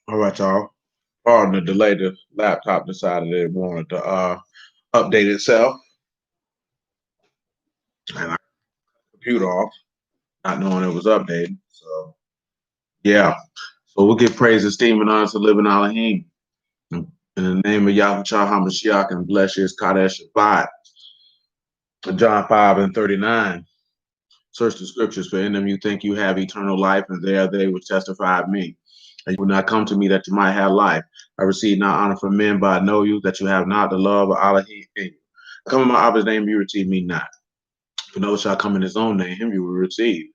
All right, y'all. Pardon the delay. The laptop decided it wanted to update itself, and I computer off, not knowing it was updating. So yeah. So we'll give praise, esteem, and honor to living Elohim. In the name of Yahweh HaMashiach and bless his Kadesh Shabbat. John 5 and 39. Search the scriptures, for in them you think you have eternal life, and there they will testify of me. And you will not come to me that you might have life. I receive not honor from men, but I know you, that you have not the love of Elohim in you. I come in my Abba's name, you receive me not. For no shall come in his own name, him you will receive.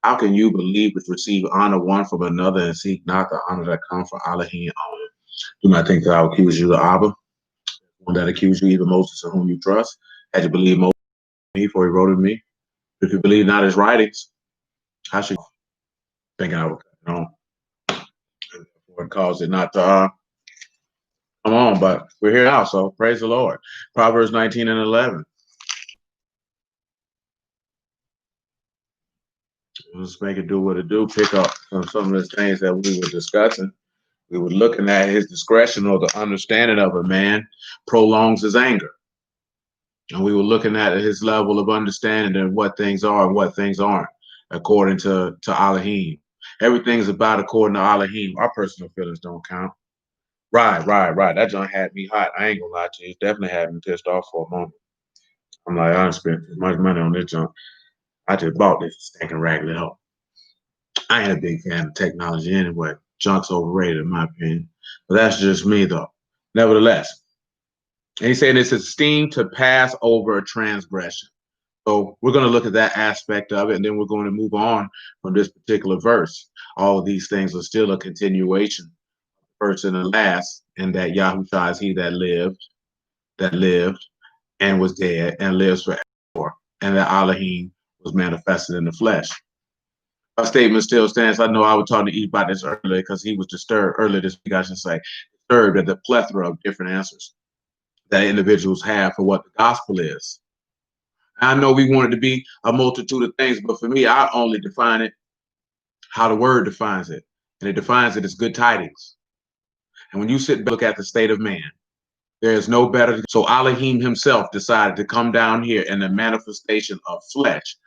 How can you believe which receive honor one from another and seek not the honor that comes from Elohim only? Do not think that I will accuse you of Abba, one that accuse you, even Moses, in whom you trust. Had you believed Moses me, for he wrote of me? If you believe not his writings, how should you think I would cut it on? And therefore it caused it not to come on, but we're here now, so praise the Lord. Proverbs 19 and 11. Let's make it do what it do. Pick up some of the things that we were discussing. We were looking at his discretion, or the understanding of a man prolongs his anger. And we were looking at his level of understanding and what things are and what things aren't, according to Elohim. Everything's about according to Elohim. Our personal feelings don't count. Right. That joint had me hot. I ain't gonna lie to you. It definitely had me pissed off for a moment. I'm like, I done spent as much money on this junk. I just bought this stinking raggedy hoe. I ain't a big fan of technology anyway. Junk's overrated in my opinion. But that's just me though. Nevertheless, and he's saying it's esteem to pass over a transgression. So we're going to look at that aspect of it, and then we're going to move on from this particular verse. All of these things are still a continuation, first and the last, and that Yahushua is he that lived, and was dead, and lives forever, and that Elohim was manifested in the flesh. My statement still stands. I know I was talking to Eve about this earlier because he was disturbed earlier this week, I should say, disturbed at the plethora of different answers that individuals have for what the gospel is. I know we want it to be a multitude of things, but for me, I only define it how the word defines it. And it defines it as good tidings. And when you sit and look at the state of man, there is no better. So Elohim himself decided to come down here in the manifestation of flesh,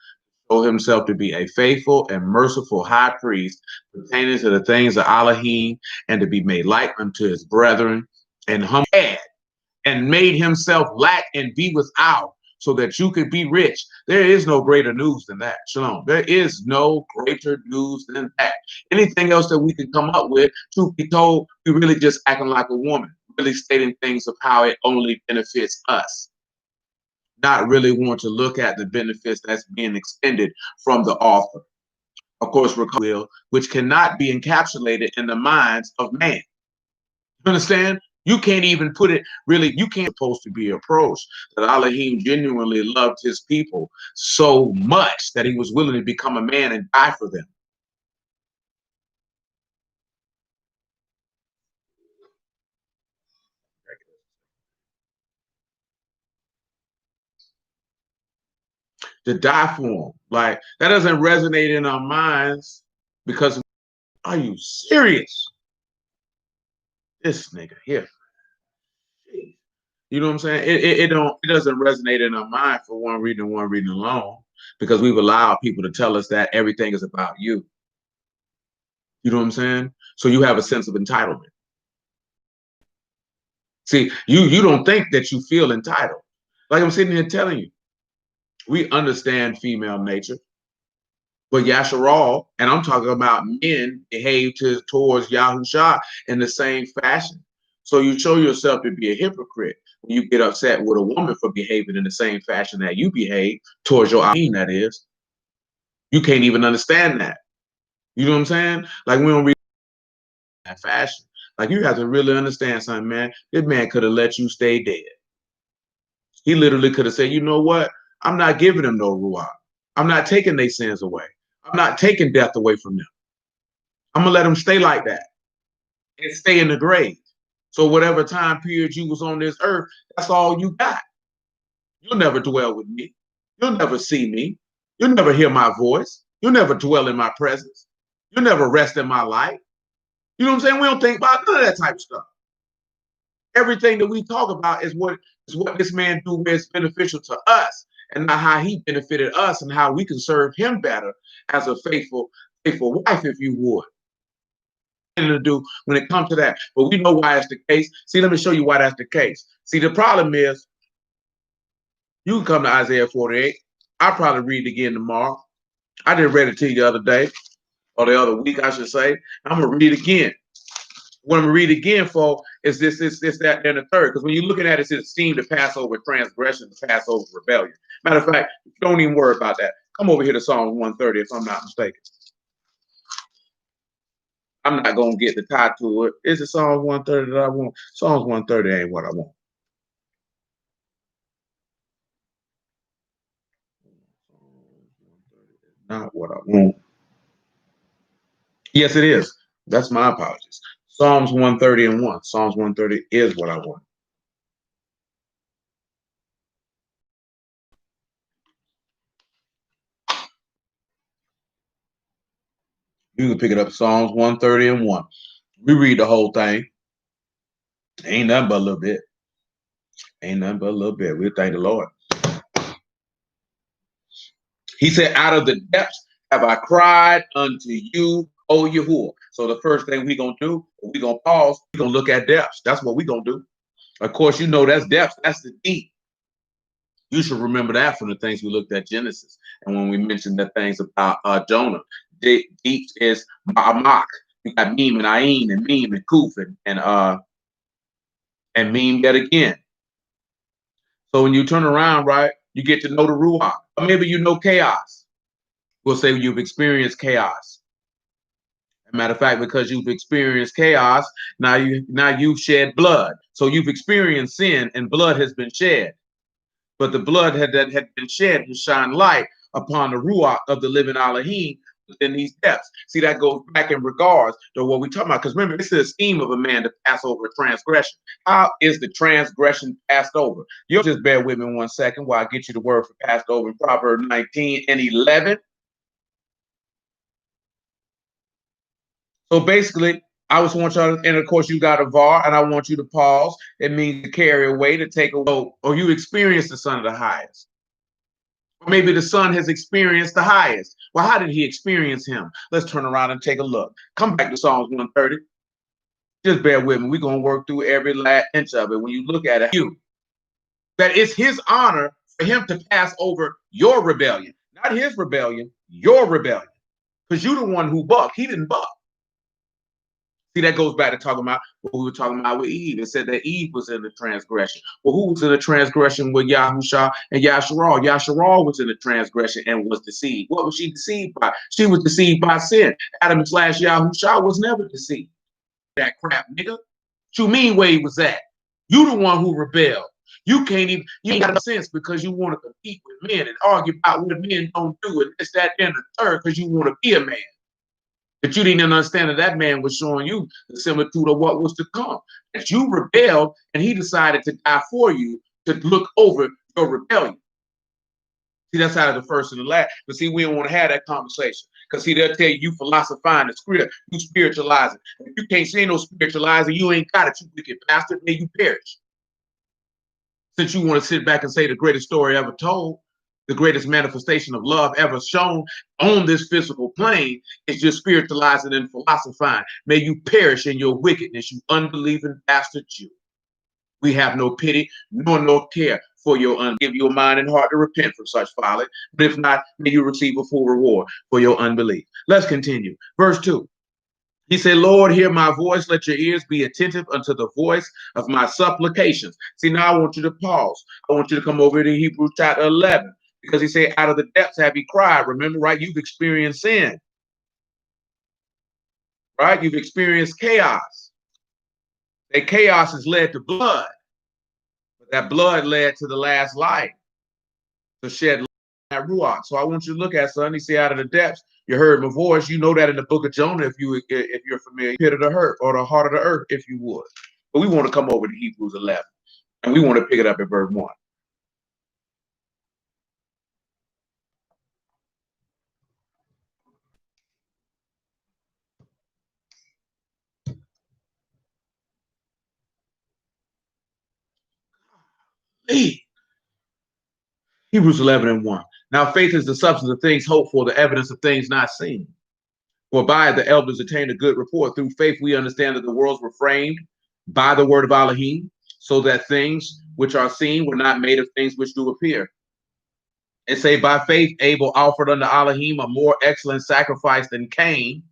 show himself to be a faithful and merciful high priest pertaining to the things of Elohim, and to be made like unto his brethren, and humble and made himself lack and be without, so that you could be rich. There is no greater news than that. Shalom. There is no greater news than that. Anything else that we can come up with, truth be told, we really just acting like a woman, really stating things of how it only benefits us, not really want to look at the benefits that's being extended from the author. Of course, will, which cannot be encapsulated in the minds of man. You understand? You can't even put it really, you can't supposed to be approached. That Elohim genuinely loved his people so much that he was willing to become a man and die for them. To die for them. Like, that doesn't resonate in our minds because, are you serious? This nigga here. You know what I'm saying? It doesn't resonate in our mind for one reason alone, because we've allowed people to tell us that everything is about you. You know what I'm saying? So you have a sense of entitlement. See, you don't think that you feel entitled. Like I'm sitting here telling you, we understand female nature, but Yasharal, and I'm talking about men, behave towards Yahusha in the same fashion. So you show yourself to be a hypocrite when you get upset with a woman for behaving in the same fashion that you behave towards your Ahin, that is. You can't even understand that. You know what I'm saying? Like, we don't read that fashion. Like, you have to really understand something, man. This man could have let you stay dead. He literally could have said, you know what? I'm not giving them no ruach. I'm not taking their sins away. I'm not taking death away from them. I'm going to let them stay like that and stay in the grave. So whatever time period you was on this earth, that's all you got. You'll never dwell with me. You'll never see me. You'll never hear my voice. You'll never dwell in my presence. You'll never rest in my light. You know what I'm saying? We don't think about none of that type of stuff. Everything that we talk about is what this man do where it's beneficial to us, and not how he benefited us and how we can serve him better as a faithful wife, if you would. To do when it comes to that, but we know why that's the case. See, let me show you why that's the case. See, the problem is you can come to Isaiah 48. I'll probably read it again tomorrow. I just read it to you the other day, or the other week, I should say. I'm gonna read it again. What I'm gonna read again for is this, that, and the third. Because when you're looking at it, it's esteem to pass over transgression, to pass over rebellion. Matter of fact, don't even worry about that. Come over here to Psalm 130, if I'm not mistaken. I'm not gonna get the tie to it. Is it Psalms 130 that I want? Psalms 130 ain't what I want. Not what I want. Yes, it is. That's my apologies. Psalms 130 and 1. Psalms 130 is what I want. You can pick it up, Psalms 130 and 1. We read the whole thing. Ain't nothing but a little bit. Ain't nothing but a little bit. We thank the Lord. He said, out of the depths have I cried unto you, O Yahuwah. So the first thing we're going to do, we're going to pause. We're going to look at depths. That's what we're going to do. Of course, you know that's depths. That's the deep. You should remember that from the things we looked at Genesis. And when we mentioned the things about Jonah, deep is Ma'amak. We got Meme and Ayin and Meme and Kuf and Meme yet again. So when you turn around, right, you get to know the Ruach. Or maybe you know chaos. We'll say you've experienced chaos. As a matter of fact, because you've experienced chaos, now you've shed blood. So you've experienced sin and blood has been shed. But the blood that had been shed has shine light upon the Ruach of the living Elohim within these depths. See, that goes back in regards to what we're talking about. Because remember, this is the esteem of a man to pass over a transgression. How is the transgression passed over? You'll just bear with me 1 second while I get you the word for passed over in Proverbs 19 and 11. So basically, I just want y'all, and of course, you got a var, and I want you to pause. It means to carry away, to take away, or you experience the Son of the highest. Or maybe the Son has experienced the highest. Well, how did he experience him? Let's turn around and take a look. Come back to Psalms 130. Just bear with me. We're going to work through every last inch of it. When you look at it, that it's his honor for him to pass over your rebellion. Not his rebellion, your rebellion. Because you're the one who bucked. He didn't buck. See, that goes back to talking about what we were talking about with Eve. It said that Eve was in the transgression. Well, who was in the transgression with Yahusha and Yasharal? Yasharal was in the transgression and was deceived. What was she deceived by? She was deceived by sin. Adam / Yahusha was never deceived. That crap, nigga. What you mean where he was at? You the one who rebelled. You ain't got no sense because you want to compete with men and argue about what men don't do and this, that, and the third because you want to be a man. That you didn't understand that man was showing you the similitude of what was to come. That you rebelled and he decided to die for you to look over your rebellion. See, that's out of the first and the last. But see, we don't want to have that conversation. Because see, they'll tell you philosophizing the script, you spiritualizing. If you can't say no spiritualizing, you ain't got it, you wicked bastard, then you perish. Since you want to sit back and say the greatest story ever told, the greatest manifestation of love ever shown on this physical plane is just spiritualizing and philosophizing. May you perish in your wickedness, you unbelieving bastard Jew. We have no pity nor no care for your give you a mind and heart to repent from such folly. But if not, may you receive a full reward for your unbelief. Let's continue. Verse 2. He said, Lord, hear my voice. Let your ears be attentive unto the voice of my supplications. See, now I want you to pause. I want you to come over to Hebrews chapter 11. Because he said, out of the depths have he cried. Remember, right? You've experienced sin. Right? You've experienced chaos. That chaos has led to blood. But that blood led to the last light. To shed that ruach. So I want you to look at, son. He said, out of the depths, you heard my voice. You know that in the book of Jonah, if you're familiar, pit of the earth or the heart of the earth, if you would. But we want to come over to Hebrews 11. And we want to pick it up at verse 1. faith. Hebrews 11:1. Now faith is the substance of things hoped for, the evidence of things not seen. For by it the elders attained a good report. Through faith we understand that the worlds were framed by the word of Elohim, so that things which are seen were not made of things which do appear. And say, by faith Abel offered unto Elohim a more excellent sacrifice than Cain,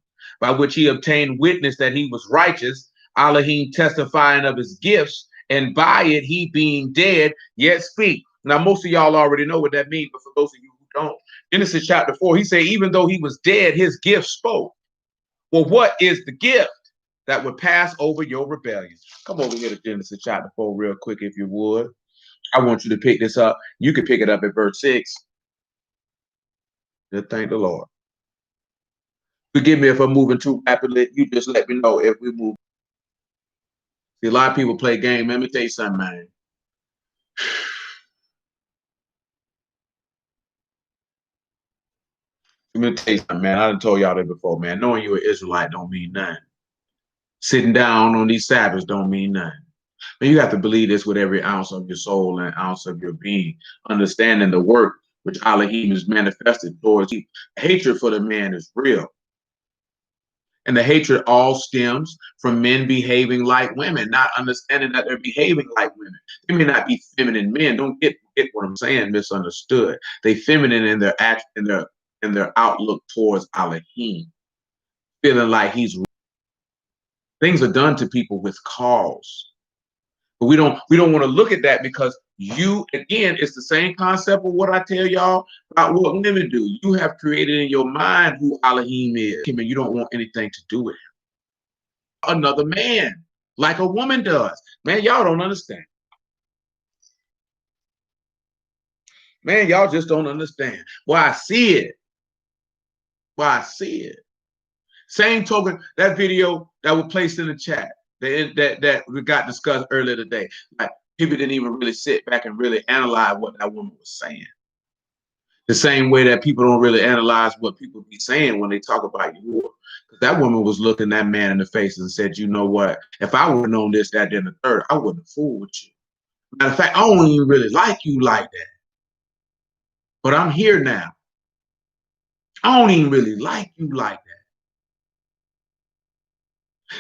by which he obtained witness that he was righteous, Elohim testifying of his gifts, and by it he being dead yet speak. Now most of y'all already know what that means, but for those of you who don't, Genesis chapter 4, he said, even though he was dead, his gift spoke. Well, what is the gift that would pass over your rebellion? Come over here to Genesis chapter 4 real quick, if you would. I want you to pick this up. You can pick it up at verse 6. Just thank the Lord. Forgive me if I'm moving too rapidly. You just let me know if we move. See, a lot of people play game. Let me tell you something, man. Let me tell you something, man. I done told y'all that before, man. Knowing you're an Israelite don't mean nothing. Sitting down on these Sabbaths don't mean nothing. But you have to believe this with every ounce of your soul and ounce of your being, understanding the work which Elohim is manifested towards you. Hatred for the man is real. And the hatred all stems from men behaving like women, not understanding that they're behaving like women. They may not be feminine men. Don't get what I'm saying misunderstood. They feminine in their act, in their outlook towards Elohim, feeling like he's. Things are done to people with cause. But we don't want to look at that, because you, again, it's the same concept of what I tell y'all about what women do. You have created in your mind who Elohim is, and you don't want anything to do with him. Another man, like a woman does. Man, y'all don't understand. Man, y'all just don't understand. Well, I see it. Well, I see it. Same token, that video that was placed in the chat, that we got discussed earlier today. Like, people didn't even really sit back and really analyze what that woman was saying. The same way that people don't really analyze what people be saying when they talk about you. Because that woman was looking that man in the face and said, you know what? If I would have known this, that, then the third, I wouldn't have fooled with you. Matter of fact, I don't even really like you like that. But I'm here now. I don't even really like you like that.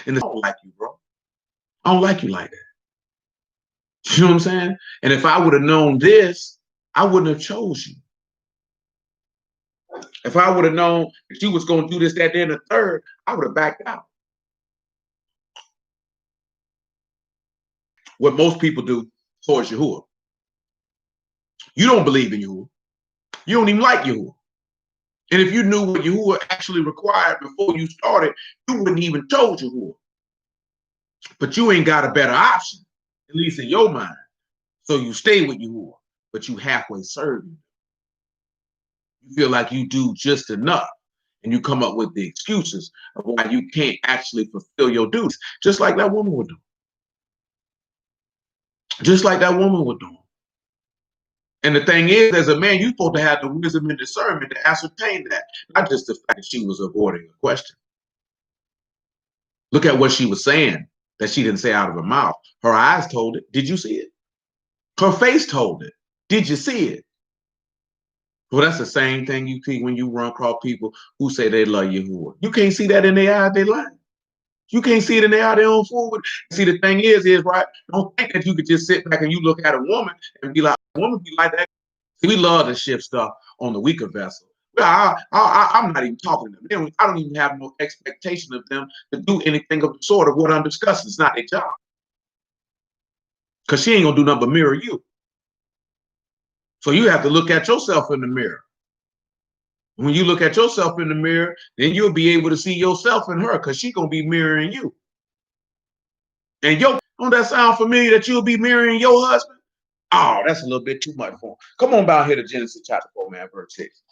And I don't like you, bro. I don't like you like that. You know what I'm saying? And if I would have known this, I wouldn't have chose you. If I would have known that you was going to do this, that, then the third, I would have backed out. What most people do towards Yahuwah. You don't believe in Yahuwah. You don't even like Yahuwah. And if you knew what Yahuwah actually required before you started, you wouldn't even chose Yahuwah. But you ain't got a better option, at least in your mind. So you stay with Yahuwah, but you halfway serve him. You feel like you do just enough, and you come up with the excuses of why you can't actually fulfill your duties, just like that woman would do. Just like that woman would do. And the thing is, as a man, you're supposed to have the wisdom and discernment to ascertain that, not just the fact that she was avoiding a question. Look at what she was saying that she didn't say out of her mouth. Her eyes told it. Did you see it? Her face told it. Did you see it? Well, that's the same thing you see when you run across people who say they love Yahuwah. You can't see that in their eyes, they lie. You can't see it in their eye, they don't fool with. See, the thing is right, don't think that you could just sit back and you look at a woman and be like, a woman be like that. See, we love to shift stuff on the weaker vessel. Well, I'm not even talking to them. I don't even have no expectation of them to do anything of the sort of what I'm discussing. It's not their job. Because she ain't going to do nothing but mirror you. So you have to look at yourself in the mirror. When you look at yourself in the mirror, then you'll be able to see yourself in her, because she's going to be mirroring you. And don't that sound familiar, that you'll be mirroring your husband? Oh, that's a little bit too much for him. Come on down here to Genesis chapter 4, man, verse 6.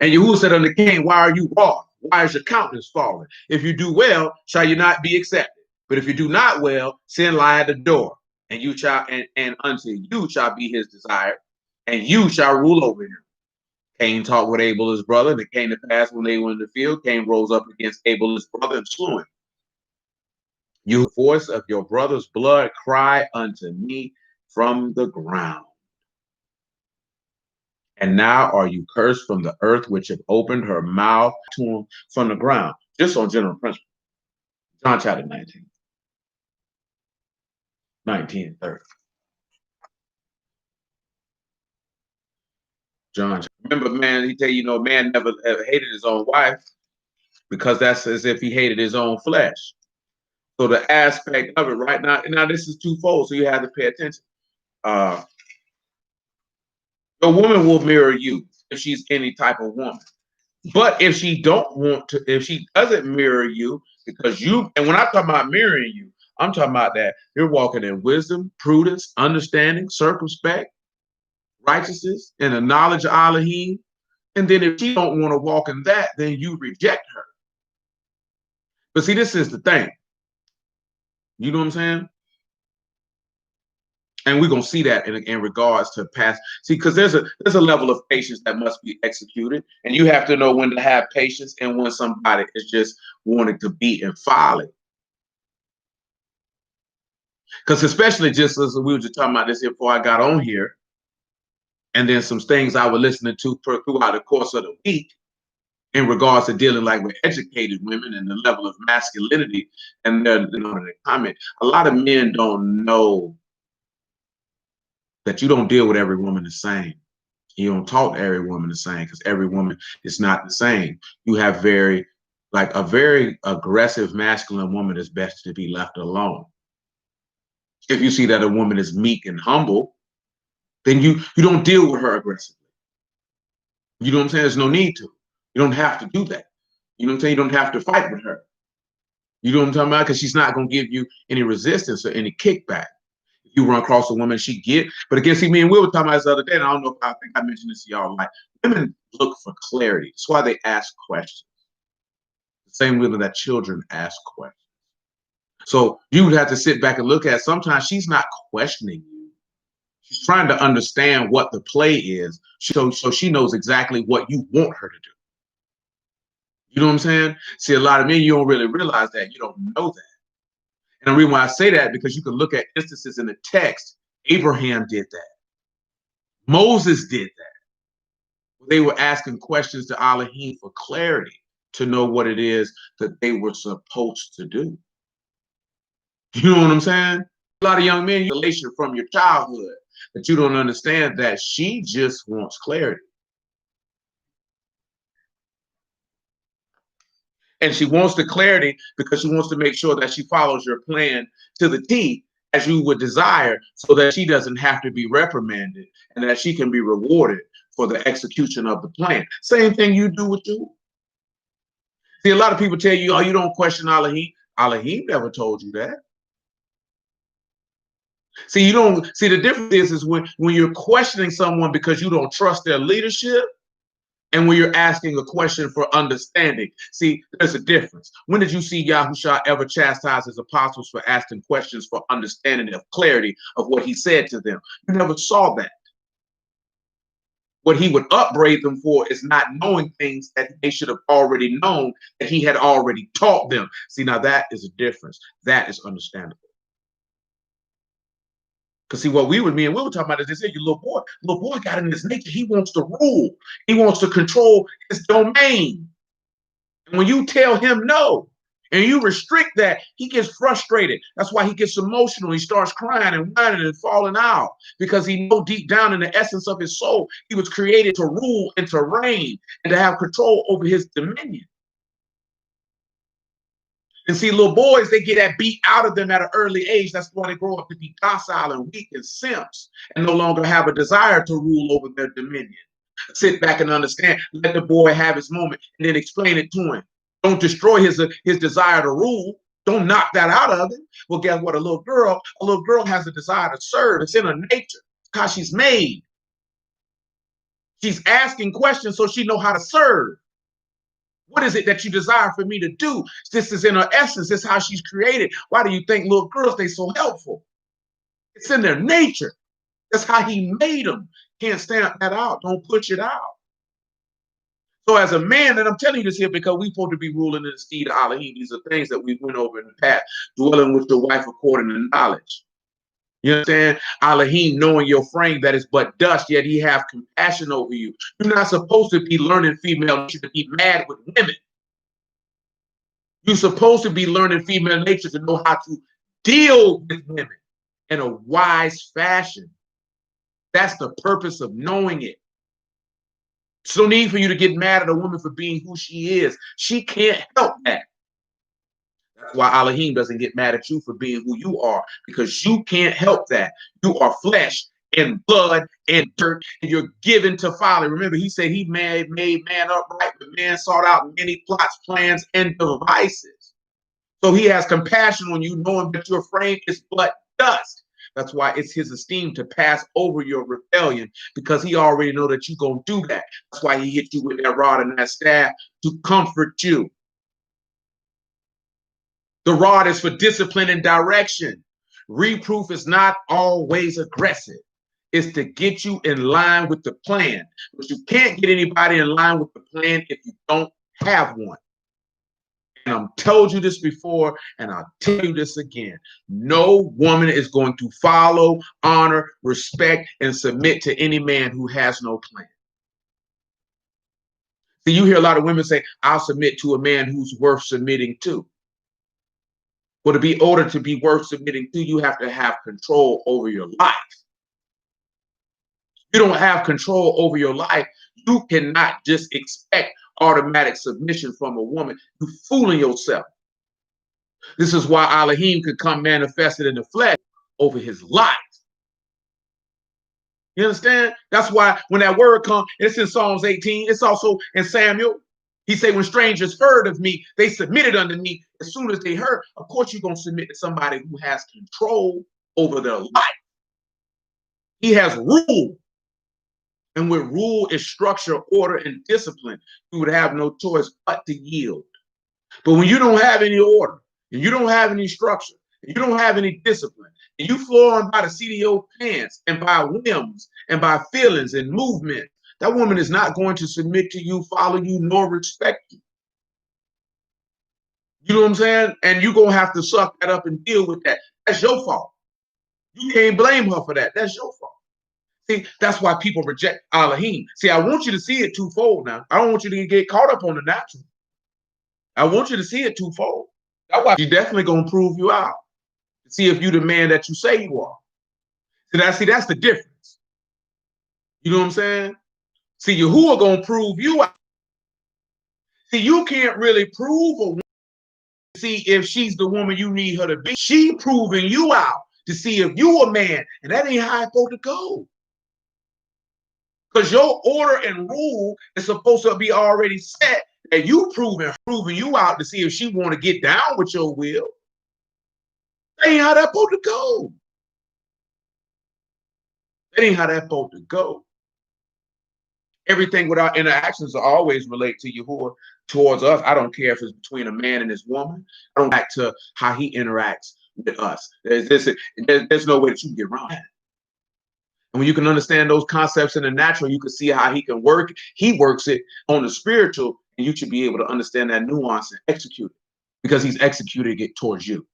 And Yahuwah said unto Cain, why are you wroth? Why is your countenance fallen? If you do well, shall you not be accepted? But if you do not well, sin lie at the door, and you shall, and unto you shall be his desire, and you shall rule over him. Cain talked with Abel his brother, and it came to pass when they were in the field, Cain rose up against Abel his brother and slew him. You voice of your brother's blood cry unto me from the ground. And now are you cursed from the earth, which have opened her mouth to him from the ground. Just on general principle. John chapter 19. 19 and 30. John, remember, man, he tell you, man never hated his own wife because that's as if he hated his own flesh. So the aspect of it right now this is twofold, so you have to pay attention. The woman will mirror you if she's any type of woman. But if she doesn't mirror you, because and when I talk about mirroring you, I'm talking about that you're walking in wisdom, prudence, understanding, circumspect, righteousness, and the knowledge of Elohim. And then if she don't want to walk in that, then you reject her. But see, this is the thing. You know what I'm saying? And we're gonna see that in regards to past. See, because there's a level of patience that must be executed, and you have to know when to have patience and when somebody is just wanting to be in folly. Because especially just as we were just talking about this here before I got on here, and then some things I was listening to throughout the course of the week in regards to dealing like with educated women and the level of masculinity, and their comment. A lot of men don't know that you don't deal with every woman the same. You don't talk to every woman the same because every woman is not the same. You have a very aggressive masculine woman is best to be left alone. If you see that a woman is meek and humble, then you don't deal with her aggressively. You know what I'm saying? There's no need to. You don't have to do that. You know what I'm saying? You don't have to fight with her. You know what I'm talking about? Because she's not going to give you any resistance or any kickback. You run across a woman, but again, see, me and Will were talking about this the other day, and I don't know if I think I mentioned this to y'all. Like, women look for clarity. That's why they ask questions. The same way that children ask questions. So you would have to sit back and look at, sometimes she's not questioning you. She's trying to understand what the play is, so she knows exactly what you want her to do. You know what I'm saying? See, a lot of men, you don't really realize that. You don't know that. And the reason why I say that, because you can look at instances in the text. Abraham did that. Moses did that. They were asking questions to Elohim for clarity, to know what it is that they were supposed to do. You know what I'm saying? A lot of young men, relation from your childhood, that you don't understand that she just wants clarity. And she wants the clarity because she wants to make sure that she follows your plan to the T as you would desire, so that she doesn't have to be reprimanded and that she can be rewarded for the execution of the plan. Same thing you do with you. See, a lot of people tell you, oh, you don't question Elohim. Elohim never told you that. See, the difference is when you're questioning someone because you don't trust their leadership, and when you're asking a question for understanding. See, there's a difference. When did you see Yahushua ever chastise his apostles for asking questions for understanding of clarity of what he said to them? You never saw that. What he would upbraid them for is not knowing things that they should have already known, that he had already taught them. See, now that is a difference. That is understandable. Because see, what we were talking about is this here, your little boy got in his nature. He wants to rule. He wants to control his domain. And when you tell him no, and you restrict that, he gets frustrated. That's why he gets emotional. He starts crying and whining and falling out, because he knows deep down in the essence of his soul, he was created to rule and to reign and to have control over his dominion. And see, little boys, they get that beat out of them at an early age. That's why they grow up to be docile and weak and simps and no longer have a desire to rule over their dominion. Sit back and understand. Let the boy have his moment and then explain it to him. Don't destroy his desire to rule. Don't knock that out of him. Well, guess what? A little girl has a desire to serve. It's in her nature because she's made. She's asking questions so she knows how to serve. What is it that you desire for me to do? This is in her essence. This is how she's created. Why do you think little girls, they so helpful? It's in their nature. That's how he made them. Can't stamp that out. Don't push it out. So as a man, and I'm telling you this here because we're supposed to be ruling in the steed of Elohim. These are things that we went over in the past. Dwelling with the wife according to knowledge. You understand? Elohim, knowing your frame that is but dust, yet he have compassion over you. You're not supposed to be learning female nature to be mad with women. You're supposed to be learning female nature to know how to deal with women in a wise fashion. That's the purpose of knowing it. There's no need for you to get mad at a woman for being who she is. She can't help that. That's why Elohim doesn't get mad at you for being who you are, because you can't help that. You are flesh and blood and dirt, and you're given to folly. Remember, he said he made man upright, but man sought out many plots, plans, and devices. So he has compassion on you, knowing that your frame is but dust. That's why it's his esteem to pass over your rebellion, because he already know that you're going to do that. That's why he hit you with that rod and that staff to comfort you. The rod is for discipline and direction. Reproof is not always aggressive. It's to get you in line with the plan. But you can't get anybody in line with the plan if you don't have one. And I've told you this before, and I'll tell you this again. No woman is going to follow, honor, respect, and submit to any man who has no plan. See, you hear a lot of women say, I'll submit to a man who's worth submitting to. Well, to be ordered to be worth submitting to, you have to have control over your life. You don't have control over your life. You cannot just expect automatic submission from a woman. You're fooling yourself. This is why Elohim could come manifested in the flesh over his life. You understand? That's why when that word comes, it's in Psalms 18. It's also in Samuel. He said, when strangers heard of me, they submitted unto me. As soon as they heard, of course, you're going to submit to somebody who has control over their life. He has rule. And with rule is structure, order, and discipline, you would have no choice but to yield. But when you don't have any order, and you don't have any structure, and you don't have any discipline, and you flow on by the seat of your pants and by whims and by feelings and movement, that woman is not going to submit to you, follow you, nor respect you. You know what I'm saying? And you're going to have to suck that up and deal with that. That's your fault. You can't blame her for that. That's your fault. See, that's why people reject Elohim. See, I want you to see it twofold now. I don't want you to get caught up on the natural. I want you to see it twofold. That's why she's definitely going to prove you out to see if you're the man that you say you are. See, that's the difference. You know what I'm saying? See, Yahuwah going to prove you out. See, you can't really prove a woman to see if she's the woman you need her to be. She proving you out to see if you a man, and that ain't how it's supposed to go. Because your order and rule is supposed to be already set, and you proving you out to see if she want to get down with your will. That ain't how that's supposed to go. That ain't how that's supposed to go. Everything with our interactions always relate to Yahuwah towards us. I don't care if it's between a man and his woman. I don't back to how he interacts with us. There's no way that you can get around that. And when you can understand those concepts in the natural, you can see how he can work. He works it on the spiritual, and you should be able to understand that nuance and execute it because he's executing it towards you.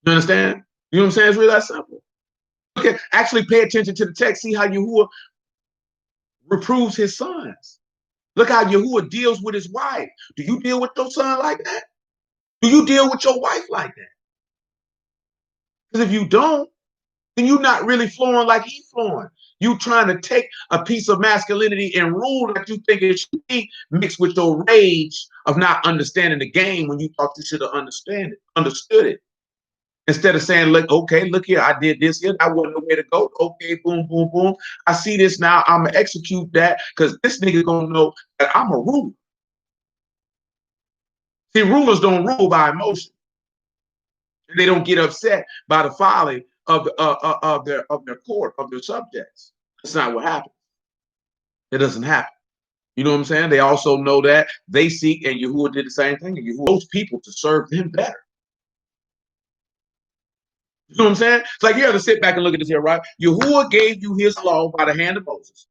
You understand? You know what I'm saying? It's really that simple. Okay, actually pay attention to the text. See how Yahuwah reproves his sons. Look how Yahuwah deals with his wife. Do you deal with your son like that? Do you deal with your wife like that? Because if you don't, then you're not really flowing like he's flowing. You trying to take a piece of masculinity and rule that you think it should be mixed with your rage of not understanding the game when you thought you should have understood it. Instead of saying, look, okay, look here, I did this here, that wasn't the way to go. Okay, boom, boom, boom. I see this now, I'm gonna execute that because this nigga gonna know that I'm a ruler. See, rulers don't rule by emotion. They don't get upset by the folly of their court, of their subjects. That's not what happens. It doesn't happen. You know what I'm saying? They also know that they seek, and Yahuwah did the same thing, and Yahuwah knows people to serve him better. You know what I'm saying? It's like you have to sit back and look at this here, right? Yahuwah gave you his law by the hand of Moses.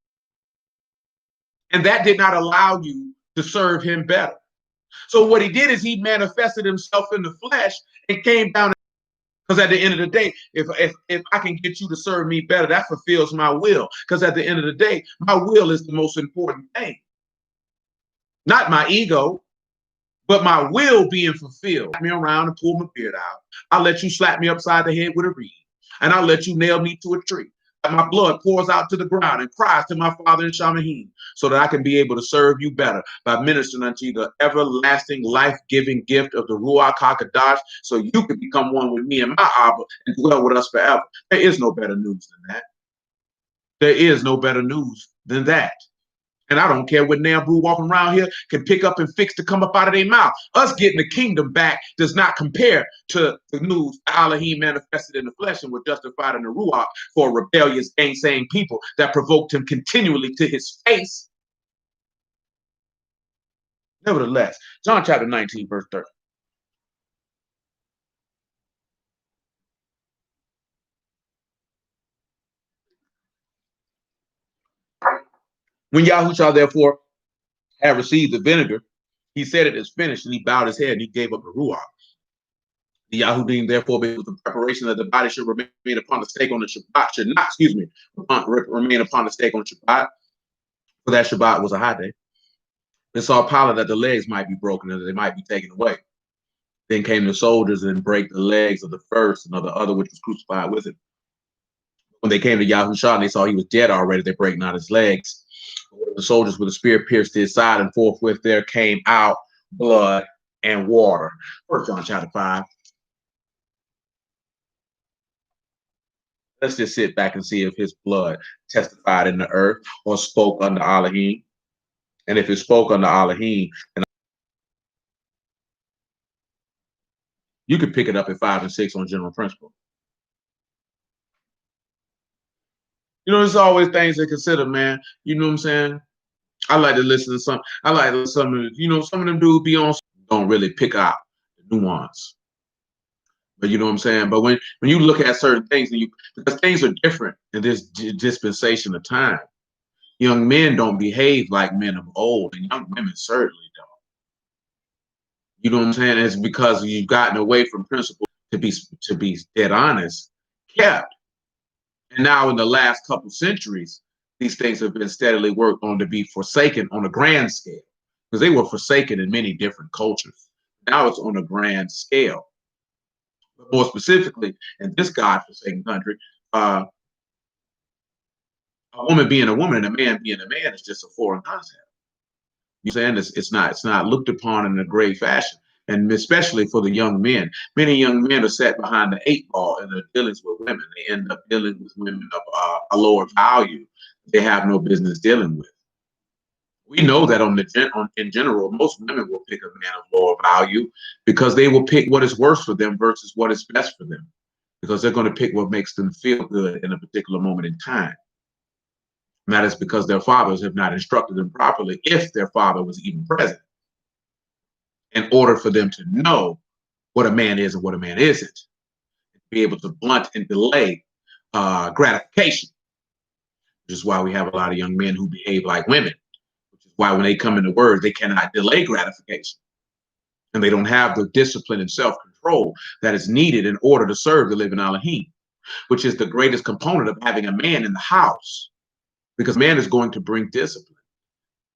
And that did not allow you to serve him better. So what he did is he manifested himself in the flesh and came down Because at the end of the day, if I can get you to serve me better, that fulfills my will. Because at the end of the day, my will is the most important thing. Not my ego, but my will being fulfilled. Me around and pull my beard out. I'll let you slap me upside the head with a reed. And I'll let you nail me to a tree. And my blood pours out to the ground and cries to my Father in Shamahim, so that I can be able to serve you better by ministering unto you the everlasting, life-giving gift of the Ruach HaKodesh, so you can become one with me and my Abba and dwell with us forever. There is no better news than that. There is no better news than that. And I don't care what damn brew walking around here can pick up and fix to come up out of their mouth. Us getting the kingdom back does not compare to the news Elohim manifested in the flesh and were justified in the Ruach for rebellious, gainsaying people that provoked him continually to his face. Nevertheless, John chapter 19, verse 30. When Yahushua therefore had received the vinegar, he said it is finished, and he bowed his head and he gave up the Ruach. The Yahudim therefore, with the preparation that the body should remain upon the stake on the Shabbat, should not, remain upon the stake on Shabbat, for that Shabbat was a high day. They saw Pilate that the legs might be broken and that they might be taken away. Then came the soldiers and brake the legs of the first and of the other which was crucified with him. When they came to Yahushua and they saw he was dead already, they brake not his legs. The soldiers with a spear pierced his side, and forthwith there came out blood and water. 1 John chapter 5. Let's just sit back and see if his blood testified in the earth or spoke under Elohim. And if it spoke under Elohim, then you could pick it up at 5 and 6 on general principle. You know, there's always things to consider, man. You know what I'm saying? I like to listen to some. I like to listen to, you know, some of them dudes be on, don't really pick out the nuance. But you know what I'm saying? But when you look at certain things, and because things are different in this dispensation of time, young men don't behave like men of old, and young women certainly don't. You know what I'm saying? It's because you've gotten away from principle to be dead honest, kept. And now in the last couple centuries, these things have been steadily worked on to be forsaken on a grand scale, because they were forsaken in many different cultures. Now it's on a grand scale. But more specifically, in this God-forsaken country, a woman being a woman and a man being a man is just a foreign concept. You know what I'm saying? It's not looked upon in a great fashion, and especially for the young men. Many young men are set behind the 8 ball in their dealings with women. They end up dealing with women of a lower value they have no business dealing with. We know that in general, most women will pick a man of lower value because they will pick what is worse for them versus what is best for them, because they're going to pick what makes them feel good in a particular moment in time. And that is because their fathers have not instructed them properly, if their father was even present, in order for them to know what a man is and what a man isn't, be able to blunt and delay gratification, which is why we have a lot of young men who behave like women, which is why when they come into word, they cannot delay gratification. And they don't have the discipline and self-control that is needed in order to serve the living Elohim, which is the greatest component of having a man in the house, because man is going to bring discipline.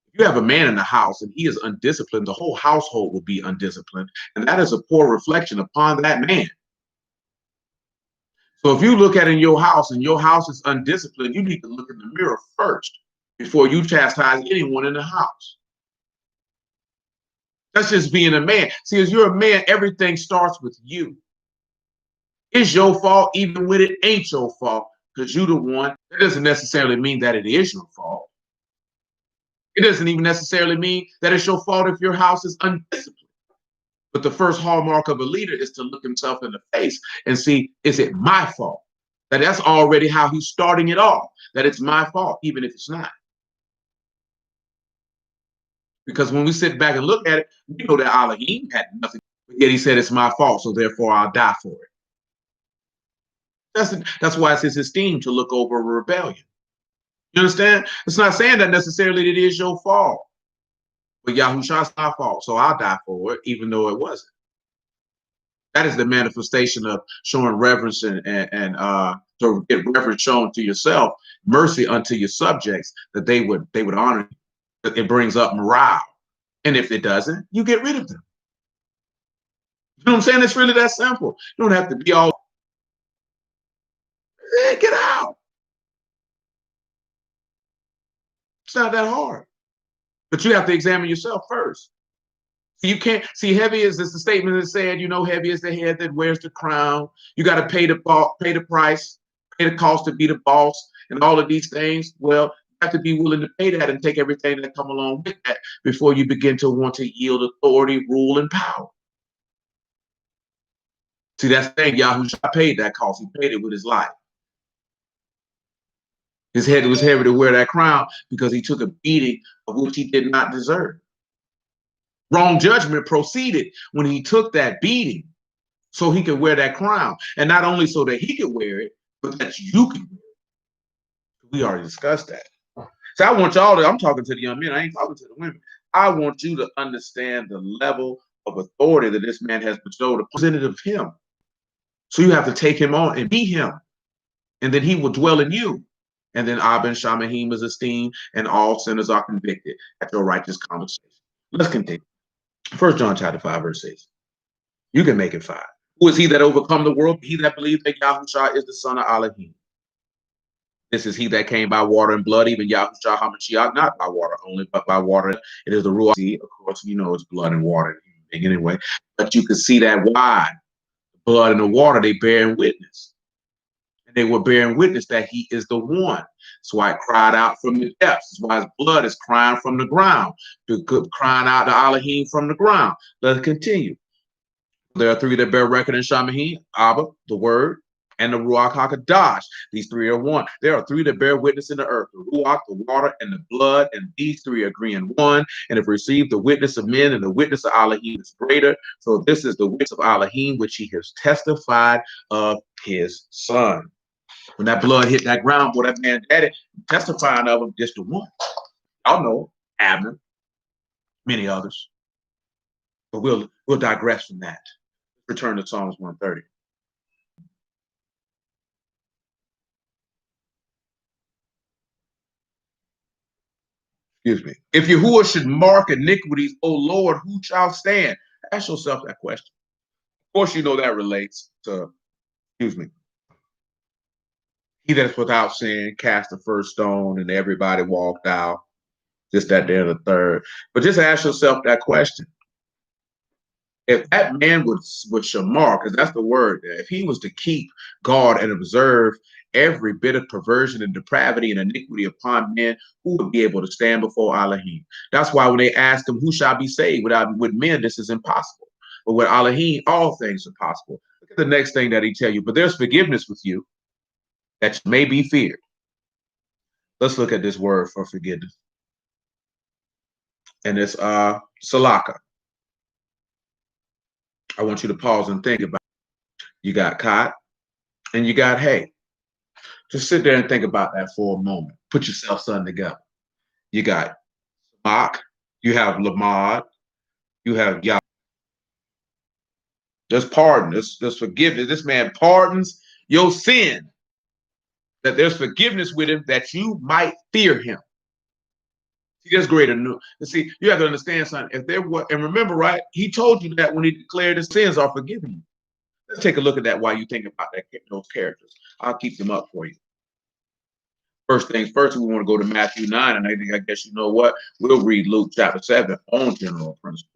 If you have a man in the house and he is undisciplined, the whole household will be undisciplined, and that is a poor reflection upon that man. So if you look at in your house and your house is undisciplined, you need to look in the mirror first before you chastise anyone in the house. That's just being a man. See, as you're a man, everything starts with you. It's your fault even when it ain't your fault, because you're the one. That doesn't necessarily mean that it is your fault. It doesn't even necessarily mean that it's your fault if your house is undisciplined. But the first hallmark of a leader is to look himself in the face and see, is it my fault? That's already how he's starting it off, that it's my fault, even if it's not. Because when we sit back and look at it, we know that Elohim had nothing, but yet he said it's my fault, so therefore I'll die for it. That's why it's his esteem to look over a rebellion. You understand? It's not saying that necessarily it is your fault, but Yahushua's my fault, so I'll die for it, even though it wasn't. That is the manifestation of showing reverence and to get reverence shown to yourself, mercy unto your subjects, that they would honor you. It brings up morale. And if it doesn't, you get rid of them. You know what I'm saying? It's really that simple. You don't have to be all, hey, get out. It's not that hard. But you have to examine yourself first. You can't see, heavy is this the statement that said, you know, heavy is the head that wears the crown. You got to pay the price, pay the cost to be the boss, and all of these things. Well, you have to be willing to pay that and take everything that come along with that before you begin to want to yield authority, rule, and power. See, that's the thing. Yahushua paid that cost. He paid it with his life. His head was heavy to wear that crown because he took a beating of which he did not deserve. Wrong judgment proceeded when he took that beating so he could wear that crown. And not only so that he could wear it, but that you can wear it. We already discussed that. So I want y'all to, I'm talking to the young men, I ain't talking to the women. I want you to understand the level of authority that this man has bestowed upon of him. So you have to take him on and be him. And then he will dwell in you. And then Abin Shamahim is esteemed, and all sinners are convicted at your righteous conversation. Let's continue. 1 John chapter 5, verse 6. You can make it 5. Who is he that overcome the world? He that believes that Yahushua is the son of Elohim. This is he that came by water and blood, even Yahushua HaMashiach, not by water only, but by water. It is the Ruach. Of course, you know it's blood and water anyway. But you can see that why the blood and the water, they bear witness. And they were bearing witness that he is the one. That's why it cried out from the depths. That's why his blood is crying from the ground. Crying out to Elohim from the ground. Let's continue. There are 3 that bear record in Shamahim, Abba, the word, and the Ruach HaKadosh. These 3 are one. There are 3 that bear witness in the earth, the Ruach, the water, and the blood, and these 3 agree in one, and have received the witness of men, and the witness of Elohim is greater. So this is the witness of Elohim, which he has testified of his son. When that blood hit that ground, boy, that man daddy testifying of him, just the one. Y'all know Abner, many others. But we'll digress from that. Return to Psalms 130. Excuse me. If Yahuwah should mark iniquities, O Lord, who shall stand? Ask yourself that question. Of course, you know that relates to, excuse me, he that's without sin cast the first stone, and everybody walked out. This, that, there, the third. But just ask yourself that question. If that man would shamar, because that's the word, if he was to keep guard and observe every bit of perversion and depravity and iniquity upon men, who would be able to stand before Elohim? That's why when they ask him, who shall be saved? With men, this is impossible. But with Elohim, all things are possible. Look at the next thing that he tell you. But there's forgiveness with you that may be feared. Let's look at this word for forgiveness. And it's salaka. I want you to pause and think about it. You got Kot and you got Hey. Just sit there and think about that for a moment. Put yourself something together. You got Samak, you have Lamad, you have Yah. There's pardon, there's forgiveness. This man pardons your sin. That there's forgiveness with him, that you might fear him. See, that's greater news. See, you have to understand something. If there were, and remember, right, he told you that when he declared his sins are forgiven you. Let's take a look at that while you think about that, those characters. I'll keep them up for you. First things first, we want to go to Matthew 9, and I guess you know what? We'll read Luke chapter 7 on general principle.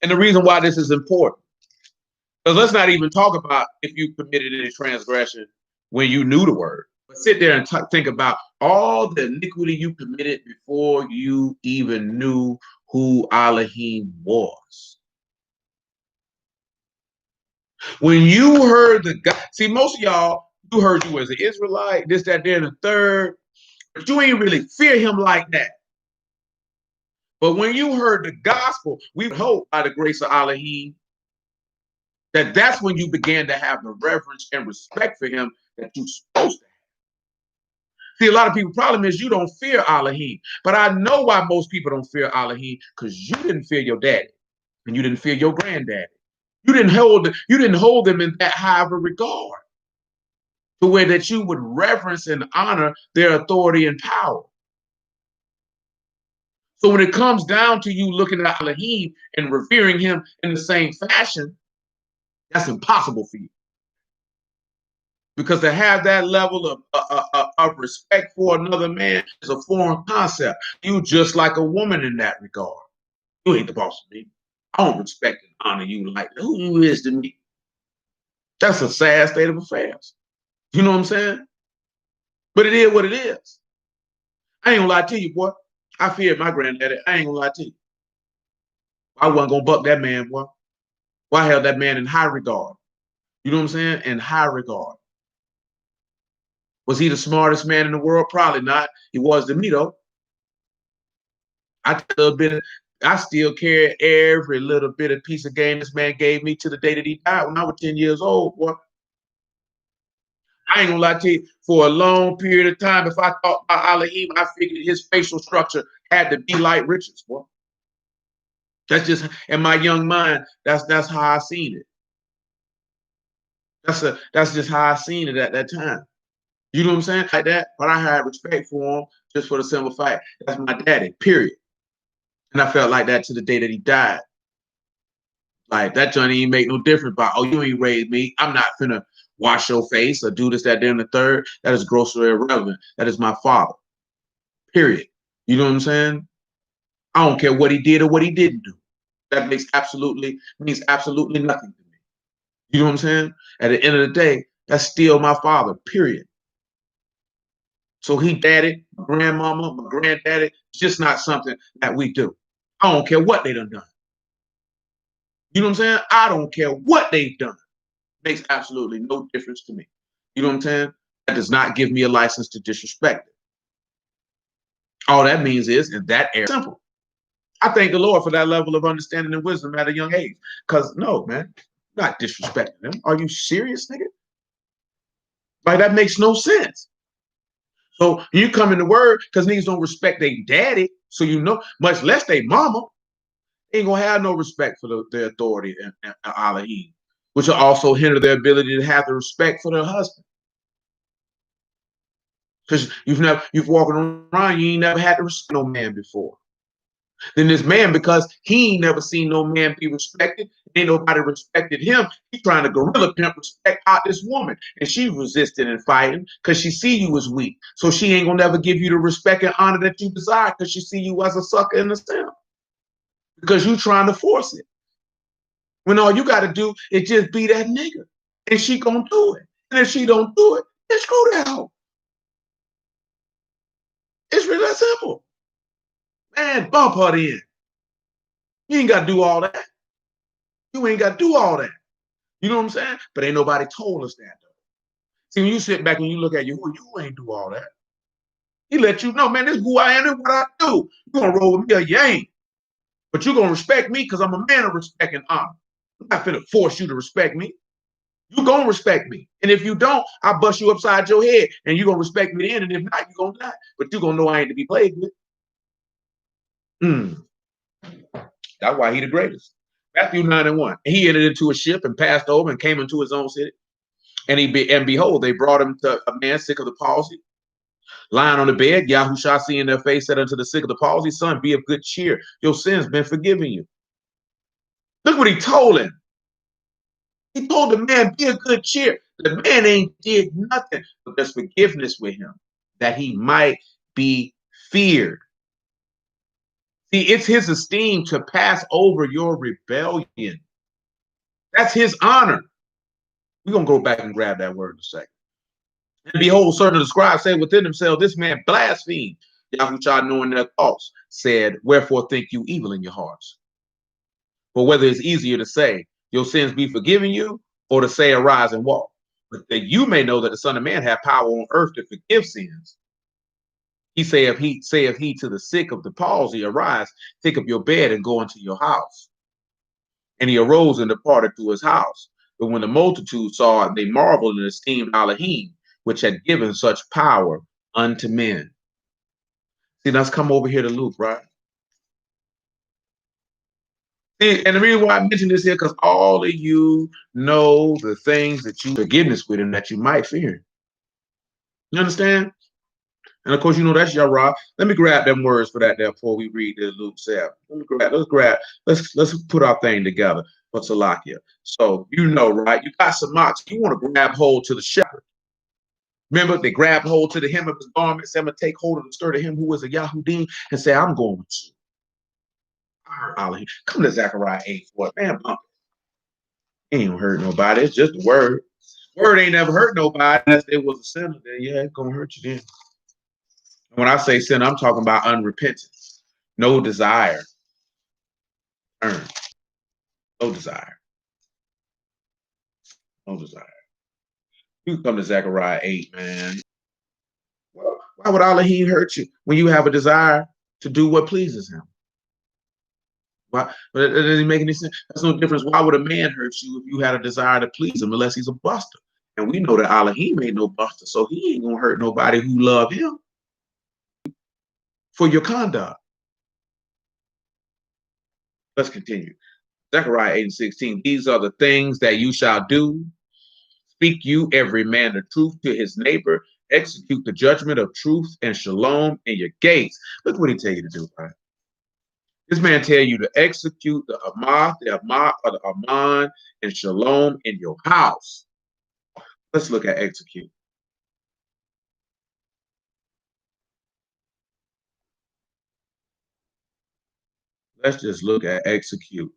And the reason why this is important, because let's not even talk about if you committed any transgression when you knew the word. But sit there and think about all the iniquity you committed before you even knew who Elohim was. When you heard the God, see, most of y'all, you heard you as an Israelite, this, that, there, and the third, but you ain't really fear him like that. But when you heard the gospel, we hope by the grace of Elohim that's when you began to have the reverence and respect for him that you're supposed to have. See, a lot of people problem is you don't fear Elohim. But I know why most people don't fear Elohim, because you didn't fear your daddy and you didn't fear your granddaddy. You didn't hold them in that high of a regard to where that you would reverence and honor their authority and power. So when it comes down to you looking at Elohim and revering him in the same fashion, that's impossible for you. Because to have that level of respect for another man is a foreign concept. You just like a woman in that regard. You ain't the boss of me. I don't respect and honor you like who you is to me. That's a sad state of affairs. You know what I'm saying? But it is what it is. I ain't gonna lie to you, boy. I feared my granddaddy. I ain't gonna lie to you. I wasn't gonna buck that man, boy. Well, I held that man in high regard. You know what I'm saying? In high regard. Was he the smartest man in the world? Probably not. He was to me, though. I still carry every little bit of piece of game this man gave me to the day that he died when I was 10 years old, boy. I ain't gonna lie to you, for a long period of time, if I thought about Elohim, I figured his facial structure had to be like Richard's, boy. That's just, in my young mind, that's how I seen it. That's just how I seen it at that time. You know what I'm saying? Like that, but I had respect for him just for the simple fact that's my daddy, period. And I felt like that to the day that he died. Like that Johnny ain't make no difference about, oh, you ain't raised me. I'm not finna wash your face or do this, that, then the third. That is grossly irrelevant. That is my father. Period. You know what I'm saying? I don't care what he did or what he didn't do. That means absolutely nothing to me. You know what I'm saying? At the end of the day, that's still my father, period. So he daddy, my grandmama, my granddaddy, it's just not something that we do. I don't care what they done. You know what I'm saying? I don't care what they've done. Makes absolutely no difference to me. You know what I'm saying? That does not give me a license to disrespect it. All that means is, in that area, simple. I thank the Lord for that level of understanding and wisdom at a young age. Because no, man, I'm not disrespecting them. Are you serious, nigga? Like that makes no sense. So you come in the word because niggas don't respect their daddy, so you know, much less their mama, ain't gonna have no respect for their authority and Elohim, which will also hinder their ability to have the respect for their husband. Because you've walking around, you ain't never had to respect no man before. Then this man, because he ain't never seen no man be respected, ain't nobody respected him. He's trying to gorilla pimp respect out this woman. And she resisting and fighting because she see you as weak. So she ain't gonna never give you the respect and honor that you desire because she see you as a sucker and a simp. Because you trying to force it. When all you gotta do is just be that nigga. And she gonna do it. And if she don't do it, then screw that hoe. It's really that simple. Man, bump her in. You ain't got to do all that. You ain't got to do all that. You know what I'm saying? But ain't nobody told us that, though. See, when you sit back and you look at you ain't do all that. He let you know, man, this is who I am and what I do. You're going to roll with me or you ain't. But you're going to respect me because I'm a man of respect and honor. I'm not going to force you to respect me. You're going to respect me. And if you don't, I'll bust you upside your head and you're going to respect me then. And if not, you're going to die. But you're going to know I ain't to be played with. That's why he the greatest. Matthew 9:1. And he entered into a ship and passed over and came into his own city. And behold, they brought him to a man sick of the palsy, lying on the bed. Yahushua, seeing their face, said unto the sick of the palsy, son, be of good cheer. Your sins been forgiven you. Look what he told him. He told the man, be of good cheer. The man ain't did nothing, but there's forgiveness with him, that he might be feared. See, it's his esteem to pass over your rebellion. That's his honor. We're going to go back and grab that word in a second. And behold, certain of the scribes said within themselves, this man blasphemed. Yahushua, knowing their thoughts, said, wherefore think you evil in your hearts? For whether it's easier to say, your sins be forgiven you, or to say, arise and walk. But that you may know that the Son of Man hath power on earth to forgive sins. He saith he to the sick of the palsy, arise, take up your bed and go into your house. And he arose and departed to his house. But when the multitude saw it, they marveled and esteemed Elohim, which had given such power unto men. See, let's come over here to Luke, right? See, and the reason why I mention this here, because all of you know the things that you forgiveness with and that you might fear. You understand? And of course, you know that's your rock. Let me grab them words for that there before we read the Luke 7. Let's put our thing together for Salakia. So you know, right? You got some mocks. You want to grab hold to the shepherd. Remember, they grabbed hold to the hem of his garment, said, I'm gonna take hold of the skirt of him who was a Yahudim and say, I'm going with you. Allah, come to Zechariah 8 for it. Man, bump it. Ain't gonna hurt nobody. It's just a word. Word ain't never hurt nobody unless it was a sinner. Then yeah, it's gonna hurt you then. When I say sin, I'm talking about unrepentance. No desire. Earn. No desire. No desire. You come to Zechariah 8, man. Well, why would Elohim hurt you when you have a desire to do what pleases him? Why? But it doesn't make any sense. That's no difference. Why would a man hurt you if you had a desire to please him unless he's a buster? And we know that Elohim ain't no buster, so he ain't gonna hurt nobody who love him for your conduct. Let's continue. Zechariah 8:16. These are the things that you shall do. Speak you every man the truth to his neighbor. Execute the judgment of truth and shalom in your gates. Look what he tell you to do, right? This man tell you to execute the Amah, or the Aman, and Shalom in your house. Let's look at execute. Let's just look at execute.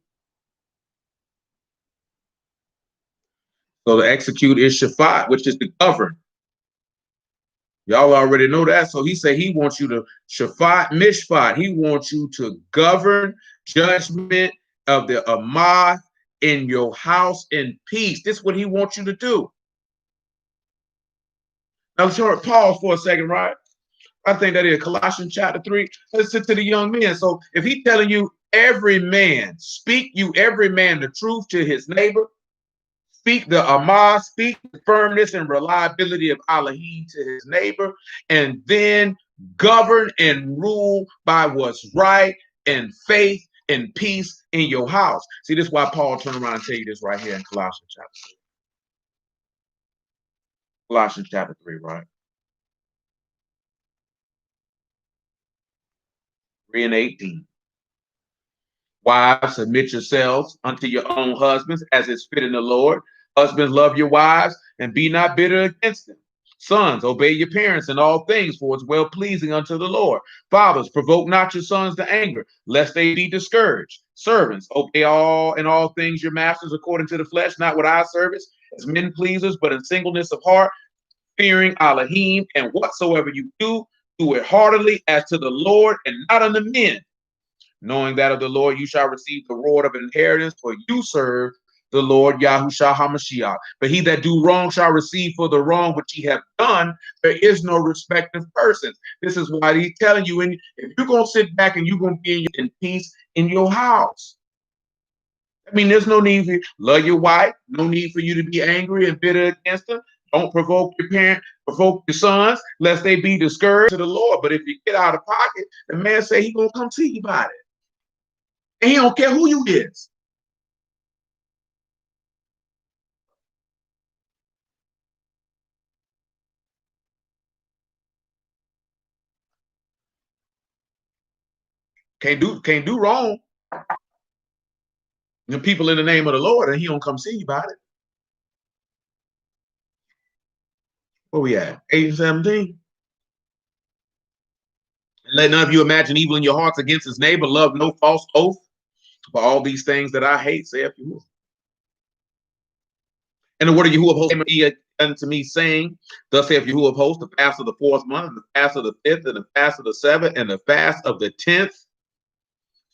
So the execute is Shaphat, which is to govern. Y'all already know that. So he said he wants you to Shaphat Mishpat. He wants you to govern judgment of the Amah in your house in peace. This is what he wants you to do. Now, let's pause for a second, right? I think that is Colossians chapter 3. Listen to the young men. So if he's telling you every man, speak you every man the truth to his neighbor, speak the Amah, speak the firmness and reliability of Elohim to his neighbor, and then govern and rule by what's right and faith and peace in your house. See, this is why Paul turned around and tell you this right here in Colossians chapter 3. Colossians chapter 3, right? 3 and 18. Wives, submit yourselves unto your own husbands as is fit in the Lord. Husbands, love your wives and be not bitter against them. Sons, obey your parents in all things, for it's well pleasing unto the Lord. Fathers, provoke not your sons to anger, lest they be discouraged. Servants, obey all in all things your masters according to the flesh, not with eye service as men pleasers, but in singleness of heart, fearing Elohim, and whatsoever you do, do it heartily as to the Lord and not unto men, knowing that of the Lord you shall receive the reward of inheritance, for you serve the Lord Yahushua HaMashiach. But he that do wrong shall receive for the wrong which he have done. There is no respect of persons. This is why he's telling you, and if you're going to sit back and you're going to be in peace in your house, I mean, there's no need for you. Love your wife. No need for you to be angry and bitter against them. Don't provoke your parents, provoke your sons, lest they be discouraged to the Lord. But if you get out of pocket, the man say he's going to come see you about it. And he don't care who you is. Can't do wrong. The people in the name of the Lord, and he don't come see you about it. Where we at? 8 and 17. Let none of you imagine evil in your hearts against his neighbor. Love no false oath. For all these things that I hate, saith Yahuwah. And the word of Yahuwah of hosts unto me, saying, thus saith Yahuwah of hosts, the fast of the 4th month, and the fast of the 5th, and the fast of the 7th, and the fast of the 10th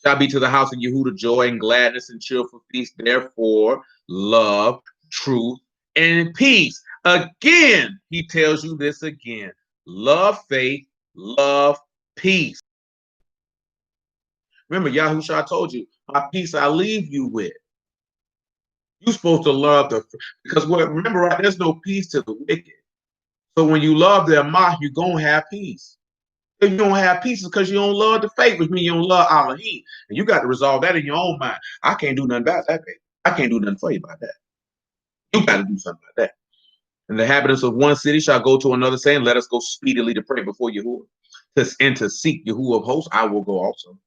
shall be to the house of Yehuda joy and gladness and cheerful feast. Therefore, love, truth, and peace. Again, he tells you this again. Love faith, love peace. Remember, Yahushua told you, my peace I leave you with. You're supposed to love because remember, right, there's no peace to the wicked. So when you love their mouth, you're going to have peace. If you don't have peace, it's because you don't love the faith, which means you don't love Elohim. And you got to resolve that in your own mind. I can't do nothing about that, baby. I can't do nothing for you about that. You got to do something about that. And the inhabitants of one city shall go to another, saying, let us go speedily to pray before Yahuwah. And to seek Yahuwah of hosts, I will go also.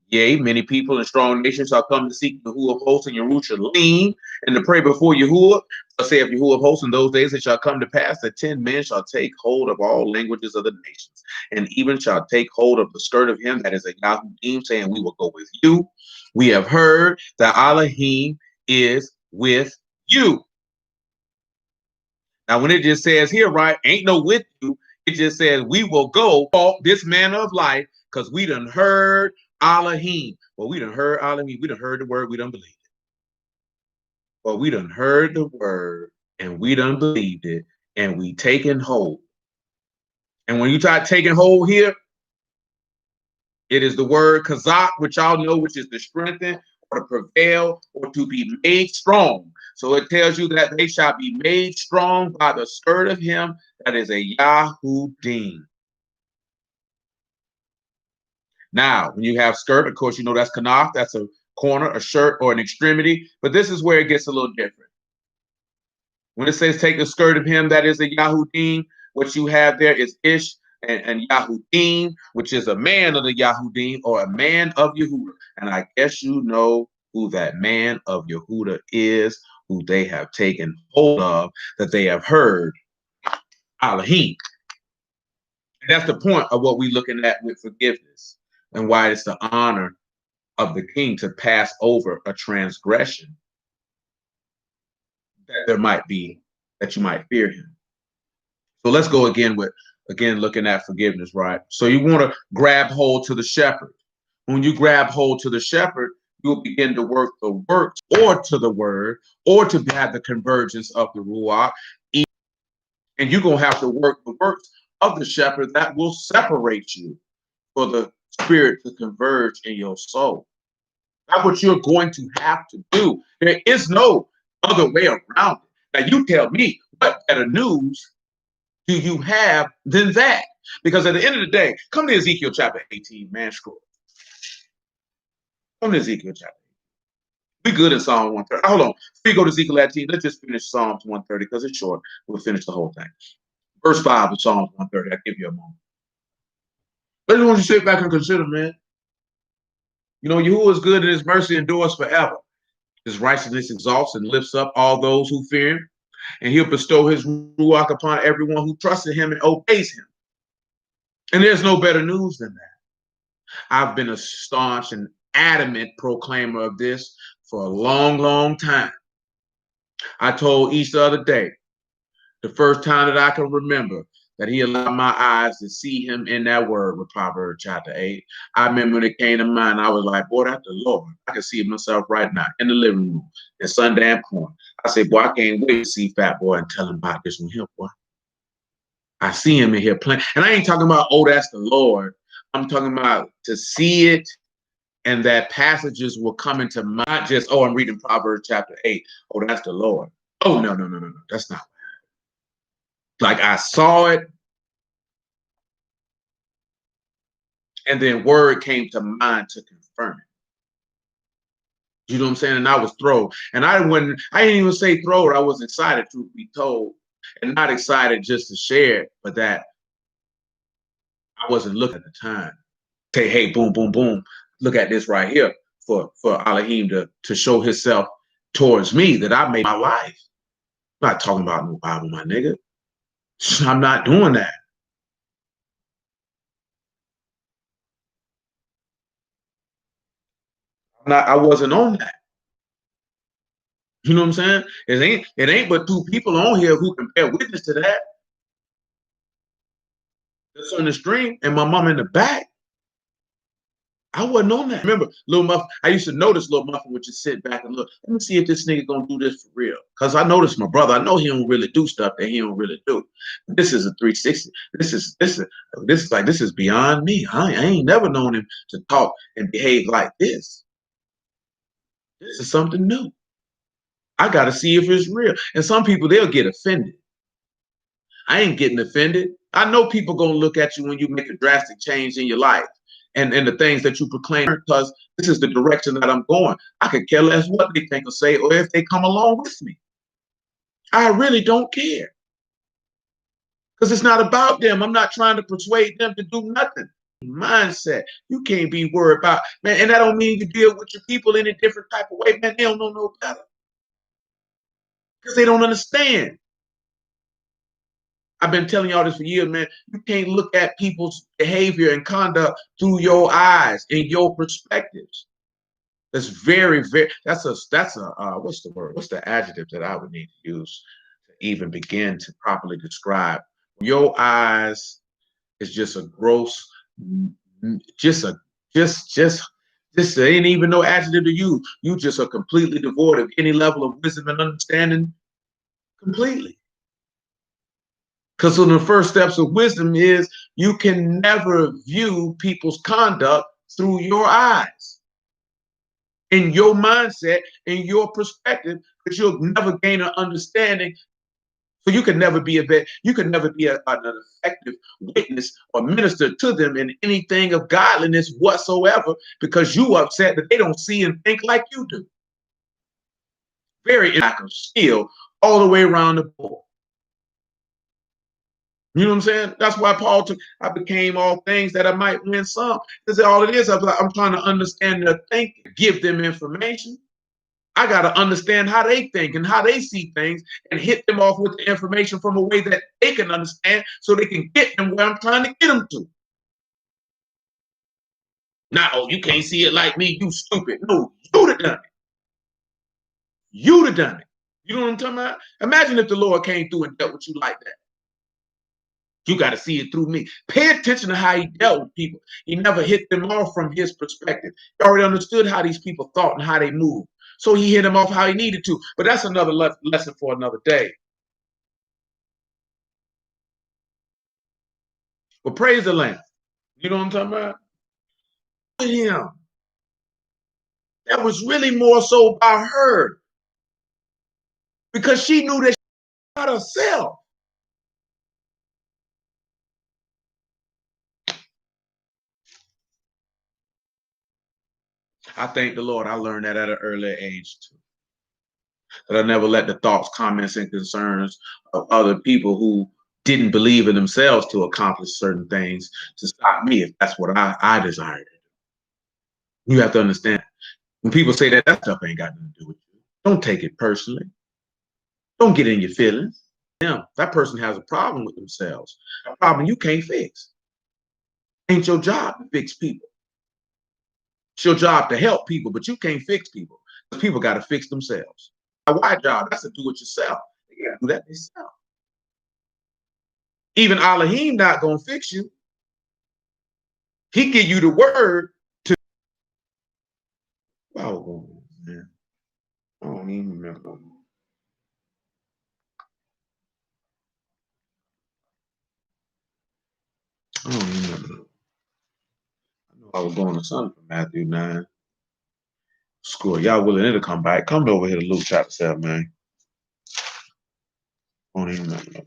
Yea, many people and strong nations shall come to seek Yahuwah of hosts in Jerusalem, and to pray before Yahuwah. Saith Yahuwah of hosts, in those days it shall come to pass that 10 men shall take hold of all languages of the nations, and even shall take hold of the skirt of him that is a Yahudim, saying, we will go with you. We have heard that Elohim is with you. Now, when it just says here, right, ain't no with you, it just says we will go walk this manner of life because we done heard Elohim. Well, we done heard Elohim. We done heard the word. We done believed it. Well, we done heard the word and we done believed it and we taken hold. And when you start taking hold here, it is the word kazak, which y'all know, which is to strengthen or to prevail or to be made strong. So it tells you that they shall be made strong by the skirt of him that is a Yahudim. Now, when you have skirt, of course, you know that's kanaf, that's a corner, a shirt, or an extremity. But this is where it gets a little different. When it says take the skirt of him that is a Yahudim, what you have there is Ish and Yahudim, which is a man of the Yahudim or a man of Yehuda. And I guess you know who that man of Yehuda is, who they have taken hold of, that they have heard Elohim. And that's the point of what we're looking at with forgiveness and why it's the honor of the king to pass over a transgression that there might be, that you might fear him. So let's go again with, looking at forgiveness, right? So you want to grab hold to the shepherd. When you grab hold to the shepherd, you'll begin to work the works or to the word or to have the convergence of the Ruach. And you're going to have to work the works of the shepherd that will separate you for the spirit to converge in your soul. That's what you're going to have to do. There is no other way around it. Now you tell me, what better news do you have than that? Because at the end of the day, come to Ezekiel chapter 18, man, scroll. Come to Ezekiel chapter 18. We good in Psalm 130. Hold on. Before we go to Ezekiel 18, let's just finish Psalms 130 because it's short. We'll finish the whole thing. Verse 5 of Psalms 130. I'll give you a moment. I just want you to sit back and consider, man. You know, Yahuwah is good and his mercy endures forever. His righteousness exalts and lifts up all those who fear him, and he'll bestow his ruach upon everyone who trusts in him and obeys him. And there's no better news than that. I've been a staunch and adamant proclaimer of this for a long, long time. I told East the other day, the first time that I can remember, that he allowed my eyes to see him in that word with Proverbs chapter 8. I remember when it came to mind, I was like, boy, that's the Lord. I can see myself right now in the living room in Sundance Corner. I said, boy, I can't wait to see Fat Boy and tell him about this one here, boy. I see him in here playing. And I ain't talking about, oh, that's the Lord. I'm talking about to see it and that passages will come into mind. Not just, oh, I'm reading Proverbs chapter 8. Oh, that's the Lord. Oh, no. That's not. Like I saw it, and then word came to mind to confirm it. You know what I'm saying? And I was thrilled. And I didn't even say thrilled. I was excited to be told, and not excited just to share it, but that I wasn't looking at the time. Say, hey, boom, boom, boom. Look at this right here for Elohim to show himself towards me that I made my life. I'm not talking about no Bible, my nigga. I'm not doing that. I wasn't on that. You know what I'm saying? It ain't but two people on here who can bear witness to that. That's on the stream, and my mom in the back. I wasn't on that. Remember, Little Muffin, I used to notice Little Muffin would just sit back and look. Let me see if this nigga gonna do this for real. Because I noticed my brother, I know he don't really do stuff that he don't really do. This is a 360. This is beyond me. I ain't never known him to talk and behave like this. This is something new. I gotta see if it's real. And some people, they'll get offended. I ain't getting offended. I know people gonna look at you when you make a drastic change in your life and the things that you proclaim, because this is the direction that I'm going. I could care less what they think or say, or if they come along with me. I really don't care. Because it's not about them. I'm not trying to persuade them to do nothing. Mindset. You can't be worried about, man, and that don't mean you deal with your people in a different type of way. Man, they don't know no better. Because they don't understand. I've been telling y'all this for years, man. You can't look at people's behavior and conduct through your eyes and your perspectives. That's that's a what's the word? What's the adjective that I would need to use to even begin to properly describe? Your eyes is just a gross, just a just ain't even no adjective to use. You just are completely devoid of any level of wisdom and understanding completely. Because one of the first steps of wisdom is you can never view people's conduct through your eyes, in your mindset, in your perspective, because you'll never gain an understanding. So you can never be an effective witness or minister to them in anything of godliness whatsoever, because you upset that they don't see and think like you do. Very lack of skill all the way around the board. You know what I'm saying? That's why Paul took, I became all things that I might win some. That's all it is. I'm trying to understand their thinking, give them information. I got to understand how they think and how they see things and hit them off with the information from a way that they can understand so they can get them where I'm trying to get them to. Not, oh, you can't see it like me, you stupid. No, you'd have done it. You'd have done it. You know what I'm talking about? Imagine if the Lord came through and dealt with you like that. You got to see it through me. Pay attention to how he dealt with people. He never hit them off from his perspective. He already understood how these people thought and how they moved. So he hit them off how he needed to. But that's another lesson for another day. But praise the Lamb. You know what I'm talking about? Him. That was really more so about her. Because she knew that she got herself. I thank the Lord I learned that at an early age too. That I never let the thoughts, comments, and concerns of other people who didn't believe in themselves to accomplish certain things to stop me if that's what I desire to do. You have to understand. When people say that stuff ain't got nothing to do with you, don't take it personally. Don't get in your feelings. Yeah, that person has a problem with themselves, a problem you can't fix. Ain't your job to fix people. It's your job to help people, but you can't fix people. People got to fix themselves. Why job? That's to do it yourself. You got to do that yourself. Even Elohim not gonna fix you. He give you the word to. Oh man, I don't even remember. I don't even remember. I know I was going to something from Matthew 9. School, y'all willing to come back? Come over here to Luke chapter 7, man. I don't even remember.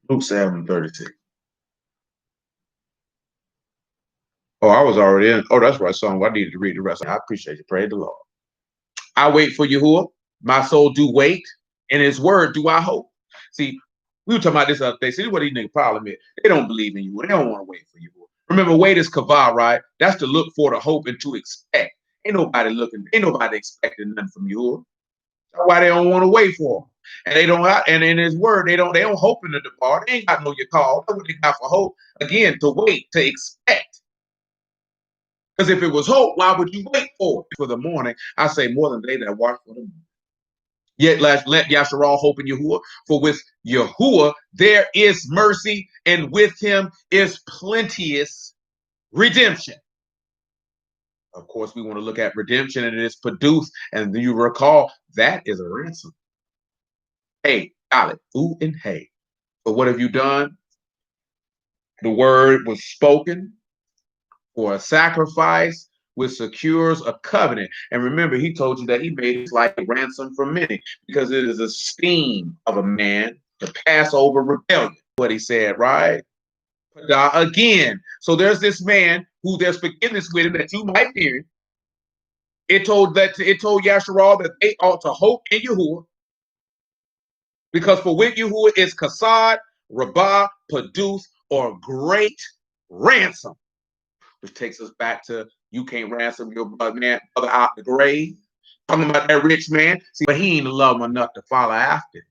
Luke 7:36. Oh, I was already in. Oh, that's right, son. I needed to read the rest. I appreciate you. Praise the Lord. I wait for Yahuwah. My soul do wait. In his word do I hope. See, we were talking about this other day. See, what these niggas problem is. They don't believe in you. They don't want to wait for you. Remember, wait is kavah, right? That's to look for, to hope, and to expect. Ain't nobody expecting nothing from you. That's why they don't want to wait for him. And they don't, and in his word, they don't hope in the depart. They ain't got no your call. That's what they got for hope. Again, to wait, to expect. Because if it was hope, why would you wait for it? For the morning, I say more than they that watch for the morning. Yet let Yasharal hope in Yahuwah, for with Yahuwah there is mercy, and with him is plenteous redemption. Of course, we want to look at redemption, and it is produced, and you recall that is a ransom. Hey, Dalit, ooh, and hey. So what have you done? The word was spoken for a sacrifice which secures a covenant. And remember, he told you that he made his life a ransom for many, because it is esteem of a man to pass over rebellion. What he said, right? Again. So there's this man who there's forgiveness with him that you might fear. It told Yasharal that they ought to hope in Yahuwah, because for with Yahuwah is Kasad, Rabbah, Paduth, or great ransom, which takes us back to you can't ransom your brother out the grave. Talking about that rich man, see, but he ain't love him enough to follow after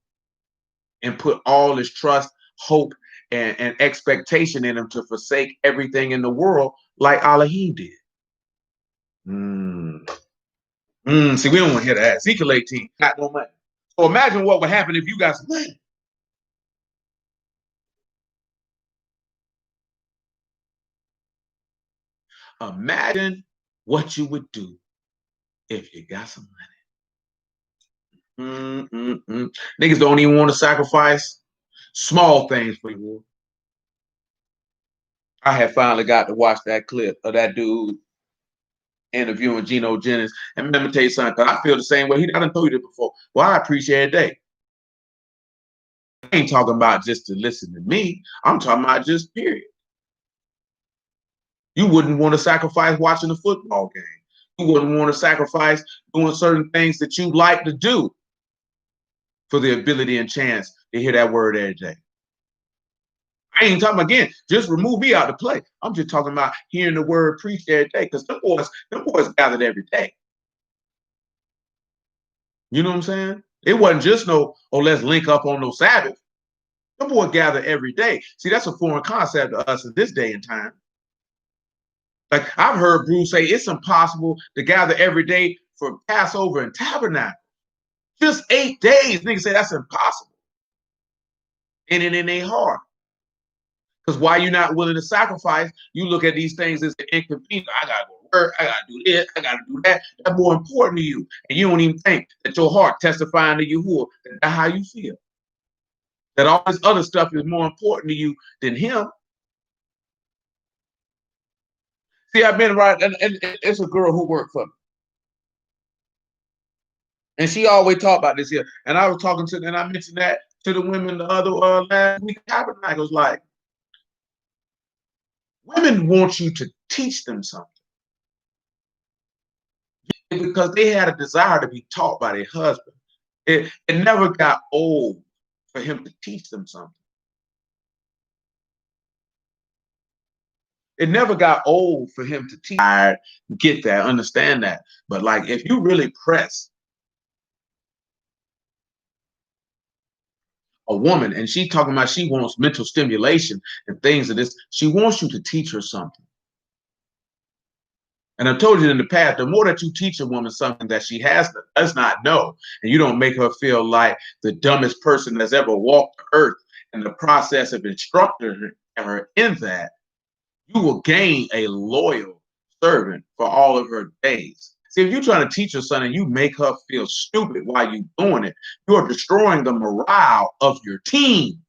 and put all his trust, hope, and expectation in him to forsake everything in the world like Elohim did. See, we don't want to hear that. Ezekiel 18, got no money. So imagine what would happen if you got some money. Imagine what you would do if you got some money. Niggas don't even want to sacrifice small things for you. I had finally got to watch that clip of that dude interviewing Geno Jennings. And let me tell you something, because I feel the same way. I done told you this before. Well, I appreciate that. I ain't talking about just to listen to me. I'm talking about just period. You wouldn't want to sacrifice watching a football game. You wouldn't want to sacrifice doing certain things that you like to do for the ability and chance to hear that word every day. I ain't talking again, just remove me out of the play. I'm just talking about hearing the word preached every day, because them boys gathered every day. You know what I'm saying? It wasn't just no, oh, let's link up on no Sabbath. Them boys gather every day. See, that's a foreign concept to us in this day and time. Like I've heard Bruce say it's impossible to gather every day for Passover and Tabernacle. Just 8 days. Niggas say that's impossible. And it ain't hard. Because why you're not willing to sacrifice, you look at these things as an inconvenience. I gotta go to work, I gotta do this, I gotta do that. That's more important to you. And you don't even think that your heart testifying to Yahuwah, that's how you feel. That all this other stuff is more important to you than him. See, I've been right, and it's a girl who worked for me. And she always talk about this here. And I was talking to, and I mentioned that to the women the other last week. Tabernacles, like, women want you to teach them something because they had a desire to be taught by their husband. It never got old for him to teach them something. It never got old for him to teach. I get that, understand that. But like, if you really press a woman and she talking about she wants mental stimulation and things of this, she wants you to teach her something. And I've told you in the past, the more that you teach a woman something that she does not know, and you don't make her feel like the dumbest person that's ever walked the earth in the process of instructing her in that, you will gain a loyal servant for all of her days. See, if you're trying to teach her something and you make her feel stupid while you're doing it, you're destroying the morale of your team.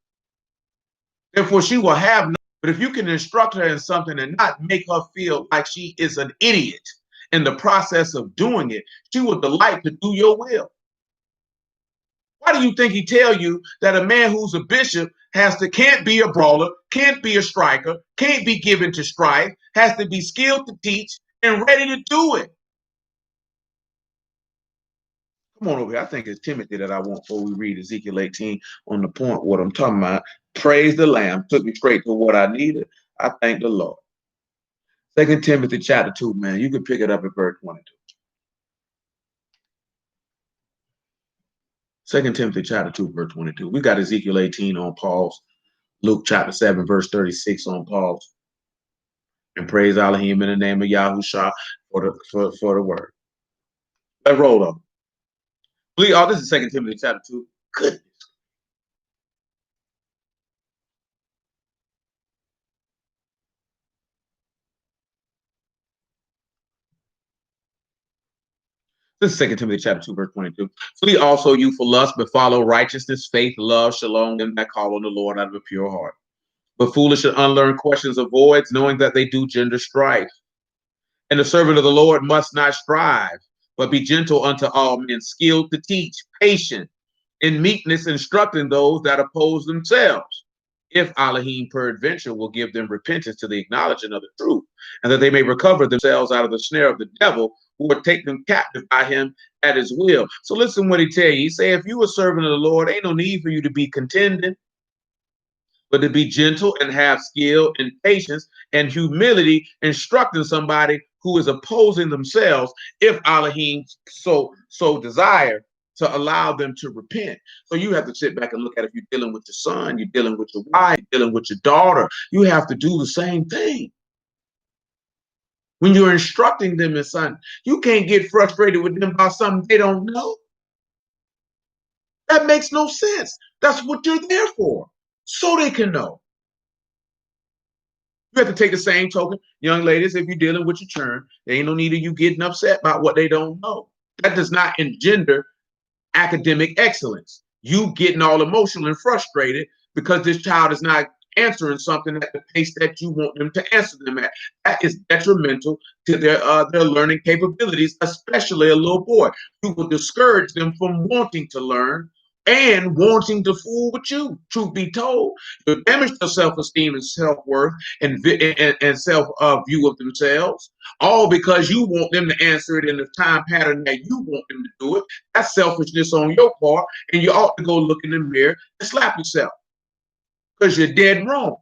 Therefore, she will have no. But if you can instruct her in something and not make her feel like she is an idiot in the process of doing it, she will delight to do your will. Why do you think he tell you that a man who's a bishop can't be a brawler, can't be a striker, can't be given to strife, has to be skilled to teach and ready to do it? Come on over here. I think it's Timothy that I want before we read Ezekiel 18 on the point what I'm talking about. Praise the Lamb. Took me straight to what I needed. I thank the Lord. 2 Timothy chapter 2, man. You can pick it up at verse 22. 2 Timothy chapter 2, verse 22. We got Ezekiel 18 on pause. Luke chapter 7, verse 36 on pause. And praise Elohim in the name of Yahushua for the word. Let's roll up. Please, this is 2 Timothy chapter 2. Goodness. This is 2 Timothy chapter 2, verse 22. Flee also you for lust, but follow righteousness, faith, love, shalom, them that call on the Lord out of a pure heart. But foolish and unlearned questions avoid, knowing that they do gender strife And the servant of the Lord must not strive, but be gentle unto all men, skilled to teach, patient, in meekness, instructing those that oppose themselves. If Elohim peradventure will give them repentance to the acknowledging of the truth, and that they may recover themselves out of the snare of the devil, who will take them captive by him at his will. So listen what he tell you. He say, if you a servant of the Lord, ain't no need for you to be contending, but to be gentle and have skill and patience and humility, instructing somebody who is opposing themselves, if Elohim so desire to allow them to repent. So you have to sit back and look at, if you're dealing with your son, you're dealing with your wife, you're dealing with your daughter, you have to do the same thing. When you're instructing them in something, you can't get frustrated with them about something they don't know. That makes no sense. That's what you're there for, so they can know. You have to take the same token, young ladies, if you're dealing with your children, there ain't no need of you getting upset about what they don't know. That does not engender academic excellence. You getting all emotional and frustrated because this child is not answering something at the pace that you want them to answer them at. That is detrimental to their learning capabilities, especially a little boy. You will discourage them from wanting to learn and wanting to fool with you. Truth be told, you damage their self-esteem and self-worth and self-view of themselves, all because you want them to answer it in the time pattern that you want them to do it. That's selfishness on your part, and you ought to go look in the mirror and slap yourself, because you're dead wrong.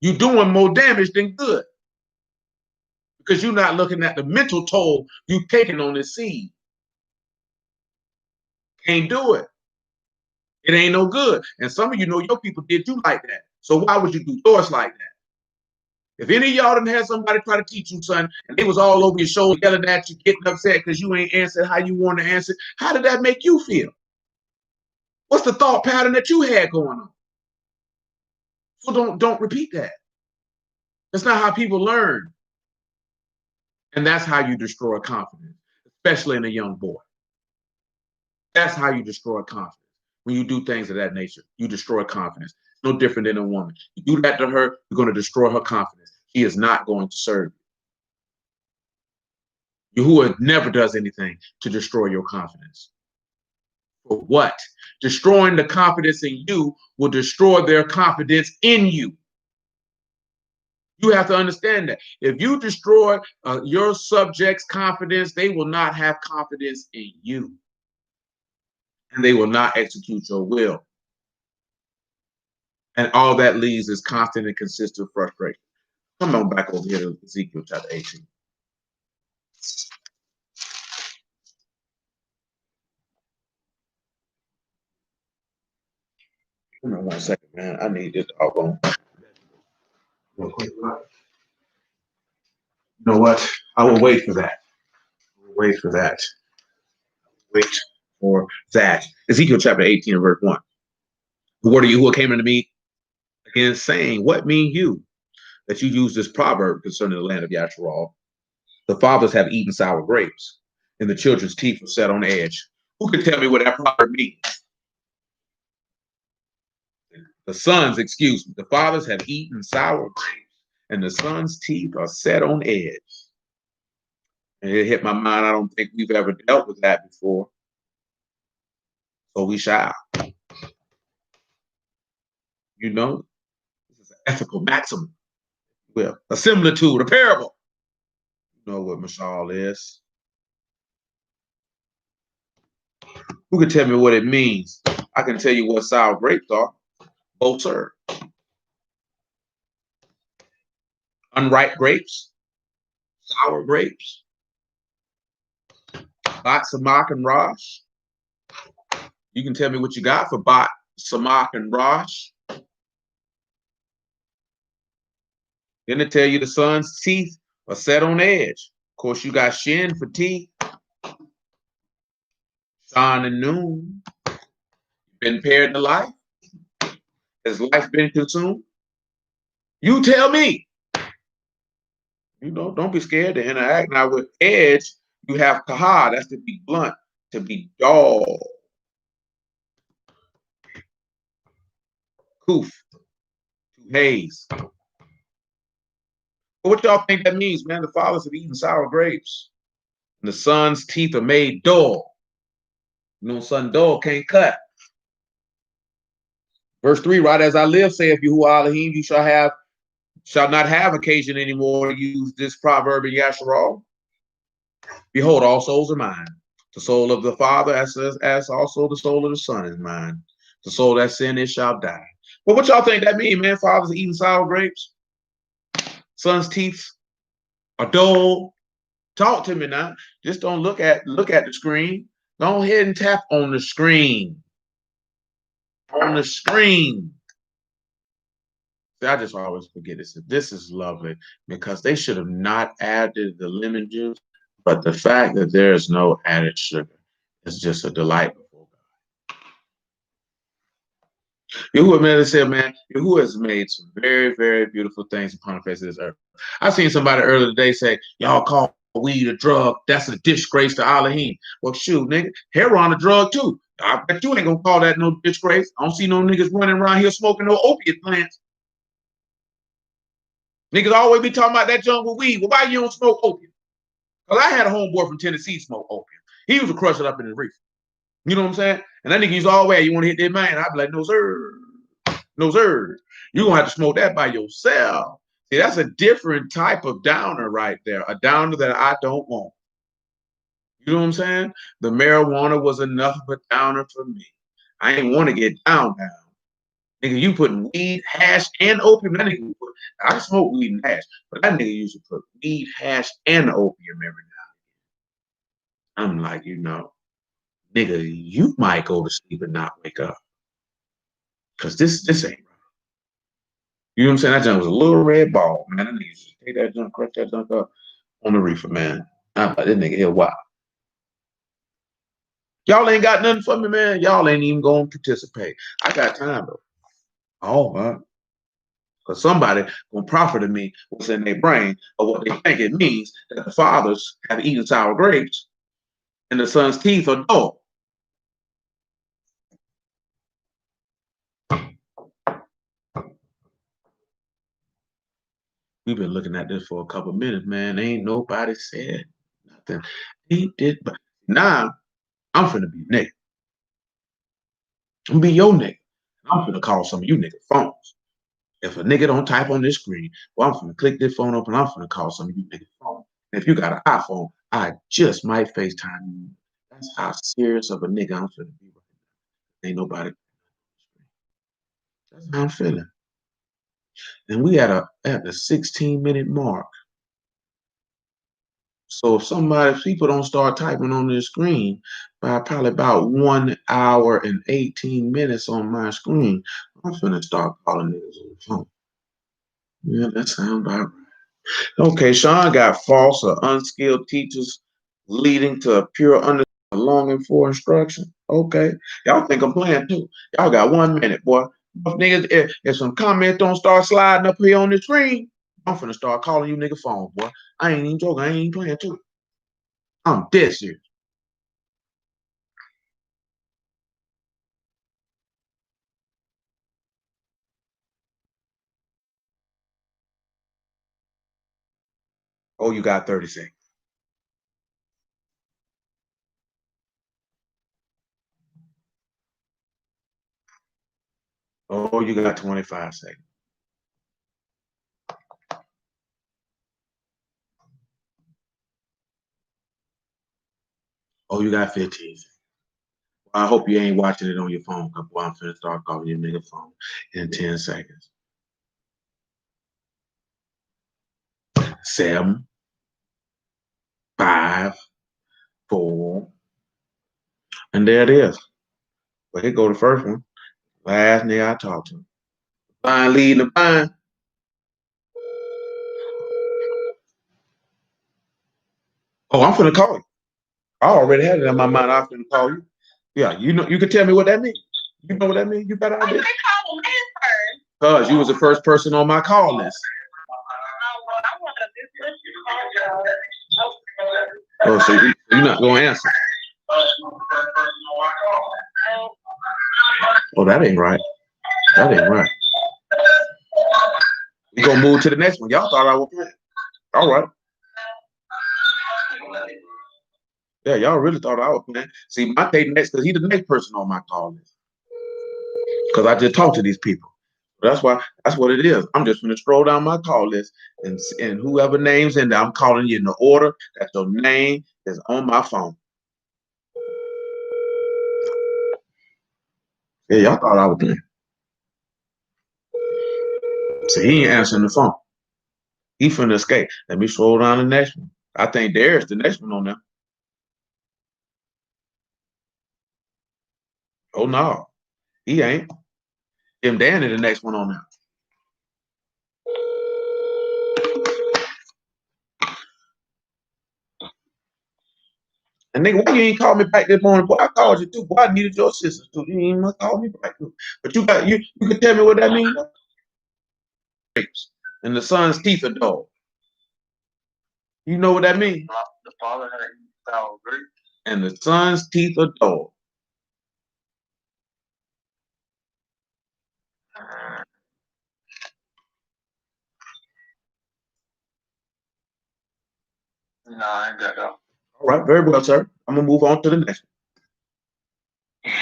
You're doing more damage than good, because you're not looking at the mental toll you've taken on this seed. Can't do it. It ain't no good. And some of you know your people did you like that. So why would you do yours like that? If any of y'all done had somebody try to teach you, son, and they was all over your shoulder yelling at you, getting upset because you ain't answered how you want to answer, how did that make you feel? What's the thought pattern that you had going on? So don't repeat that. That's not how people learn. And that's how you destroy confidence, especially in a young boy. That's how you destroy confidence. When you do things of that nature, you destroy confidence. It's no different than a woman. You do that to her, you're going to destroy her confidence. She is not going to serve you. Yahuwah never does anything to destroy your confidence. For what? Destroying the confidence in you will destroy their confidence in you. You have to understand that. If you destroy your subject's confidence, they will not have confidence in you. And they will not execute your will. And all that leaves is constant and consistent frustration. Come on back over here to Ezekiel chapter 18. Come on 1 second, man. I need this doggone. Real quick. You know what? I will wait for that. Wait for that. Wait for that. Ezekiel chapter 18 verse 1. The word of Yahuwah came unto me again, saying, what mean you that you use this proverb concerning the land of Yasharal? The fathers have eaten sour grapes, and the children's teeth were set on edge. Who can tell me what that proverb means? The sons, excuse me, the fathers have eaten sour grapes, and the sons' teeth are set on edge. And it hit my mind. I don't think we've ever dealt with that before. So we shall. You know, this is an ethical maximum. Well, a similitude, a parable. You know what Mashal is. Who can tell me what it means? I can tell you what sour grapes are. Both serve. Unripe grapes, sour grapes, Bat, Samak, and Rosh. You can tell me what you got for Bat, Samak, and Rosh. Then they tell you the son's teeth are set on edge. Of course, you got Shin for teeth. Shan and Noon. Been paired to life. Has life been consumed? You tell me. You know, don't be scared to interact. Now with edge, you have Kaha. That's to be blunt, to be dull. Kuf, to haze. But what y'all think that means, man? The fathers have eaten sour grapes. And the son's teeth are made dull. You know, son dull can't cut. Verse 3, right as I live, saith Yahuwah Elohim, you shall not have occasion anymore to use this proverb in Yasharal. Behold, all souls are mine. The soul of the Father, as also the soul of the Son is mine. The soul that sin it shall die. But what y'all think that means, man? Fathers eating sour grapes. Son's teeth are dull. Talk to me now. Just don't look at the screen. Go ahead and tap on the screen. On the screen. See, I just always forget this. This is lovely because they should have not added the lemon juice, but the fact that there is no added sugar is just a delight before God. Yahuwah said, man, Yahuwah has made some very, very beautiful things upon the face of this earth. I seen somebody earlier today say, y'all call weed a drug. That's a disgrace to Elohim. Well, shoot, nigga, heroin a drug too. I bet you ain't gonna call that no disgrace. I don't see no niggas running around here smoking no opiate plants. Niggas always be talking about that jungle weed. Well, why you don't smoke opium? Because I had a homeboy from Tennessee smoke opium. He used to crush it up in his reefer. You know what I'm saying? And that nigga used to always, you want to hit that man? I'd be like, no, sir. No, sir. You're going to have to smoke that by yourself. See, that's a different type of downer right there. A downer that I don't want. You know what I'm saying? The marijuana was enough of a downer for me. I ain't want to get down. Nigga, you putting weed, hash, and opium. That nigga put, I smoke weed and hash, but that nigga used to put weed, hash, and opium every now and then. I'm like, you know, nigga, you might go to sleep and not wake up. Cause this ain't right. You know what I'm saying? That junk was a little red ball, man. That nigga used to take that junk, crush that junk up on the reefer, man. I'm like, this nigga here, wow. Y'all ain't got nothing for me, man. Y'all ain't even gonna participate. I got time though. Oh, man. Because somebody gonna profit of me what's in their brain or what they think it means that the fathers have eaten sour grapes and the son's teeth are dull. We've been looking at this for a couple of minutes, man. Ain't nobody said nothing. He did, but now I'm finna be nigga. I'm gonna be your nigga. I'm finna call some of you nigga phones. If a nigga don't type on this screen, well, I'm finna click this phone up and I'm finna call some of you nigga phone. And if you got an iPhone, I just might FaceTime you. That's how serious of a nigga I'm finna be right now. Ain't nobody. That's how I'm feeling. And we at the 16-minute mark. So if people don't start typing on this screen by probably about 1 hour and 18 minutes on my screen, I'm finna start calling niggas on the phone. Yeah, that sounds about right. Okay, Sean got false or unskilled teachers leading to a pure understanding, longing for instruction. Okay, y'all think I'm playing too. Y'all got 1 minute, boy. If niggas, if some comments don't start sliding up here on the screen, I'm finna start calling you nigga phone, boy. I ain't even joking. I ain't even playing too. I'm dead serious. Oh, you got 30 seconds. Oh, you got 25 seconds. Oh, you got 15 seconds. I hope you ain't watching it on your phone, because boy, I'm finna start calling your nigga phone in 10 seconds. 7, 5, 4, and there it is. But here go the first one. Last nigga I talked to. Blind leading the blind. Oh, I'm finna call you. I already had it in my mind. I'm finna call you. Yeah, you know, you can tell me what that means. You know what that means? You got an idea? Because you was the first person on my call list. Oh, so you're not going to answer. Oh, that ain't right. That ain't right. We gonna move to the next one. Y'all thought I was playing. All right. Yeah, y'all really thought I was playing. See, my date next, because he's the next person on my call list. Because I just talked to these people. That's why. That's what it is. I'm just going to scroll down my call list and whoever names in there, I'm calling you in the order that your name is on my phone. Yeah, y'all thought I was playing. See, he ain't answering the phone. He finna escape. Let me scroll down the next one. I think there's the next one on there. Oh no, he ain't. Him Danny the next one on there. And nigga, why you ain't called me back this morning? Boy, I called you too. Boy, I needed your assistance too. You ain't even call me back too. But you can tell me what that means? And the son's teeth are dull. You know what that means? The father had sour grapes. And the son's teeth are dull. No, I ain't got that. All right, very well, sir. I'm gonna move on to the next one.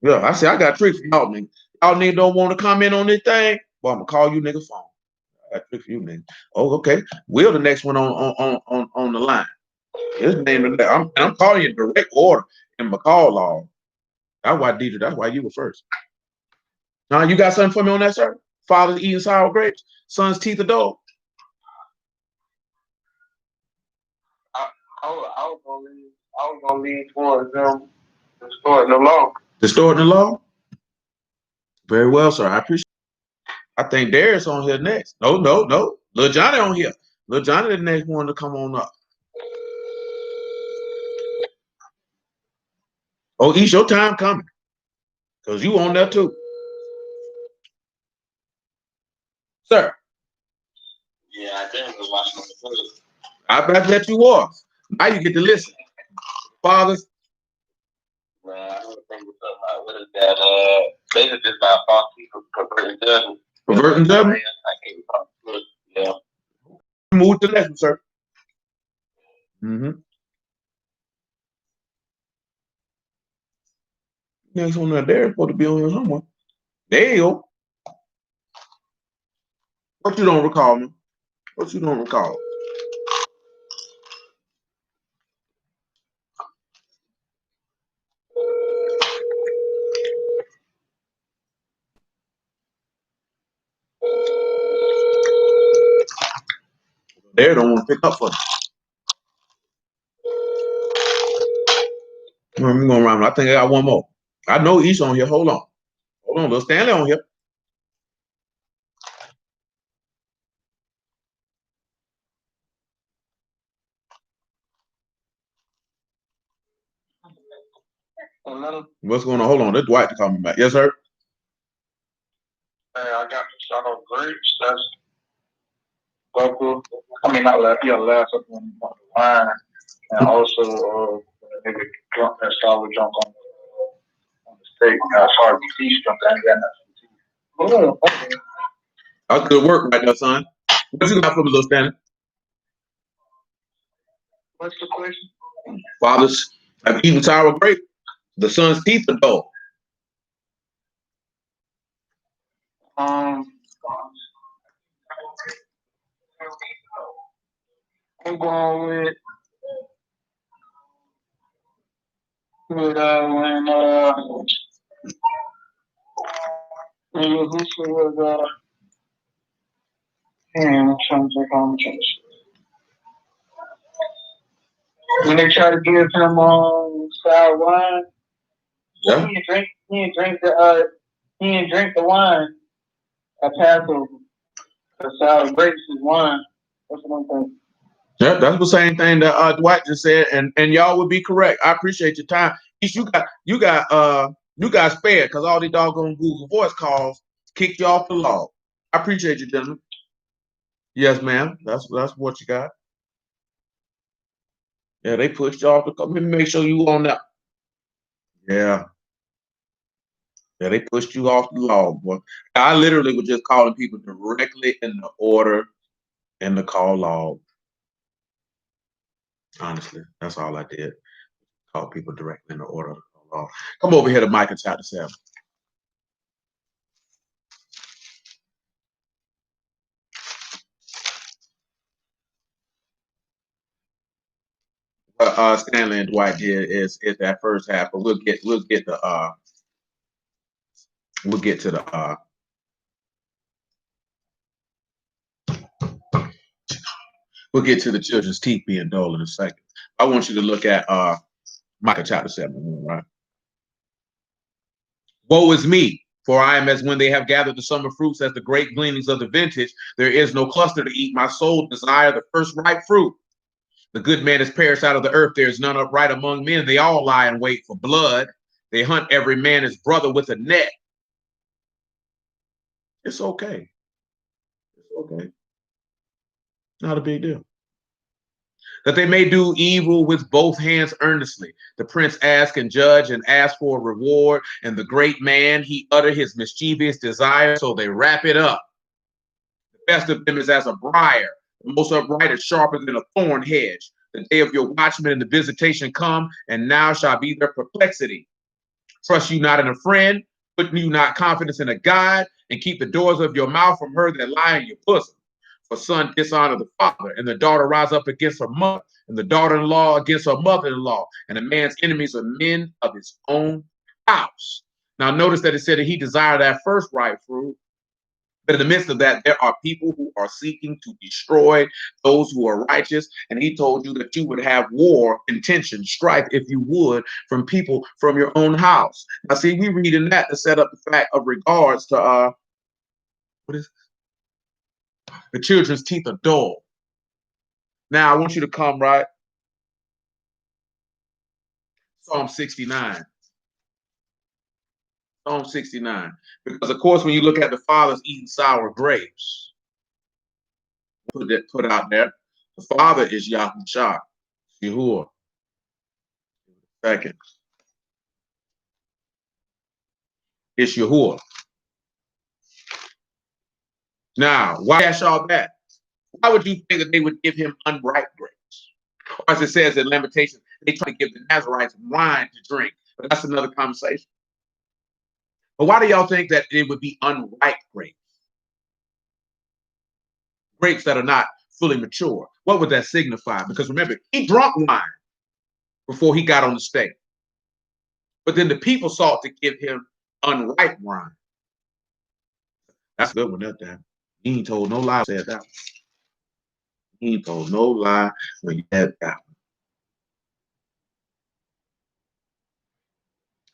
Yeah, I say I got tricks for y'all niggas. Y'all niggas don't want to comment on this thing? Well, I'm gonna call you nigga phone. I got tricks for you niggas. Oh, okay. Will the next one on the line. His name is I'm calling you direct order in my call log. That's why Deidre, that's why you were first. Now you got something for me on that, sir? Father's eating sour grapes, son's teeth are dull. I was gonna lean towards them distorting the law. Distorting the law? Very well, sir. I appreciate it. I think Darius on here next. No. Lil Johnny on here. Lil Johnny the next one to come on up. Oh, East, your time coming. Because you on there too. Sir. Yeah, I definitely watching the food. I bet that you was. Now you get to listen. Fathers. Man, I don't think what's up. What is that? Basically just by false people perverting judgment. Perverting judgment? I can't talk to it. Yeah. Move to the next one, sir. Mm-hmm. Next one right there is supposed to be on here somewhere. There you go. What you don't recall, man? What you don't recall? They don't want to pick up for me. I'm going around. I think I got one more. I know East on here. Hold on. Little Stanley on here. What's going on? Hold on. This Dwight to call me back. Yes, sir. Hey, I got the shot of grapes. That's I mean, not last. Yeah, last up on the line, and also maybe drunk that solid junk on the steak. Sorry, beef junk. I ain't got nothing. Oh, okay. That's good work right there, son. What you got for me, little Stanley? What's the question? Fathers have eaten sour grape. The son's teeth are dull. I'm going with when was I'm trying to think how much. When they try to give him sour wine, yeah. He didn't drink the wine at Passover. The sour grapes is wine. That's what I'm thinking. Yeah, that's the same thing that Dwight just said, and y'all would be correct. I appreciate your time. You got spared because all these doggone Google voice calls kicked you off the log. I appreciate you, gentlemen. Yes, ma'am. That's what you got. Yeah, they pushed you off the call. Let me make sure you on that. Yeah. Yeah, they pushed you off the log, boy. I literally was just calling people directly in the order in the call log. Honestly, that's all I did. Call people directly in the order of the call log. Come over here to Micah chapter 7. What Stanley and Dwight did is that first half, but we'll get to the we'll get to the children's teeth being dull in a second. I want you to look at Micah chapter 7, right? Woe is me, for I am as when they have gathered the summer fruits as the great gleanings of the vintage. There is no cluster to eat. My soul desire the first ripe fruit. The good man is perished out of the earth. There is none upright among men. They all lie in wait for blood. They hunt every man his brother with a net. It's okay. It's okay. Not a big deal. That they may do evil with both hands earnestly. The prince ask and judge and ask for a reward, and the great man, he utter his mischievous desire, so they wrap it up. The best of them is as a briar, the most upright is sharper than a thorn hedge. The day of your watchman and the visitation come, and now shall be their perplexity. Trust you not in a friend, put you not confidence in a God, and keep the doors of your mouth from her that lie in your bosom. For son dishonor the father, and the daughter rise up against her mother, and the daughter-in-law against her mother-in-law, and a man's enemies are men of his own house. Now notice that it said that he desired that first ripe fruit, but in the midst of that, there are people who are seeking to destroy those who are righteous. And he told you that you would have war, contention, strife, if you would, from people from your own house. Now, see, we read in that to set up the fact of regards to what is the children's teeth are dull. Now, I want you to come right. Psalm 69. Psalm 69. Because, of course, when you look at the fathers eating sour grapes, put out there, the father is Yahushua, Yahuwah. Second, it's Yahuwah. Now, why ask all that? Why would you think that they would give him unripe grapes? Or as it says in Lamentations, they try to give the Nazarites wine to drink. But that's another conversation. But why do y'all think that it would be unripe grapes? Grapes that are not fully mature. What would that signify? Because remember, he drank wine before he got on the stage. But then the people sought to give him unripe wine. That's a good one, that time. He ain't told no lie, said that. He ain't told no lie when you had that one.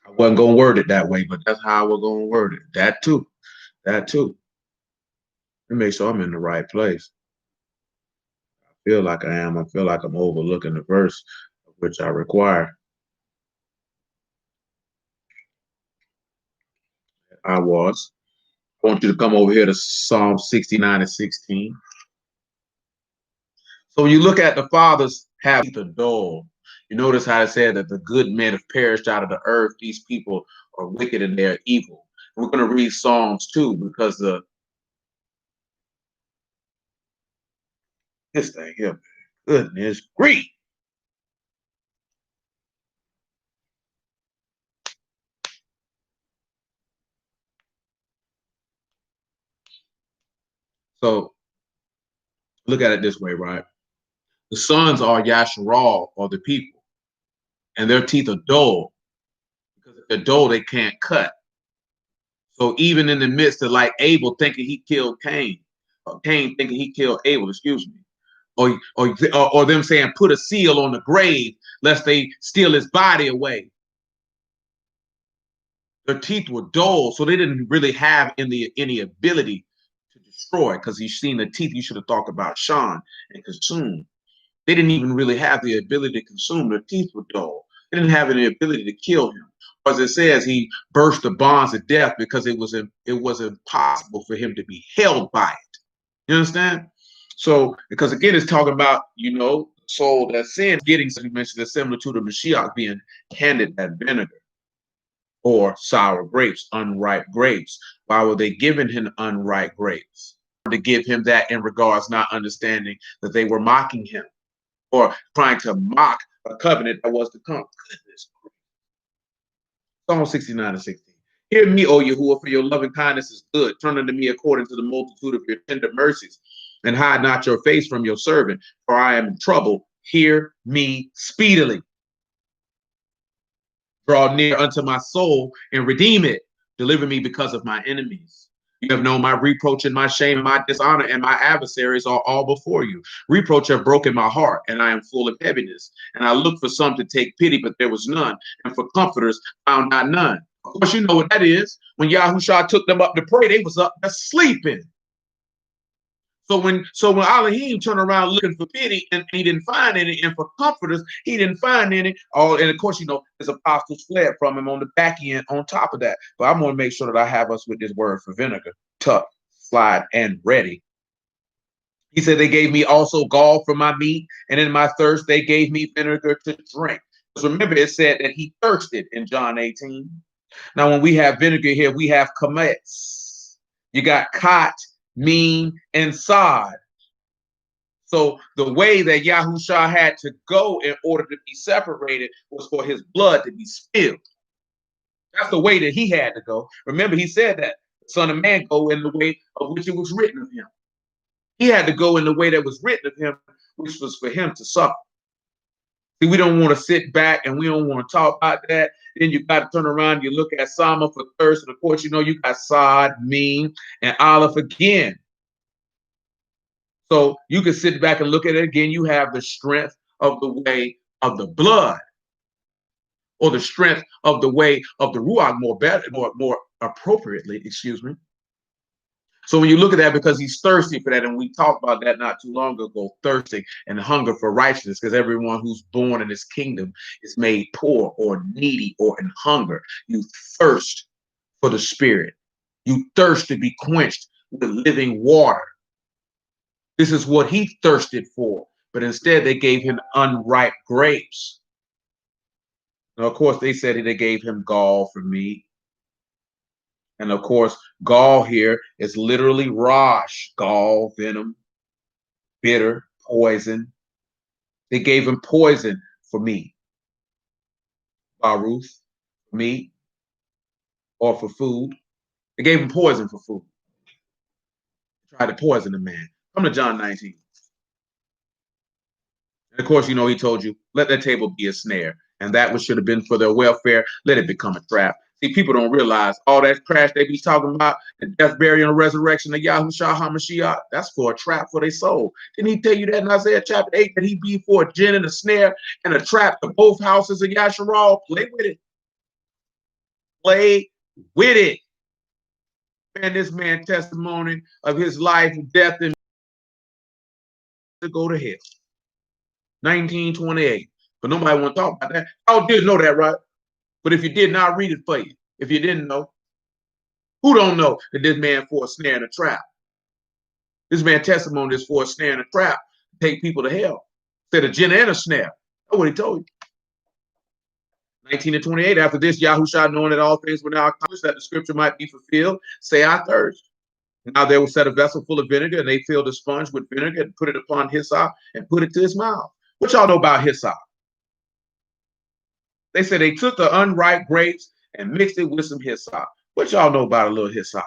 I wasn't gonna word it that way, but that's how we're gonna word it. That too. That too. It makes sure I'm in the right place. I feel like I am. I feel like I'm overlooking the verse which I require. I was. I want you to come over here to Psalm 69 and 16. So when you look at the fathers have the dull, you notice how it said that the good men have perished out of the earth. These people are wicked and they're evil. And we're going to read Psalms too, because this thing here, goodness grief. So look at it this way, right? The sons are Yasharal, or the people, and their teeth are dull. Because if they're dull, they can't cut. So even in the midst of like Abel thinking he killed Cain, or Cain thinking he killed Abel, excuse me, or them saying put a seal on the grave lest they steal his body away. Their teeth were dull, so they didn't really have any ability to destroy. Because you've seen the teeth, you should have talked about Sean and consume. They didn't even really have the ability to consume. Their teeth were dull. They didn't have any ability to kill him. As it says, he burst the bonds of death because it was impossible for him to be held by it. You understand? So, because again, it's talking about, soul that sin getting, as you mentioned, is similar to the Mashiach being handed that vinegar. or sour grapes, unripe grapes. Why were they giving him unripe grapes? To give him that in regards, not understanding that they were mocking him or trying to mock a covenant that was to come. Goodness. Psalm 69 and 16. Hear me, O Yahuwah, for your loving kindness is good. Turn unto me according to the multitude of your tender mercies, and hide not your face from your servant, for I am in trouble. Hear me speedily. Draw near unto my soul and redeem it. Deliver me because of my enemies. You have known my reproach and my shame and my dishonor, and my adversaries are all before you. Reproach have broken my heart, and I am full of heaviness. And I looked for some to take pity, but there was none, and for comforters found not none. Of course, you know what that is. When Yahushua took them up to pray, they was up there sleeping. So when Elohim turned around looking for pity and he didn't find any, and for comforters, he didn't find any. Oh, and of course, you know, his apostles fled from him on the back end on top of that. But I'm going to make sure that I have us with this word for vinegar, tucked, slide, and ready. He said they gave me also gall for my meat, and in my thirst they gave me vinegar to drink. Because remember, it said that he thirsted in John 18. Now, when we have vinegar here, we have kametz. You got kot, mean, and sod. So the way that Yahushua had to go in order to be separated was for his blood to be spilled. That's the way that he had to go. Remember, he said that the Son of Man go in the way of which it was written of him. He had to go in the way that was written of him, which was for him to suffer. See, we don't want to sit back and we don't want to talk about that. Then you got to turn around, you look at Sama for thirst, and of course, you know, you got Sod, Mean, and Aleph again. So you can sit back and look at it again. You have the strength of the way of the blood, or the strength of the way of the Ruach, more appropriately, excuse me. So when you look at that, because he's thirsty for that, and we talked about that not too long ago, thirsting and hunger for righteousness, because everyone who's born in his kingdom is made poor or needy or in hunger. You thirst for the spirit. You thirst to be quenched with living water. This is what he thirsted for, but instead they gave him unripe grapes. Now, of course, they said they gave him gall for meat. And of course, gall here is literally rosh, gall, venom, bitter, poison. They gave him poison for meat. Baruth, meat, or for food. They gave him poison for food. Tried to poison the man. Come to John 19. And of course, you know, he told you, let that table be a snare. And that which should have been for their welfare, let it become a trap. See, people don't realize all that trash they be talking about, the death, burial, and resurrection of Yahushua HaMashiach, that's for a trap for their soul. Didn't he tell you that in Isaiah chapter 8, that he be for a gin and a snare and a trap to both houses of Yasharal? Play with it. Play with it. Man, this man testimony of his life, death, and to go to hell. 1928. But nobody want to talk about that. Y'all did know that, right? But if you did not, read it for you. If you didn't know, who don't know that this man for a snare and a trap? This man testimony is for a snare and a trap to take people to hell. Said a gin and a snare. That's what he told you. 19 and 28. After this, Yahushua, knowing that all things were now accomplished, that the scripture might be fulfilled, say, I thirst. Now there was set a vessel full of vinegar, and they filled a sponge with vinegar and put it upon hyssop and put it to his mouth. What y'all know about hyssop? They said they took the unripe grapes and mixed it with some hyssop. What y'all know about a little hyssop?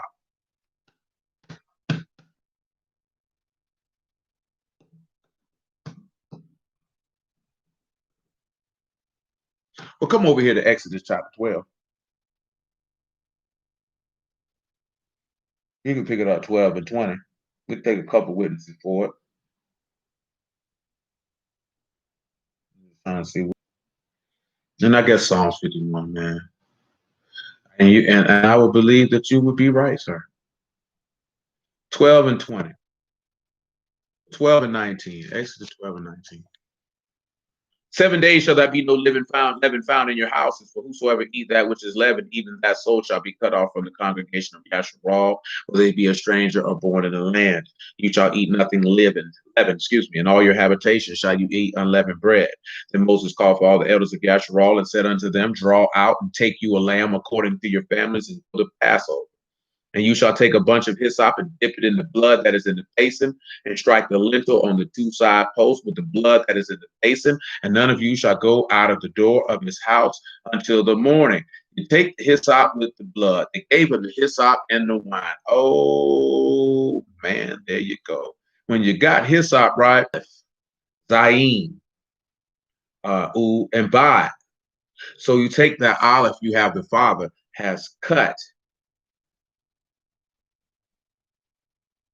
Well, come over here to Exodus chapter 12. You can pick it up 12 and 20. We can take a couple witnesses for it. Trying to see. And I guess Psalms 51, man. And I would believe that you would be right, sir. 12 and 20. 12 and 19. Exodus 12 and 19. 7 days shall there be no leaven found in your houses, for whosoever eat that which is leavened, even that soul shall be cut off from the congregation of Yasharal, whether they be a stranger or born in the land. You shall eat nothing leavened, in all your habitations shall you eat unleavened bread. Then Moses called for all the elders of Yasharal and said unto them, draw out and take you a lamb according to your families and do the Passover. And you shall take a bunch of hyssop and dip it in the blood that is in the basin, and strike the lintel on the 2 side posts with the blood that is in the basin. And none of you shall go out of the door of his house until the morning. You take the hyssop with the blood. They gave him the hyssop and the wine. Oh, man, there you go. When you got hyssop, right? Zayin, and Bad. So you take that olive you have the Father has cut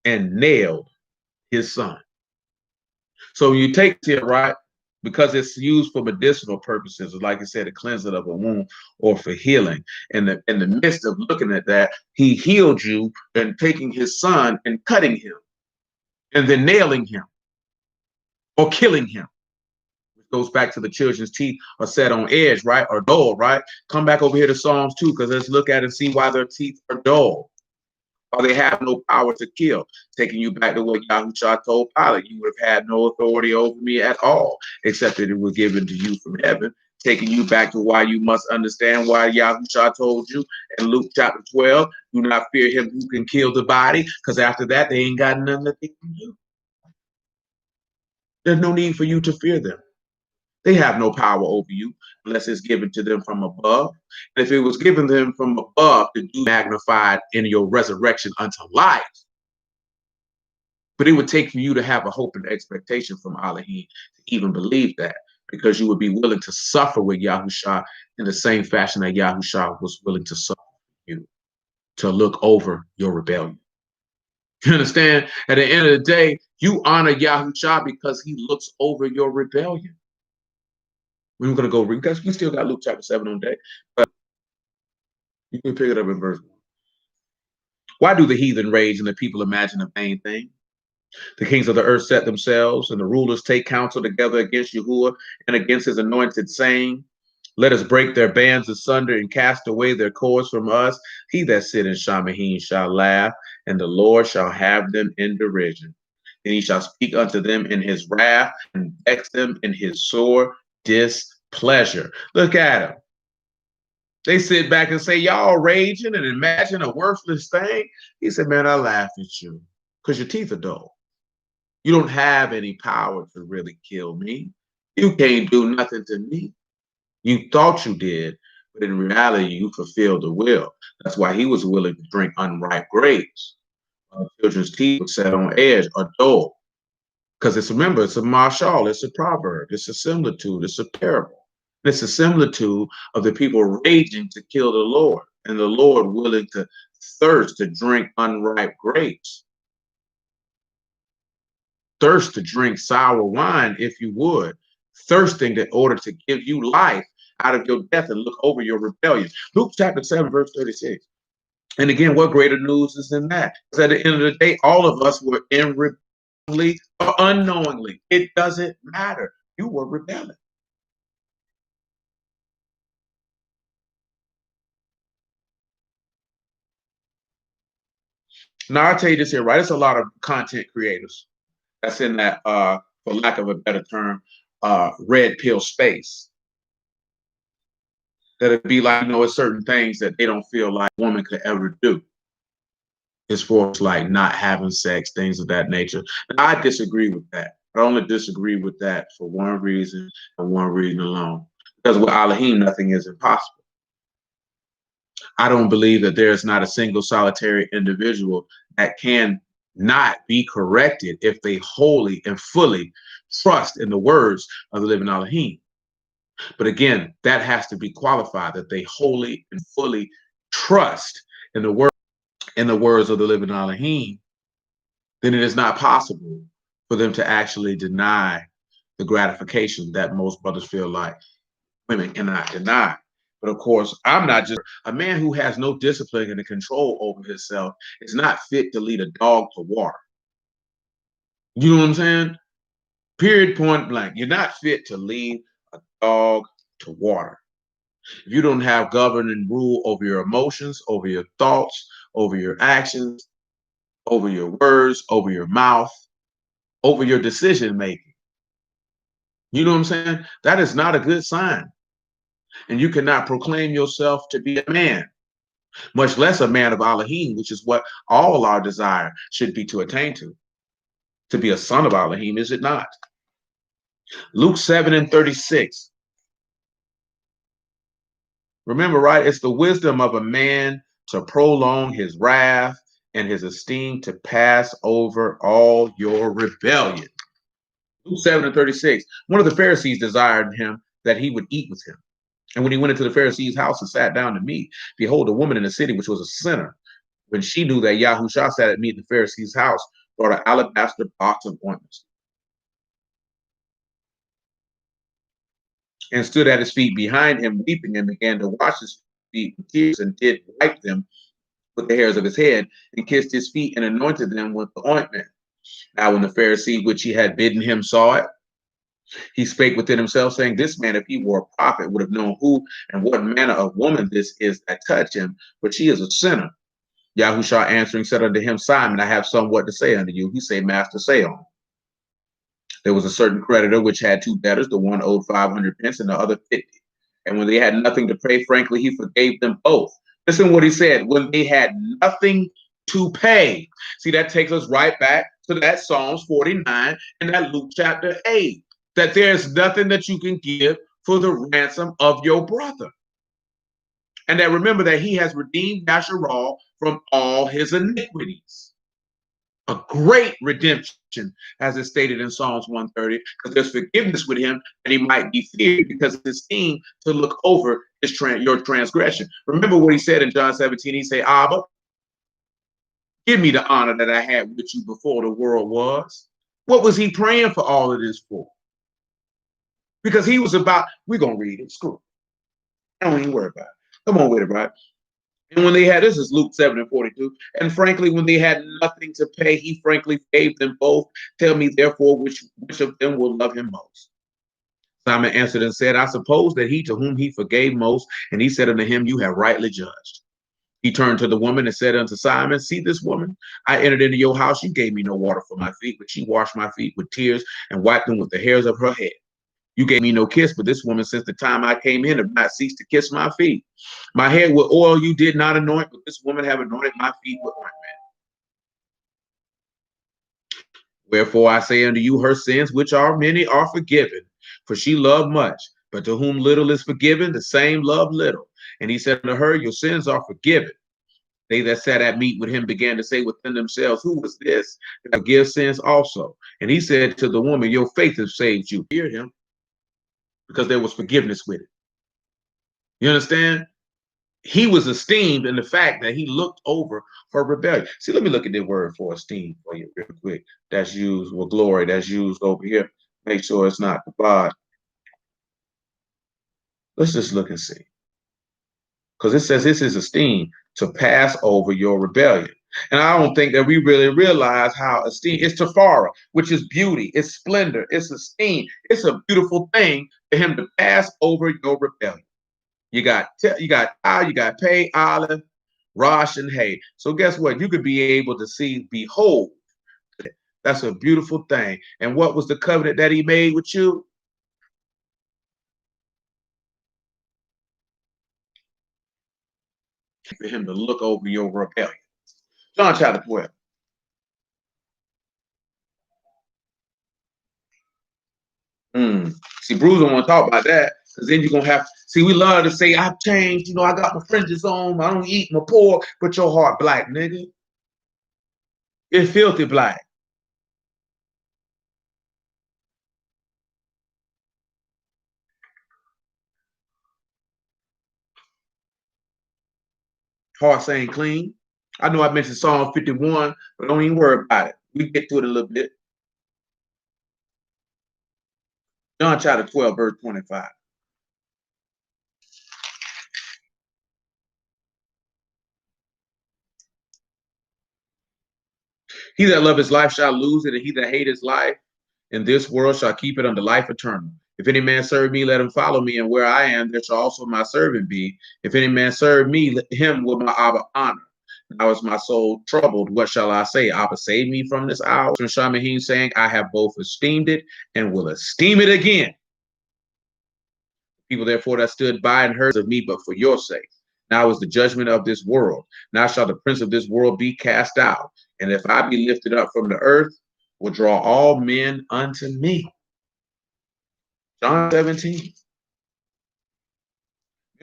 and nailed his son. So you take it, right? Because it's used for medicinal purposes, like I said, a cleansing of a wound or for healing. In the midst of looking at that, he healed you and taking his son and cutting him and then nailing him or killing him. Which goes back to the children's teeth are set on edge, right? Or dull, right? Come back over here to Psalms 2, because let's look at it and see why their teeth are dull. Or they have no power to kill. Taking you back to what Yahushua told Pilate, you would have had no authority over me at all, except that it was given to you from heaven. Taking you back to why you must understand why Yahushua told you in Luke chapter 12, do not fear him who can kill the body, because after that, they ain't got nothing that they can do. There's no need for you to fear them. They have no power over you unless it's given to them from above. And if it was given them from above, to do magnified in your resurrection unto life. But it would take for you to have a hope and expectation from Elohim to even believe that, because you would be willing to suffer with Yahushua in the same fashion that Yahushua was willing to suffer with you, to look over your rebellion. You understand? At the end of the day, you honor Yahushua because he looks over your rebellion. We're going to go read, because we still got Luke chapter 7 on deck, but you can pick it up in verse 1. Why do the heathen rage and the people imagine a vain thing? The kings of the earth set themselves, and the rulers take counsel together against Yahuwah and against his anointed, saying, let us break their bands asunder and cast away their cords from us. He that sit in Shamahim shall laugh, and the Lord shall have them in derision. And he shall speak unto them in his wrath and vex them in his sore displeasure. Look at them. They sit back and say, y'all raging and imagine a worthless thing. He said, man, I laugh at you because your teeth are dull. You don't have any power to really kill me. You can't do nothing to me. You thought you did, but in reality, you fulfilled the will. That's why he was willing to drink unripe grapes. Children's teeth were set on edge or dull. Because remember, it's a mashal, it's a proverb, it's a similitude, it's a parable. It's a similitude of the people raging to kill the Lord, and the Lord willing to thirst to drink unripe grapes. Thirst to drink sour wine, if you would. Thirsting in order to give you life out of your death and look over your rebellion. Luke chapter 7, verse 36. And again, what greater news is than that? Because at the end of the day, all of us were in rebellion or unknowingly. It doesn't matter. You were rebelling. Now, I'll tell you this here, right? It's a lot of content creators that's in that, for lack of a better term, red pill space. That'd be like, it's certain things that they don't feel like a woman could ever do. As far as like not having sex, things of that nature. And I disagree with that. I only disagree with that for one reason and one reason alone. Because with Elohim, nothing is impossible. I don't believe that there is not a single solitary individual that can not be corrected if they wholly and fully trust in the words of the living Elohim. But again, that has to be qualified, that they wholly and fully trust in the words of the living Elohim. Then it is not possible for them to actually deny the gratification that most brothers feel like women cannot deny. But of course, I'm not just a man who has no discipline and control over himself is not fit to lead a dog to water. You know what I'm saying? Period, point blank. You're not fit to lead a dog to water. If you don't have governing rule over your emotions, over your thoughts, over your actions, over your words, over your mouth, over your decision making, you know what I'm saying? That is not a good sign. And you cannot proclaim yourself to be a man, much less a man of Elohim, which is what all our desire should be to attain to be a son of Elohim, is it not? Luke 7:36. Remember, right? It's the wisdom of a man to prolong his wrath and his esteem to pass over all your rebellion. Luke 7:36. One of the Pharisees desired him that he would eat with him. And when he went into the Pharisee's house and sat down to meat, behold, a woman in the city, which was a sinner, when she knew that Yahushua sat at meat in the Pharisee's house, brought an alabaster box of ointment and stood at his feet behind him, weeping, and began to wash his feet with tears, and did wipe them with the hairs of his head, and kissed his feet, and anointed them with the ointment. Now, when the Pharisee which he had bidden him saw it, he spake within himself, saying, this man, if he were a prophet, would have known who and what manner of woman this is that touched him, for she is a sinner. Yahushua answering said unto him, Simon, I have somewhat to say unto you. He said, Master, say on. There was a certain creditor which had two debtors. The one owed 500 pence and the other 50. And when they had nothing to pay, frankly, he forgave them both. Listen what he said. When they had nothing to pay. See, that takes us right back to that Psalms 49 and that Luke chapter 8. That there's nothing that you can give for the ransom of your brother. And that remember that he has redeemed Yasharal from all his iniquities. A great redemption, as is stated in Psalms 130, because there's forgiveness with him, and he might be feared because it's esteemed to look over your transgression. Remember what he said in John 17, he said, Abba, give me the honor that I had with you before the world was. What was he praying for all of this for? Because he was about, we're going to read it, screw it. Don't even worry about it. Come on with it, right? And when they had, this is Luke 7:42, and frankly, when they had nothing to pay, he frankly gave them both. Tell me, therefore, which of them will love him most? Simon answered and said, I suppose that he to whom he forgave most. And he said unto him, you have rightly judged. He turned to the woman and said unto Simon, see this woman? I entered into your house. You gave me no water for my feet, but she washed my feet with tears and wiped them with the hairs of her head. You gave me no kiss, but this woman, since the time I came in, have not ceased to kiss my feet. My head with oil you did not anoint, but this woman have anointed my feet with ointment. Wherefore I say unto you, her sins, which are many, are forgiven, for she loved much. But to whom little is forgiven, the same love little. And he said unto her, your sins are forgiven. They that sat at meat with him began to say within themselves, who was this that forgives sins also? And he said to the woman, your faith has saved you. Hear him, because there was forgiveness with it. You understand? He was esteemed in the fact that he looked over her rebellion. See, let me look at the word for esteem for you real quick. That's used with glory. That's used over here. Make sure it's not the bod. Let's just look and see. Because it says this is esteem to pass over your rebellion. And I don't think that we really realize how esteem is tafara, which is beauty, it's splendor, it's esteem. It's a beautiful thing for him to pass over your rebellion. You got pay, olive, Rosh, and hay. So guess what? You could be able to see, behold, that's a beautiful thing. And what was the covenant that he made with you? For him to look over your rebellion. John chapter 12. See, Bruce don't want to talk about that because then you're going to have, see, we love to say, I've changed, I got my fringes on, I don't eat my pork, but your heart black, nigga. It's filthy black. Hearts ain't clean. I know I mentioned Psalm 51, but don't even worry about it. We get to it a little bit. John chapter 12, verse 25. He that love his life shall lose it, and he that hate his life in this world shall keep it unto life eternal. If any man serve me, let him follow me, and where I am, there shall also my servant be. If any man serve me, let him will my Abba honor. Now is my soul troubled. What shall I say? Abba, save me from this hour. And Shamahin saying, I have both esteemed it and will esteem it again. People therefore that stood by and heard of me, but for your sake. Now is the judgment of this world. Now shall the prince of this world be cast out. And if I be lifted up from the earth, will draw all men unto me. John 17.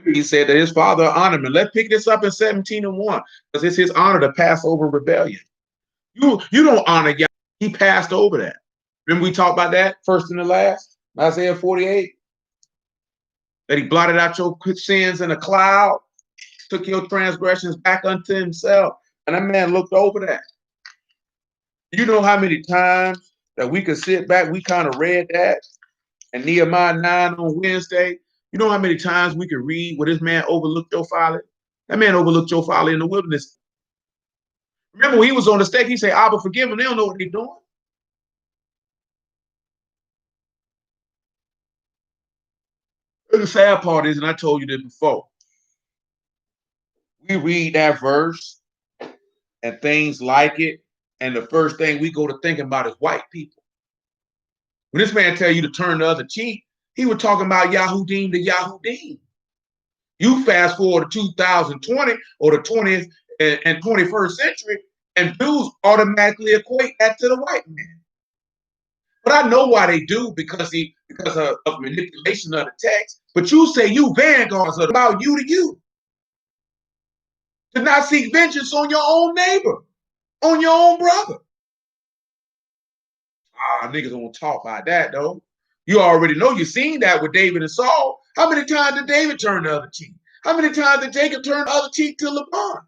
He said that his father honored him. Let's pick this up in 17:1, because it's his honor to pass over rebellion. You don't honor Yahweh. He passed over that. Remember we talked about that first and the last? Isaiah 48. That he blotted out your sins in a cloud, took your transgressions back unto himself. And that man looked over that. You know how many times that we could sit back, we kind of read that, and Nehemiah 9 on Wednesday. You know how many times we could read where this man overlooked your folly? That man overlooked your folly in the wilderness. Remember when he was on the stake, he said, Abba, forgive them. They don't know what they're doing. The sad part is, and I told you this before, we read that verse and things like it, and the first thing we go to thinking about is white people. When this man tell you to turn the other cheek, he was talking about Yahudim to Yahudim. You fast forward to 2020 or the 20th and 21st century, and dudes automatically equate that to the white man. But I know why they do, because of manipulation of the text. But you say you vanguards are about you to you. To not seek vengeance on your own neighbor, on your own brother. Niggas don't talk about that though. You already know, you seen that with David and Saul. How many times did David turn the other cheek? How many times did Jacob turn the other cheek to Laban?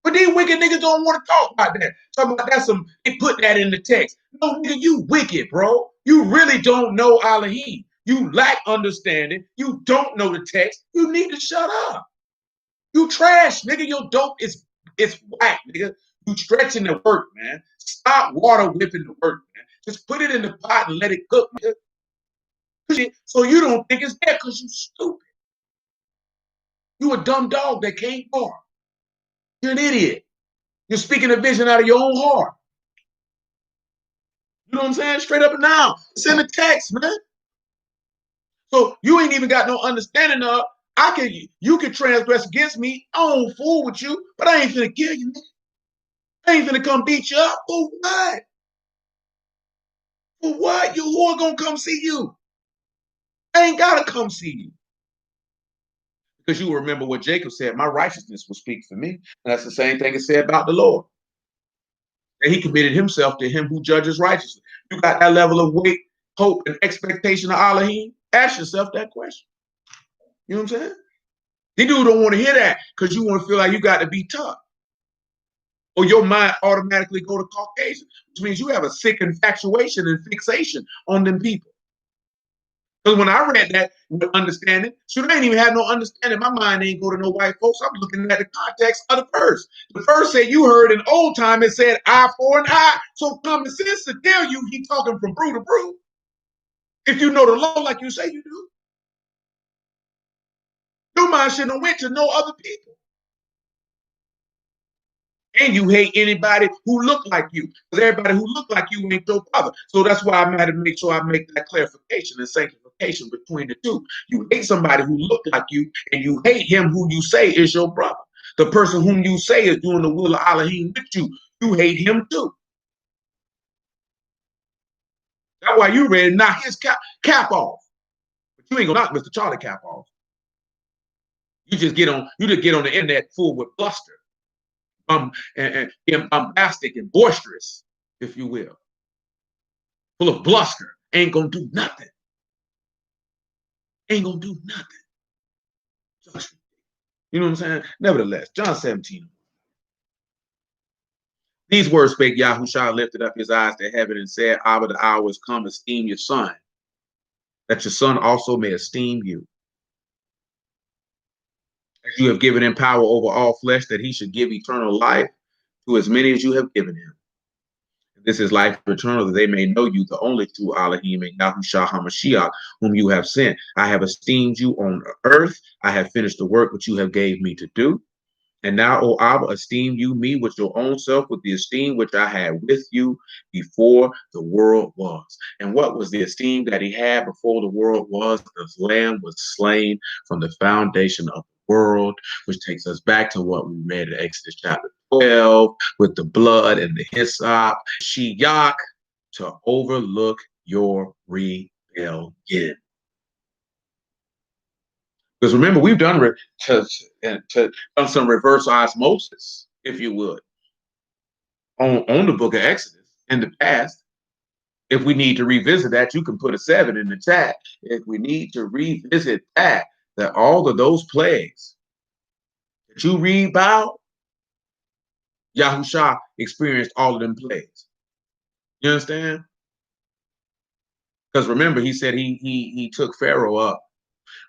But these wicked niggas don't want to talk about that. Talking about that, they put that in the text. No, nigga, you wicked, bro. You really don't know Elohim. You lack understanding. You don't know the text. You need to shut up. You trash, nigga. Your dope is whack, nigga. You stretching the work, man. Stop water whipping the work, man. Just put it in the pot and let it cook, nigga. So you don't think it's there because you stupid. You a dumb dog that can't bark. You're an idiot. You're speaking a vision out of your own heart. You know what I'm saying? Straight up and down. It's in the text, man. So you ain't even got no understanding of, you can transgress against me. I don't fool with you, but I ain't finna kill you, nigga. I ain't finna come beat you up. For what? For what? Your whore gonna come see you. I ain't gotta come see you. Because you remember what Jacob said, my righteousness will speak for me. And that's the same thing it said about the Lord. That he committed himself to him who judges righteously. You got that level of weight, hope, and expectation of Elohim? Ask yourself that question. You know what I'm saying? These dudes don't want to hear that because you want to feel like you got to be tough. Or your mind automatically go to Caucasian, which means you have a sick infatuation and fixation on them people. Because when I read that with understanding, so I ain't even have no understanding. My mind ain't go to no white folks. I'm looking at the context of the verse. The verse said, you heard in old time, it said eye for an eye. So common sense to tell you he talking from brew to brew. If you know the law like you say you do. Your mind shouldn't have went to no other people. And you hate anybody who look like you, because everybody who look like you ain't your father. So that's why I had to make sure I make that clarification and sanctification between the two. You hate somebody who look like you, and you hate him who you say is your brother. The person whom you say is doing the will of Elohim with you, you hate him too. That's why you ready to knock his cap off. But you ain't gonna knock Mr. Charlie cap off. You just get on the internet full with bluster. And bombastic and boisterous, if you will, full of bluster, ain't gonna do nothing. Ain't gonna do nothing. You know what I'm saying? Nevertheless, John 17. These words spake Yahushua, lifted up his eyes to heaven and said, Abba, the hour is come, esteem your son, that your son also may esteem you. As you have given him power over all flesh, that he should give eternal life to as many as you have given him. This is life eternal, that they may know you, the only true Elohim, and Yahushua HaMashiach, whom you have sent. I have esteemed you on earth. I have finished the work which you have gave me to do. And now, O Abba, esteem you me with your own self, with the esteem which I had with you before the world was. And what was the esteem that he had before the world was? The Lamb was slain from the foundation of the world, which takes us back to what we read in Exodus chapter 12, with the blood and the hyssop, Shiach, to overlook your rebellion. Because remember, we've done done some reverse osmosis, if you would, on the book of Exodus in the past. If we need to revisit that, you can put a 7 in the chat. If we need to revisit that all of those plagues that you read about, Yahusha experienced all of them plagues. You understand? Because remember, he said he took Pharaoh up,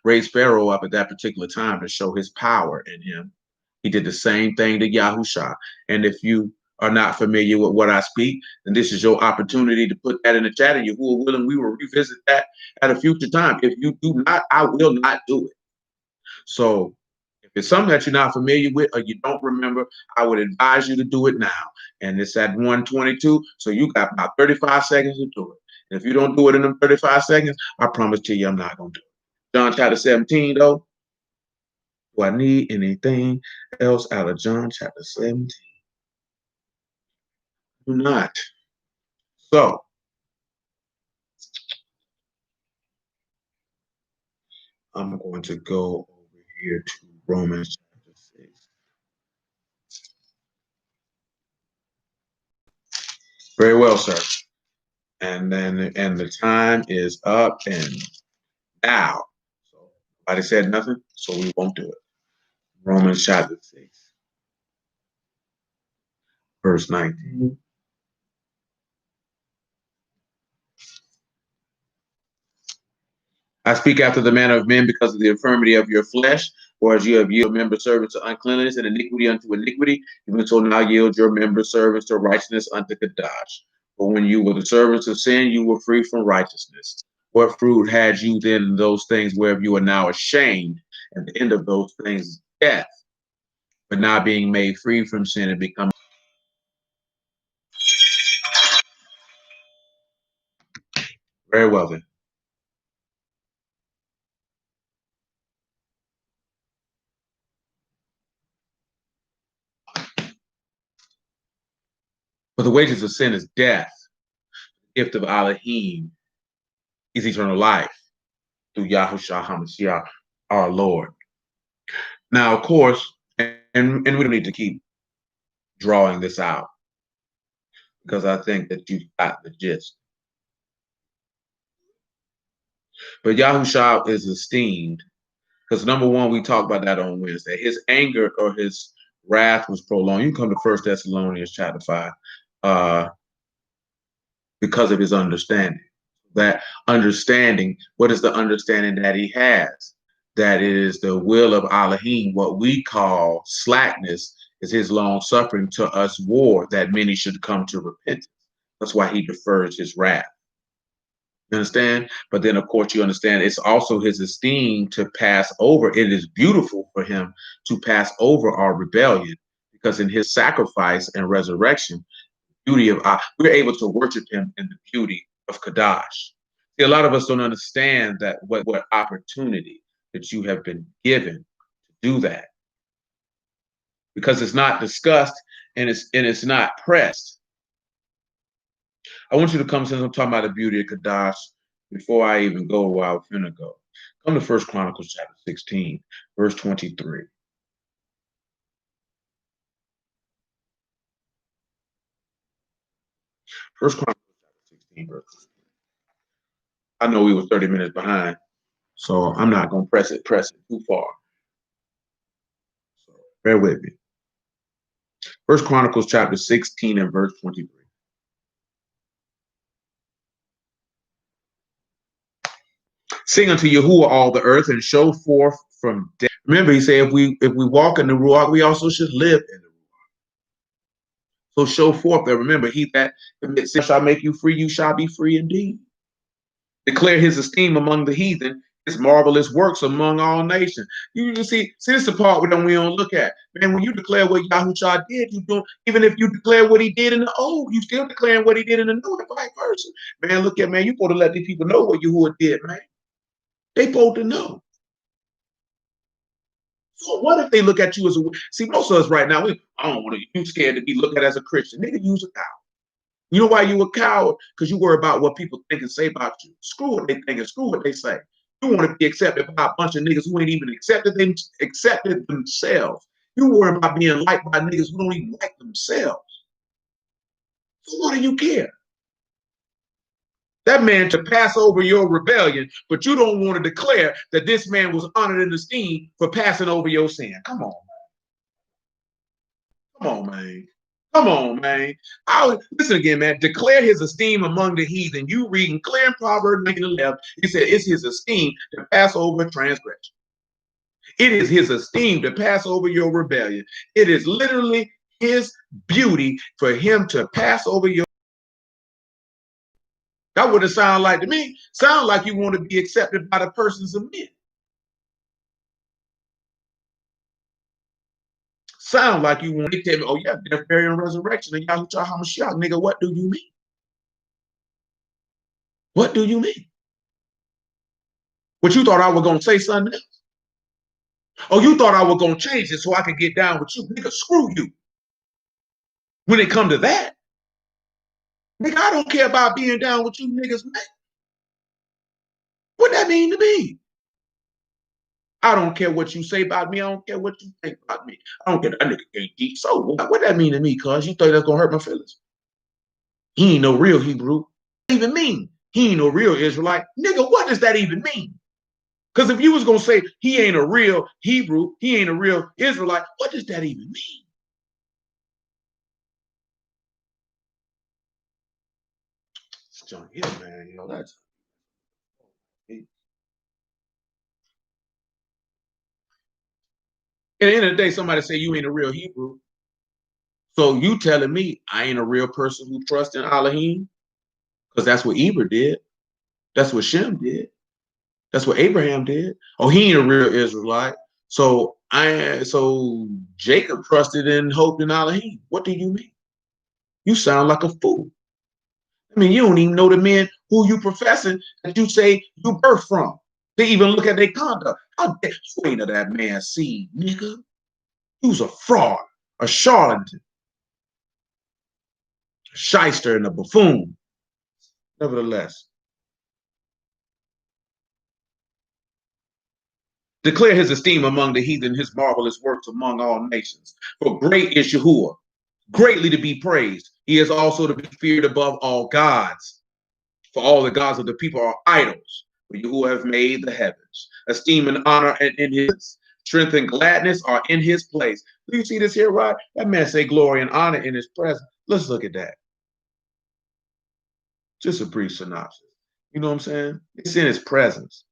raised Pharaoh up at that particular time to show his power in him. He did the same thing to Yahusha. And if you are not familiar with what I speak, then this is your opportunity to put that in the chat. And you who are willing, we will revisit that at a future time. If you do not, I will not do it. So if it's something that you're not familiar with or you don't remember, I would advise you to do it now. And it's at 1:22, so you got about 35 seconds to do it. And if you don't do it in them 35 seconds, I promise to you I'm not going to do it. John chapter 17, though. Do I need anything else out of John chapter 17? Do not. So, I'm going to go over here to Romans chapter 6. Very well, sir. And the time is up and now. So nobody said nothing, so we won't do it. Romans chapter 6, verse 19. I speak after the manner of men because of the infirmity of your flesh, or as you have yielded member servants to uncleanness and iniquity unto iniquity, even so now yield your member servants to righteousness unto Kadash. For when you were the servants of sin, you were free from righteousness. What fruit had you then in those things whereof you are now ashamed? And the end of those things is death. But now being made free from sin and become very well then. For the wages of sin is death. The gift of Elohim is eternal life through Yahushua HaMashiach, our Lord. Now, of course, and we don't need to keep drawing this out because I think that you've got the gist. But Yahushua is esteemed because number one, we talked about that on Wednesday. His anger or his wrath was prolonged. You can come to 1 Thessalonians chapter 5 because of his understanding. That understanding, what is the understanding that he has? That it is the will of Elohim. What we call slackness is his long suffering to us war, that many should come to repentance. That's why he defers his wrath. You understand? But then, of course, you understand it's also his esteem to pass over. It is beautiful for him to pass over our rebellion because in his sacrifice and resurrection, beauty of we're able to worship him in the beauty of Kadash. See, a lot of us don't understand that what opportunity that you have been given to do that, because it's not discussed and it's not pressed. I want you to come, since I'm talking about the beauty of Kadash, before I even go where I was finna go. Come to 1 Chronicles chapter 16, verse 23. First Chronicles chapter 16, verse 23. I know we were 30 minutes behind, so I'm not gonna press it too far. So bear with me. First Chronicles chapter 16 and verse 23. Sing unto Yahuwah all the earth and show forth from death. Remember, he said if we walk in the Ruach, we also should live in the Ruach. So show forth and remember, he that shall make you free, you shall be free indeed. Declare his esteem among the heathen, his marvelous works among all nations. You see this is the part we don't look at. Man, when you declare what Yahushua did, you don't, even if you declare what he did in the old, you still declaring what he did in the new, and vice versa. Man, look at, man, you supposed to let these people know what Yahuwah did, man. They supposed to know. So what if they look at you as a, see, most of us right now, I don't want to, you scared to be looked at as a Christian. Nigga, use a cow. You know why you a coward? Because you worry about what people think and say about you. Screw what they think and screw what they say. You want to be accepted by a bunch of niggas who ain't even accepted themselves. You worry about being liked by niggas who don't even like themselves. So why do you care? That man to pass over your rebellion, but you don't want to declare that this man was honored and esteemed for passing over your sin. Come on, man. Come on, man. Come on, man. Listen again, man. Declare his esteem among the heathen. You reading clear in Proverbs 19:11. He said, it's his esteem to pass over transgression. It is his esteem to pass over your rebellion. It is literally his beauty for him to pass over your. That would have sound like to me. Sound like you want to be accepted by the persons of men. Sound like you want to tell me, oh yeah, death, burial, and resurrection, and Yahushua HaMashiach, nigga. What do you mean? What do you mean? What you thought I was gonna say something else? Oh, you thought I was gonna change it so I could get down with you, nigga? Screw you. When it come to that, nigga, I don't care about being down with you niggas, man. What that mean to me? I don't care what you say about me. I don't care what you think about me. I don't care. That nigga can't eat. So what that mean to me? Cause you think that's gonna hurt my feelings? He ain't no real Hebrew. What does that even mean? He ain't no real Israelite. Nigga, what does that even mean? Because if you was gonna say he ain't a real Hebrew, he ain't a real Israelite, what does that even mean? John Hill, man, you know that's. At the end of the day, somebody say you ain't a real Hebrew. So you telling me I ain't a real person who trusts in Elohim? Because that's what Eber did. That's what Shem did. That's what Abraham did. Oh, he ain't a real Israelite. So Jacob trusted and hoped in Elohim. What do you mean? You sound like a fool. I mean, you don't even know the men who you professing that you say you birthed from. They even look at their conduct. How dare you ain't of that man's seed, nigga? He was a fraud, a charlatan, a shyster, and a buffoon. Nevertheless, declare his esteem among the heathen, his marvelous works among all nations. For great is Yahuwah, greatly to be praised. He is also to be feared above all gods. For all the gods of the people are idols. For Yahuwah have made the heavens. Esteem and honor and in his strength and gladness are in his place. Do you see this here, right? That man say glory and honor in his presence. Let's look at that. Just a brief synopsis. You know what I'm saying? It's in his presence.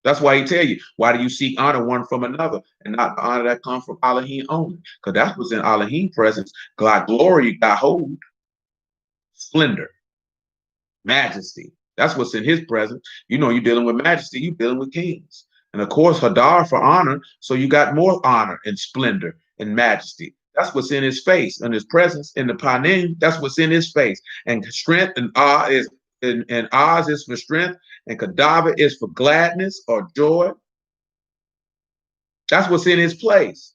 That's why he tell you, why do you seek honor one from another and not the honor that comes from Elohim only? Because that's what's in Elohim presence. God glory, God hold, splendor, majesty. That's what's in his presence. You know, you're dealing with majesty, you're dealing with kings. And of course, Hadar for honor. So you got more honor and splendor and majesty. That's what's in his face, in his presence, in the panim. That's what's in his face. And strength and awe is, and Oz is for strength, and Kadava is for gladness or joy. That's what's in his place.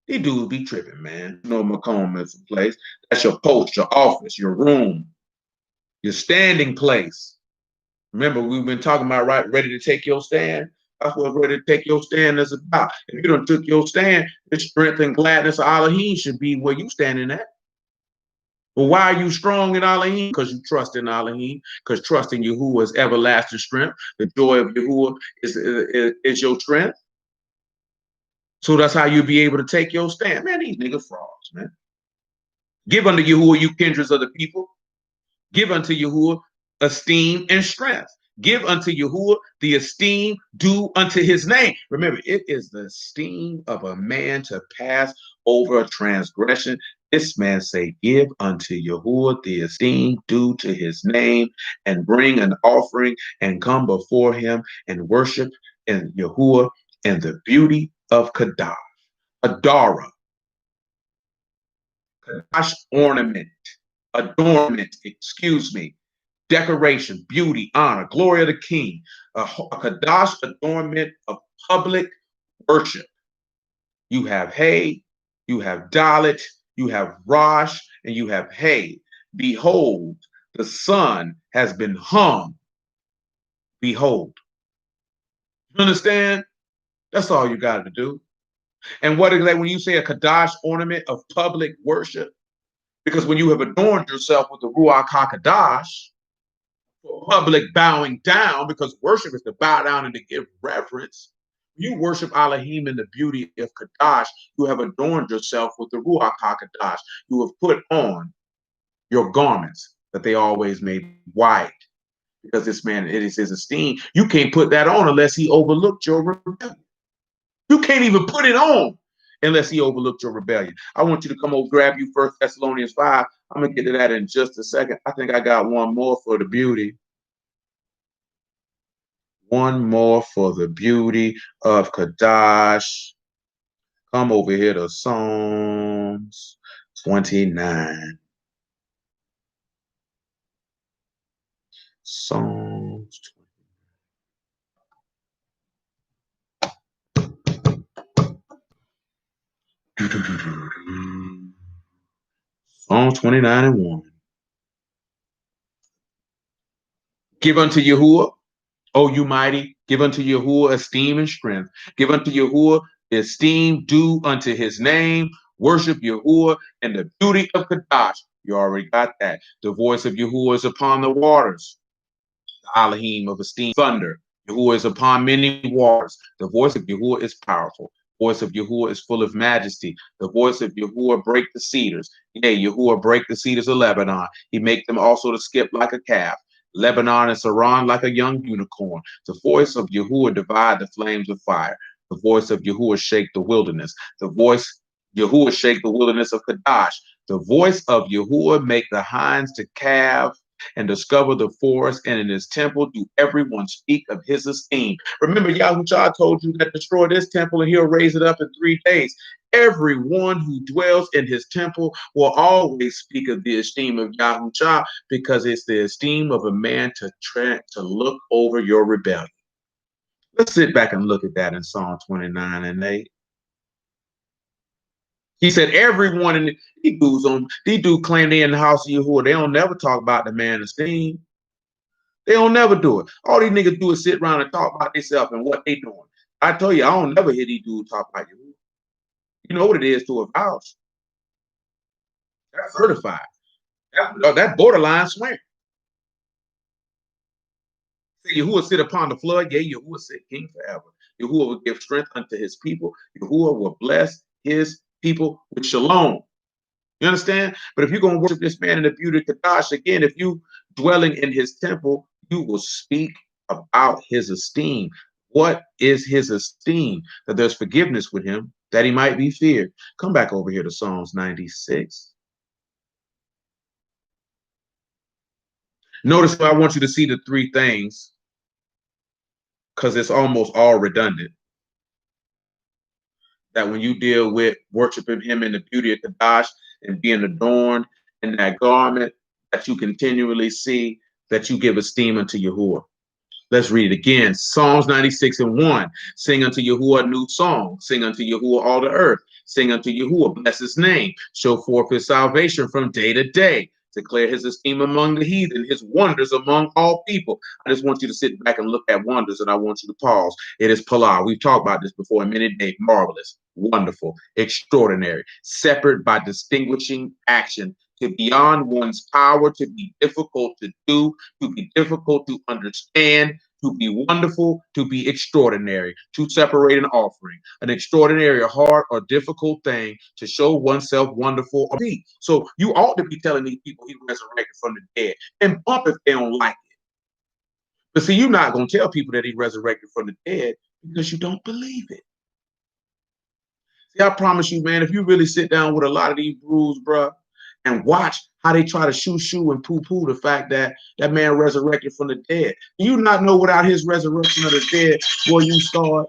These dudes be tripping, man. You know, Macomb is a place. That's your post, your office, your room, your standing place. Remember, we've been talking about right, ready to take your stand. That's what ready to take your stand is about. If you don't took your stand, the strength and gladness of Elohim should be where you standing at. Well, why are you strong in Elohim? Because you trust in Elohim. Because trusting Yahuwah is everlasting strength. The joy of Yahuwah is your strength. So that's how you'll be able to take your stand. Man, these niggas frauds, man. Give unto Yahuwah, you kindreds of the people. Give unto Yahuwah esteem and strength. Give unto Yahuwah the esteem due unto his name. Remember, it is the esteem of a man to pass over a transgression. This man say, give unto Yahuwah the esteem due to his name, and bring an offering and come before him and worship in Yahuwah and the beauty of Kadash. Adara, Kadash ornament, adornment, excuse me, decoration, beauty, honor, glory of the king, a Kadash adornment of public worship. You have Hay, you have Dalit, you have Rosh, and you have Hay. Behold, the sun has been hung. Behold. You understand? That's all you got to do. And what is that when you say a Kadash ornament of public worship? Because when you have adorned yourself with the Ruach HaKadosh, for public bowing down, because worship is to bow down and to give reverence. You worship Elohim in the beauty of Kadash. You have adorned yourself with the Ruach HaKadosh. You have put on your garments that they always made white. Because this man, it is his esteem. You can't put that on unless he overlooked your rebellion. You can't even put it on unless he overlooked your rebellion. I want you to come over, grab you 1 Thessalonians 5. I'm going to get to that in just a second. I think I got one more for the beauty. One more for the beauty of Kadash. Come over here to Psalms 29. Psalms 29. Psalms 29 and 1. Give unto Yahuwah, O you mighty, give unto Yahuwah esteem and strength. Give unto Yahuwah esteem due unto his name. Worship Yahuwah and the beauty of Kadash. You already got that. The voice of Yahuwah is upon the waters. The Elohim of esteem, thunder. Yahuwah is upon many waters. The voice of Yahuwah is powerful. The voice of Yahuwah is full of majesty. The voice of Yahuwah break the cedars. Yea, Yahuwah break the cedars of Lebanon. He make them also to skip like a calf. Lebanon and Saron like a young unicorn. The voice of Yahuwah divide the flames of fire. The voice of Yahuwah shake the wilderness. The voice Yahuwah shake the wilderness of Kadash. The voice of Yahuwah make the hinds to calve and discover the forest, and in his temple do everyone speak of his esteem. Remember, Yahushua told you that destroy this temple and he'll raise it up in 3 days. Everyone who dwells in his temple will always speak of the esteem of Yahushua, because it's the esteem of a man to look over your rebellion. Let's sit back and look at that in Psalm 29 and 8. He said, everyone in these dudes claim they in the house of Yahuwah. They don't never talk about the man esteem. They don't never do it. All these niggas do is sit around and talk about themselves and what they doing. I tell you, I don't never hear these dudes talk about Yahuwah. You know what it is to a house. That's certified. That borderline swearing. Yahuwah sit upon the flood. Yea, Yahuwah sit king forever. Yahuwah will give strength unto his people. Yahuwah will bless his people with shalom. You understand? But if you're going to worship this man in the beauty of Kadash, again, if you dwelling in his temple, you will speak about his esteem. What is his esteem? That there's forgiveness with him, that he might be feared. Come back over here to Psalms 96. Notice I want you to see the 3 things, because it's almost all redundant. That when you deal with worshiping him in the beauty of Kadash and being adorned in that garment, that you continually see that you give esteem unto Yahuwah. Let's read it again. Psalms 96 and 1. Sing unto Yahuwah a new song. Sing unto Yahuwah all the earth. Sing unto Yahuwah, bless his name. Show forth his salvation from day to day. Declare his esteem among the heathen, his wonders among all people. I just want you to sit back and look at wonders, and I want you to pause. It is Palah. We've talked about this before in many days. Marvelous, wonderful, extraordinary, separate by distinguishing action, to beyond one's power, to be difficult to do, to be difficult to understand, to be wonderful, to be extraordinary, to separate an offering, an extraordinary, hard, or difficult thing to show oneself wonderful or be. So you ought to be telling these people he resurrected from the dead and bump if they don't like it. But see, you're not going to tell people that he resurrected from the dead because you don't believe it. See, I promise you, man, if you really sit down with a lot of these brews, bro, and watch how they try to shoo and poo-poo the fact that that man resurrected from the dead. Do you not know without his resurrection of the dead, boy, you start?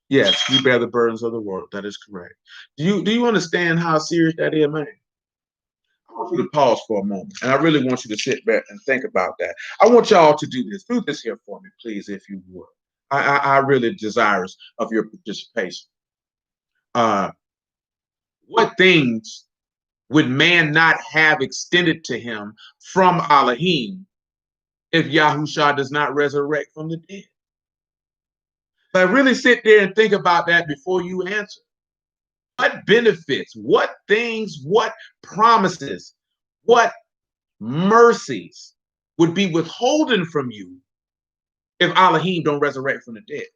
Yes, you bear the burdens of the world. That is correct. Do you understand how serious that is, man? I want you to pause for a moment, and I really want you to sit back and think about that. I want y'all to do this. Do this here for me, please, if you would. I really desirous of your participation. What things would man not have extended to him from Elohim if Yahusha does not resurrect from the dead? Like, really sit there and think about that before you answer. What benefits, what things, what promises, what mercies would be withholden from you if Elohim don't resurrect from the dead?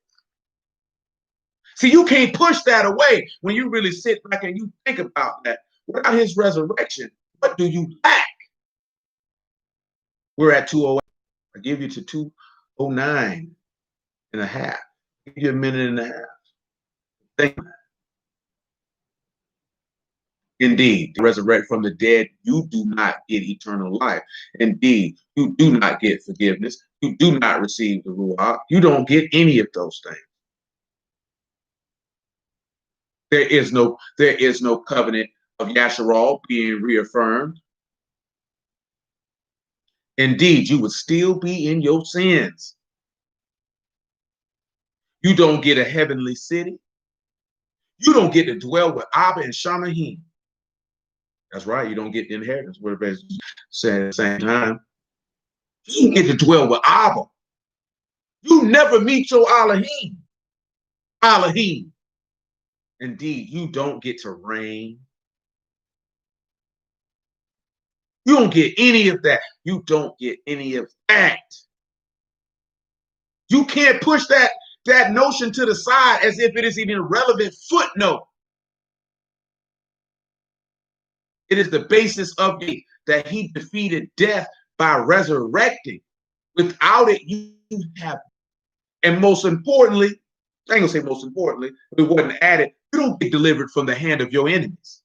See, you can't push that away when you really sit back and you think about that. Without his resurrection, what do you lack? We're at 208. I give you to 209 and a half. I give you a minute and a half. Think. Indeed, resurrect from the dead, you do not get eternal life. Indeed, you do not get forgiveness. You do not receive the Ruach. You don't get any of those things. There is no covenant of Yasharal being reaffirmed. Indeed, you would still be in your sins. You don't get a heavenly city. You don't get to dwell with Abba and Shamahim. That's right. You don't get the inheritance. We're basically saying at the same time. You get to dwell with Abba. You never meet your Elohim. Elohim. Indeed, you don't get to reign. You don't get any of that. You don't get any of that. You can't push that notion to the side as if it is an irrelevant footnote. It is the basis of it that he defeated death by resurrecting. Without it, you have. And most importantly, I ain't gonna say most importantly, but it wasn't added, you don't get delivered from the hand of your enemies.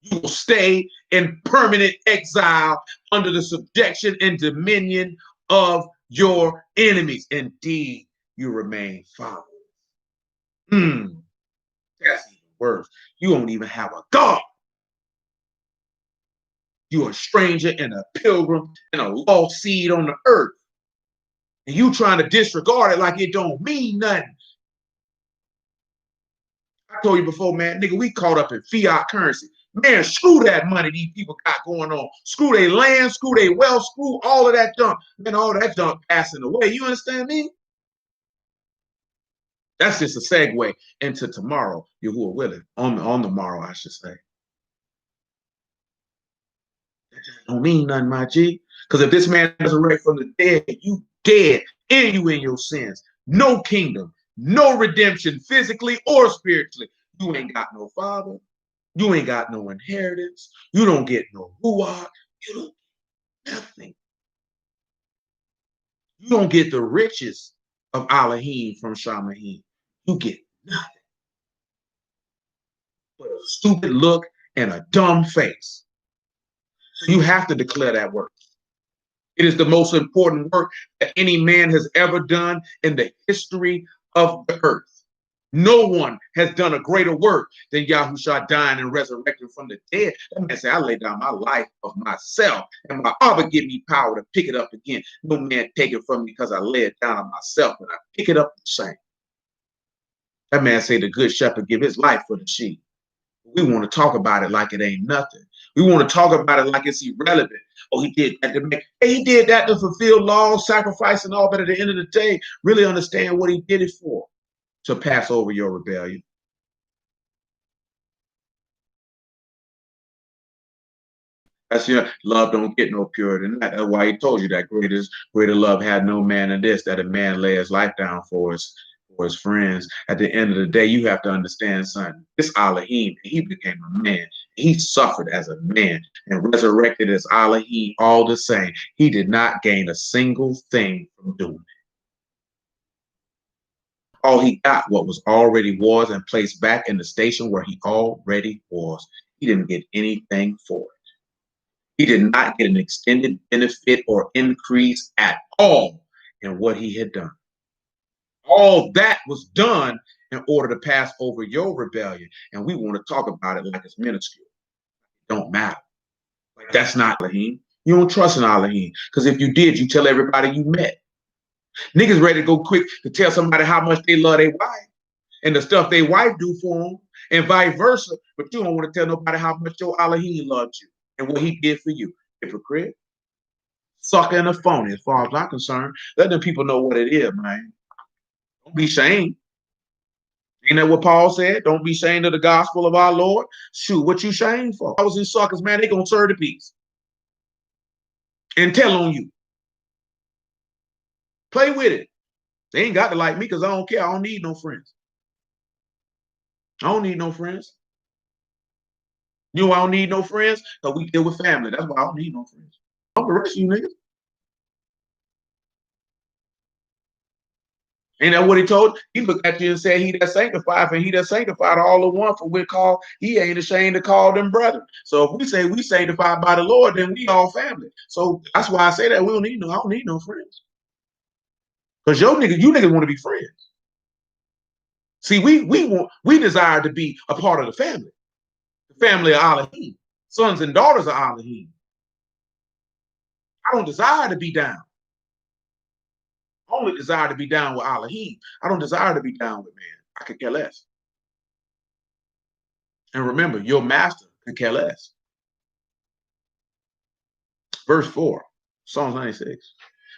You will stay in permanent exile under the subjection and dominion of your enemies. Indeed, you remain followers. That's even worse. You don't even have a God. You're a stranger and a pilgrim and a lost seed on the earth. And you trying to disregard it like it don't mean nothing. I told you before, man, nigga, we caught up in fiat currency. Man, screw that money these people got going on. Screw their land, screw their wealth, screw all of that junk. Man, all that junk passing away. You understand me? That's just a segue into tomorrow, Yahuwah willing. On the morrow, I should say. That don't mean nothing, my G. Because if this man resurrected from the dead, you dead and you in your sins. No kingdom, no redemption, physically or spiritually. You ain't got no father. You ain't got no inheritance. You don't get no ruach. You don't get nothing. You don't get the riches of Elohim from Shamahim. You get nothing but a stupid look and a dumb face. So you have to declare that work. It is the most important work that any man has ever done in the history of the earth. No one has done a greater work than Yahusha dying and resurrecting from the dead. That man said, I lay down my life of myself, and my Abba give me power to pick it up again. No man take it from me because I lay it down on myself, and I pick it up the same. That man said the good shepherd give his life for the sheep. We want to talk about it like it ain't nothing. We want to talk about it like it's irrelevant. Oh, he did that to make. Hey, he did that to fulfill law, sacrifice, and all. But at the end of the day, really understand what he did it for. To pass over your rebellion. That's love don't get no purer than that. That's why he told you that greater love had no man than this, that a man lay his life down for his friends. At the end of the day, you have to understand something. This Elohim, he became a man He suffered as a man and resurrected as Elohim all the same. He did not gain a single thing from doing it. All he got what was already was and placed back in the station where he already was. He didn't get anything for it. He did not get an extended benefit or increase at all in what he had done. All that was done in order to pass over your rebellion. And we want to talk about it like it's minuscule. It don't matter. Like, that's not Elohim. You don't trust in Elohim. Because if you did, you tell everybody you met. Niggas ready to go quick to tell somebody how much they love their wife and the stuff their wife do for them, and vice versa. But you don't want to tell nobody how much your Elohim loved you and what he did for you. Hypocrite. Sucker and a phony, as far as I'm concerned. Let them people know what it is, man. Don't be ashamed. Ain't that what Paul said? Don't be ashamed of the gospel of our Lord. Shoot, what you ashamed for? I was in suckers, man. They gonna serve the peace and tell on you. Play with it. They ain't got to like me because I don't care. I don't need no friends. I don't need no friends. You know I don't need no friends? Because we deal with family. That's why I don't need no friends. I'm the rest of you niggas. Ain't that what he told? He looked at you and said, he that sanctified, and he that sanctified all the one for we call, he ain't ashamed to call them brethren. So if we say we sanctified by the Lord, then we all family. So that's why I say that I don't need no friends. Because you niggas want to be friends. See, we desire to be a part of the family of Elohim, sons and daughters of Elohim. I don't desire to be down. I only desire to be down with Elohim. I don't desire to be down with man. I could care less. And remember, your master could care less. Verse 4, Psalms 96.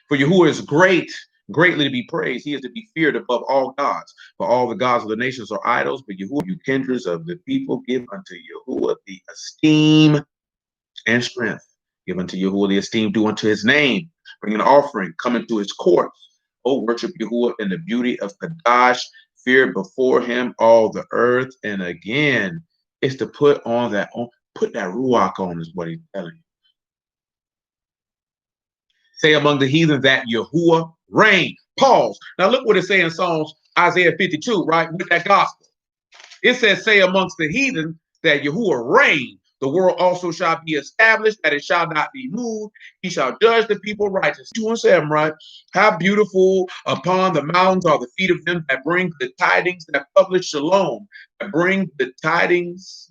For Yahuwah is great, greatly to be praised. He is to be feared above all gods. For all the gods of the nations are idols, but Yahuwah, you kindreds of the people, give unto Yahuwah the esteem and strength. Give unto Yahuwah the esteem due unto his name. Bring an offering, come into his courts. O worship Yahuwah in the beauty of Kadash. Fear before him all the earth. And again, it's to put that ruach on is what he's telling you. Say among the heathen that Yahuwah reign. Pause. Now look what it says in Psalms Isaiah 52, right? With that gospel. It says, say amongst the heathen that Yahuwah reign. The world also shall be established, that it shall not be moved. He shall judge the people righteous. 2 and 7, right? How beautiful upon the mountains are the feet of them that bring the tidings, that publish shalom, that bring the tidings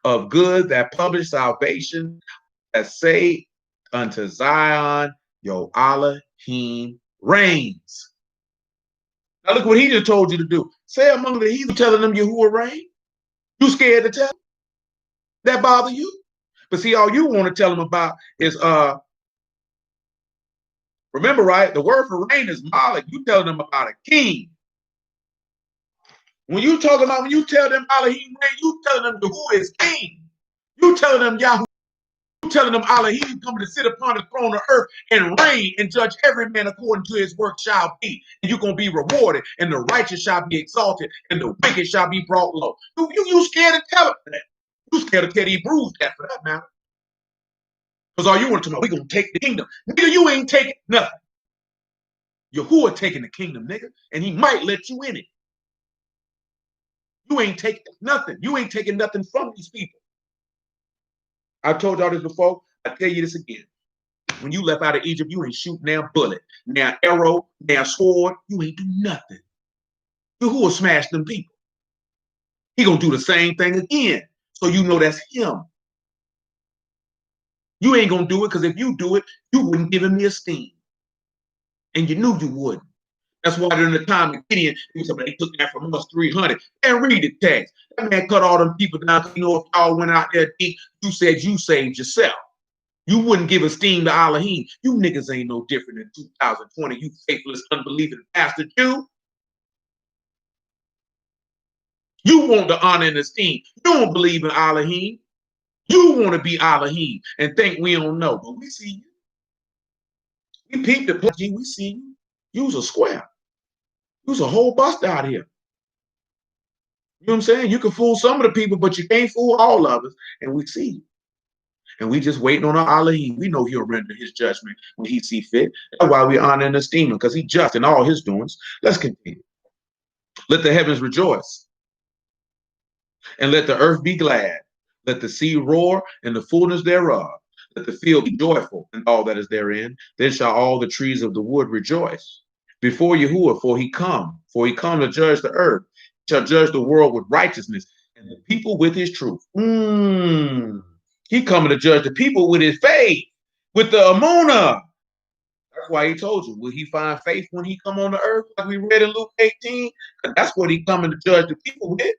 of good, that publish salvation, that say unto Zion, Yo Elohim reigns. Now look what he just told you to do. Say among the heathen, telling them Yahuwah reign. You scared to tell? That bother you? But see, all you want to tell them about is remember, right? The word for reign is Malik. You telling them about a king. When you tell them Elohim reign, you telling them who is king. You telling them Yahweh. You telling them Elohim coming to sit upon the throne of earth and reign and judge every man according to his work shall be. And you're gonna be rewarded, and the righteous shall be exalted, and the wicked shall be brought low. You scared to tell them that. You scared to tell these Hebrews that for that matter. Because all you want to know, we're going to take the kingdom. Nigga, you ain't taking nothing. Yahuwah taking the kingdom, nigga, and he might let you in it. You ain't taking nothing. You ain't taking nothing from these people. I told y'all this before. I tell you this again. When you left out of Egypt, you ain't shooting their bullet, their arrow, their sword. You ain't do nothing. Yahuwah smashed them people. He going to do the same thing again. So you know that's him. You ain't going to do it because if you do it, you wouldn't give him the esteem. And you knew you wouldn't. That's why during the time of Gideon, they took that from us 300. And read the text. That man cut all them people down because, you know, if y'all went out there deep, you said you saved yourself. You wouldn't give esteem to Elohim. You niggas ain't no different in 2020. You faithless, unbelieving bastard. You want the honor and esteem. You don't believe in Elohim. You want to be Elohim and think we don't know. But we see you. We peeped the play. We see you. You's a square. You's a whole bust out here. You know what I'm saying? You can fool some of the people, but you can't fool all of us. And we see. And we just waiting on our Elohim. We know he'll render his judgment when he see fit. That's why we honor and esteem him, because he's just in all his doings. Let's continue. Let the heavens rejoice, and let the earth be glad. Let the sea roar and the fullness thereof. Let the field be joyful and all that is therein. Then shall all the trees of the wood rejoice before Yahuwah, for he come to judge the earth. He shall judge the world with righteousness and the people with his truth. He coming to judge the people with his faith, with the Amunah. That's why he told you, will he find faith when he come on the earth, like we read in Luke 18? That's what he coming to judge the people with.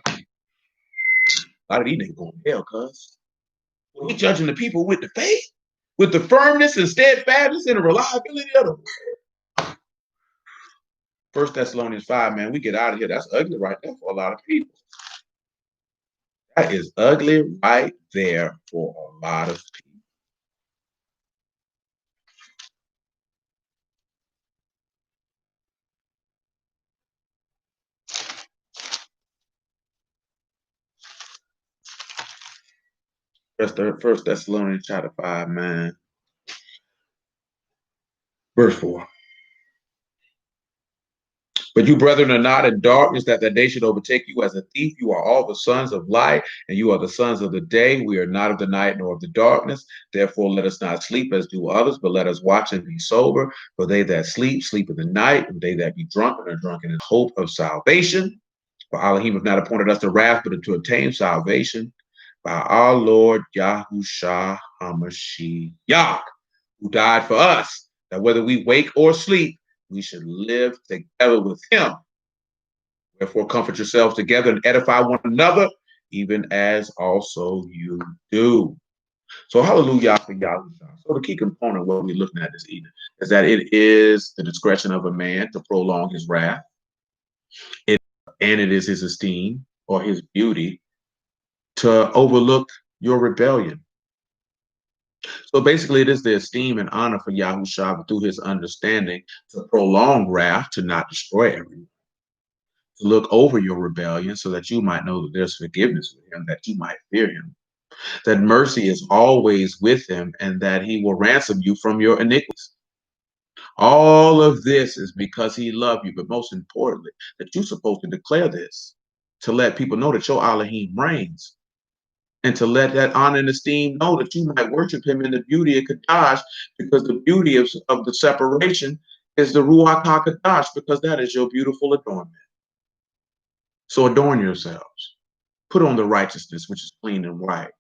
A lot of these niggas going to hell, cuz. Well, he judging the people with the faith, with the firmness and steadfastness and the reliability of the word. 1 Thessalonians 5, man, we get out of here. That's ugly right there for a lot of people. That is ugly right there for a lot of people. First Thessalonians chapter 5, man. Verse 4. But you, brethren, are not in darkness, that the day should overtake you as a thief. You are all the sons of light, and you are the sons of the day. We are not of the night nor of the darkness. Therefore, let us not sleep as do others, but let us watch and be sober. For they that sleep, sleep in the night, and they that be drunken are drunken in hope of salvation. For Elohim have not appointed us to wrath, but to obtain salvation by our Lord Yahushua HaMashiach, who died for us, that whether we wake or sleep, we should live together with him. Wherefore, comfort yourselves together and edify one another, even as also you do. So, hallelujah for Yahushua. So, the key component of what we're looking at this evening is that it is the discretion of a man to prolong his wrath, and it is his esteem or his beauty to overlook your rebellion. So basically, it is the esteem and honor for Yahushua through his understanding to prolong wrath, to not destroy everyone, to look over your rebellion so that you might know that there's forgiveness with him, that you might fear him, that mercy is always with him, and that he will ransom you from your iniquities. All of this is because he loved you, but most importantly, that you're supposed to declare this, to let people know that your Elohim reigns, and to let that honor and esteem know that you might worship him in the beauty of Kadash, because the beauty of the separation is the Ruach HaKadosh, because that is your beautiful adornment. So adorn yourselves. Put on the righteousness, which is clean and white,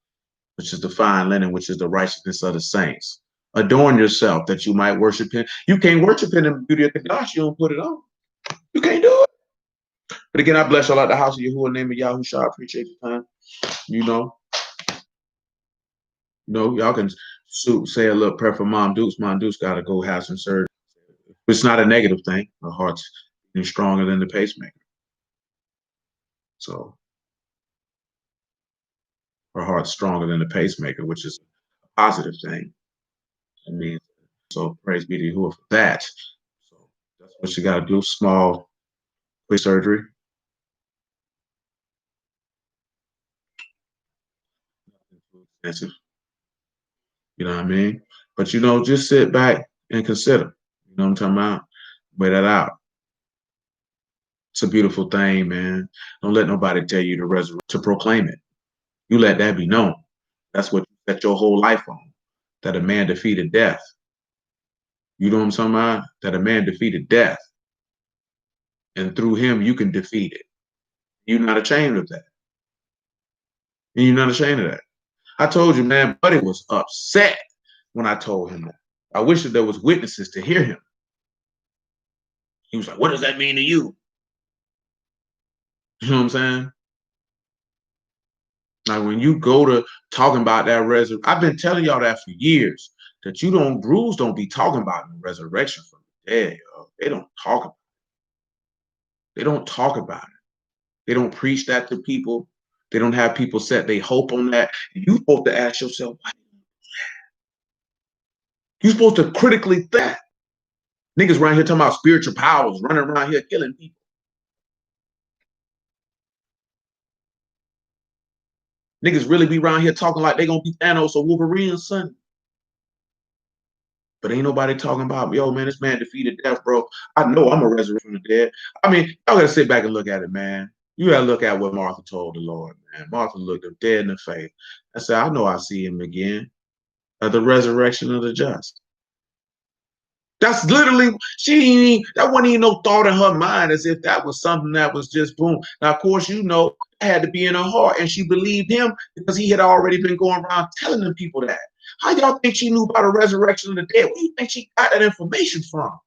which is the fine linen, which is the righteousness of the saints. Adorn yourself that you might worship him. You can't worship him in the beauty of Kadash, you don't put it on. You can't do it. But again, I bless y'all at the house of Yahuwah, name of Yahushua. I appreciate your time. You know, y'all can say a little prayer for Mom Dukes. Mom Dukes got to go have some surgery. It's not a negative thing. Her heart's stronger than the pacemaker. So her heart's stronger than the pacemaker, which is a positive thing. I mean, so praise be to Yahuwah for that. So that's what you got to do. Small, quick surgery. Nothing too expensive. You know what I mean? But just sit back and consider. You know what I'm talking about? Weigh that out. It's a beautiful thing, man. Don't let nobody tell you to resurrect, to proclaim it. You let that be known. That's what you set your whole life on. That a man defeated death. You know what I'm talking about? That a man defeated death. And through him, you can defeat it. You're not ashamed of that. And you're not ashamed of that. I told you, man, Buddy was upset when I told him that. I wish that there was witnesses to hear him. He was like, what does that mean to you? You know what I'm saying? Like when you go to talking about that resurrection, I've been telling y'all that for years, that Brews don't be talking about the resurrection from the dead. Yo. They don't talk about it. They don't talk about it. They don't preach that to people. They don't have people set their hope on that. And you're supposed to ask yourself, why? You're supposed to critically think that. Niggas around here talking about spiritual powers, running around here killing people. Niggas really be around here talking like they gonna be Thanos or Wolverine or something. But ain't nobody talking about, yo, man, this man defeated death, bro. I know I'm a resurrection from the dead. I mean, y'all gotta sit back and look at it, man. You gotta look at what Martha told the Lord, man. Martha looked him dead in the face and said, I know I see him again at the resurrection of the just. That's literally, that wasn't even no thought in her mind as if that was something that was just boom. Now, of course, you know, it had to be in her heart, and she believed him because he had already been going around telling them people that. How y'all think she knew about the resurrection of the dead? Where do you think she got that information from?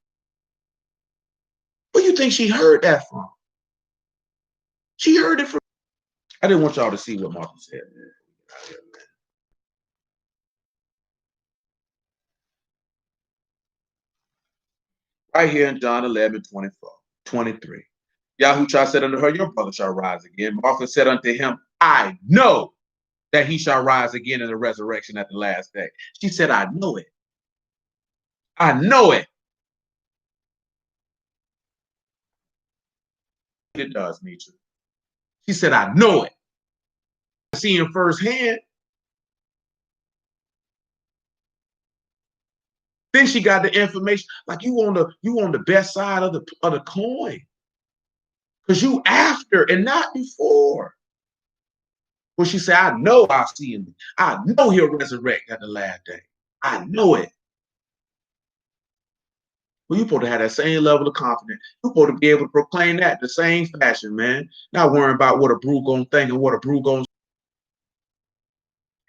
Where do you think she heard that from? She heard it from. I didn't want y'all to see what Martha said. Right here in John 11, 24, 23. Yahushua said unto her, your brother shall rise again. Martha said unto him, I know that he shall rise again in the resurrection at the last day. She said, I know it. I know it. It does, Nietzsche. She said, I know it. I see him firsthand. Then she got the information, like you on the best side of the coin. Because you after and not before. Well, she said, I know I'll see him. I know he'll resurrect at the last day. I know it. Well, you're supposed to have that same level of confidence. You're supposed to be able to proclaim that the same fashion, man. Not worrying about what a brew gonna think and what a brew gonna.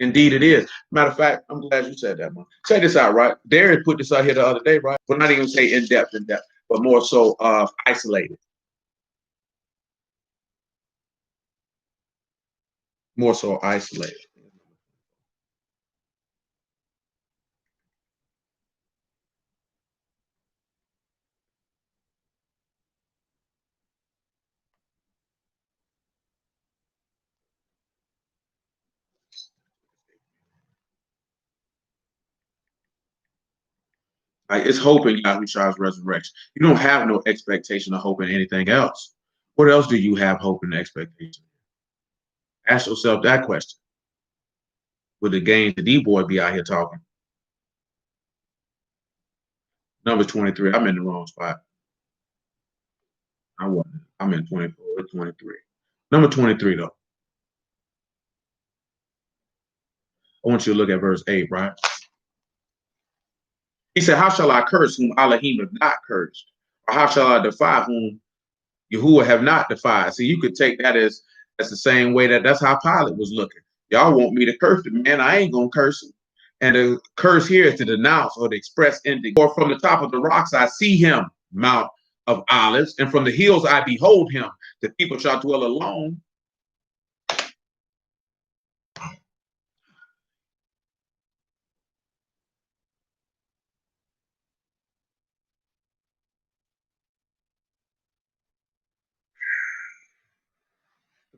Indeed, it is. Matter of fact, I'm glad you said that, man. Check this out, right? Darius put this out here the other day, right? But not even say in depth, but more so isolated. More so isolated. Like it's hope in Yahushua's resurrection. You don't have no expectation of hope in anything else. What else do you have hope and expectation? Ask yourself that question. Would the game the D-boy be out here talking? Number 23. I'm in the wrong spot. I wasn't. I'm in 24 or 23. Number 23, though. I want you to look at verse 8, right? He said, how shall I curse whom Elohim have not cursed? Or how shall I defy whom Yahuwah have not defied? See, you could take that as that's the same way that's how Pilate was looking. Y'all want me to curse the man, I ain't gonna curse him. And the curse here is to denounce or to express indignation. Or from the top of the rocks I see him, Mount of Olives, and from the hills I behold him. The people shall dwell alone.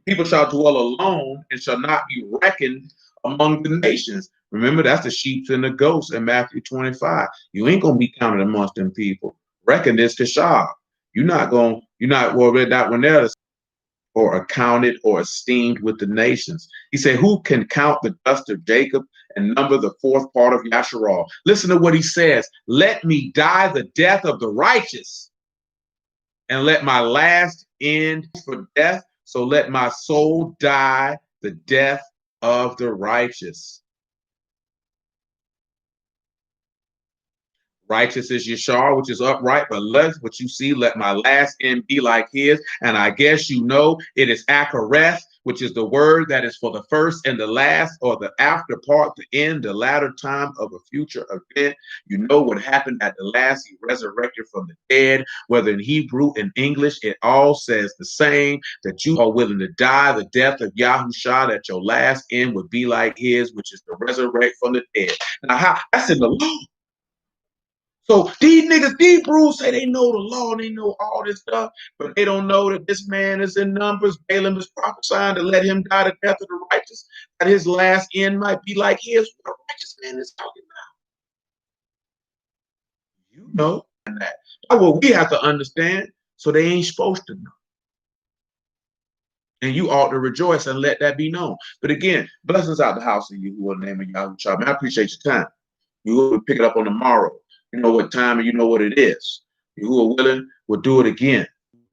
People shall dwell alone and shall not be reckoned among the nations. Remember, that's the sheep and the goats in Matthew 25. You ain't gonna be counted amongst them people. Reckon this to Shah. You're not worried that one there or accounted or esteemed with the nations. He said, who can count the dust of Jacob and number the fourth part of Yasharal? Listen to what he says. Let me die the death of the righteous and let my last end for death. So let my soul die the death of the righteous. Righteous is Yashar, which is upright, but let what you see, let my last end be like his. And I guess you know it is Akareth, which is the word that is for the first and the last, or the after part, the end, the latter time of a future event. You know what happened at the last. He resurrected from the dead. Whether in Hebrew and English, it all says the same, that you are willing to die the death of Yahushua, that your last end would be like his, which is to resurrect from the dead. Now, that's in the law. So these niggas, these brews say they know the law and they know all this stuff, but they don't know that this man is in Numbers. Balaam is prophesying to let him die the death of the righteous, that his last end might be like his. What a righteous man is talking about. You know that. That's what we have to understand, so they ain't supposed to know. And you ought to rejoice and let that be known. But again, blessings out the house of you who are naming Yahushua. Man, I appreciate your time. You will pick it up on tomorrow. You know what time and you know what it is. You who are willing will do it again.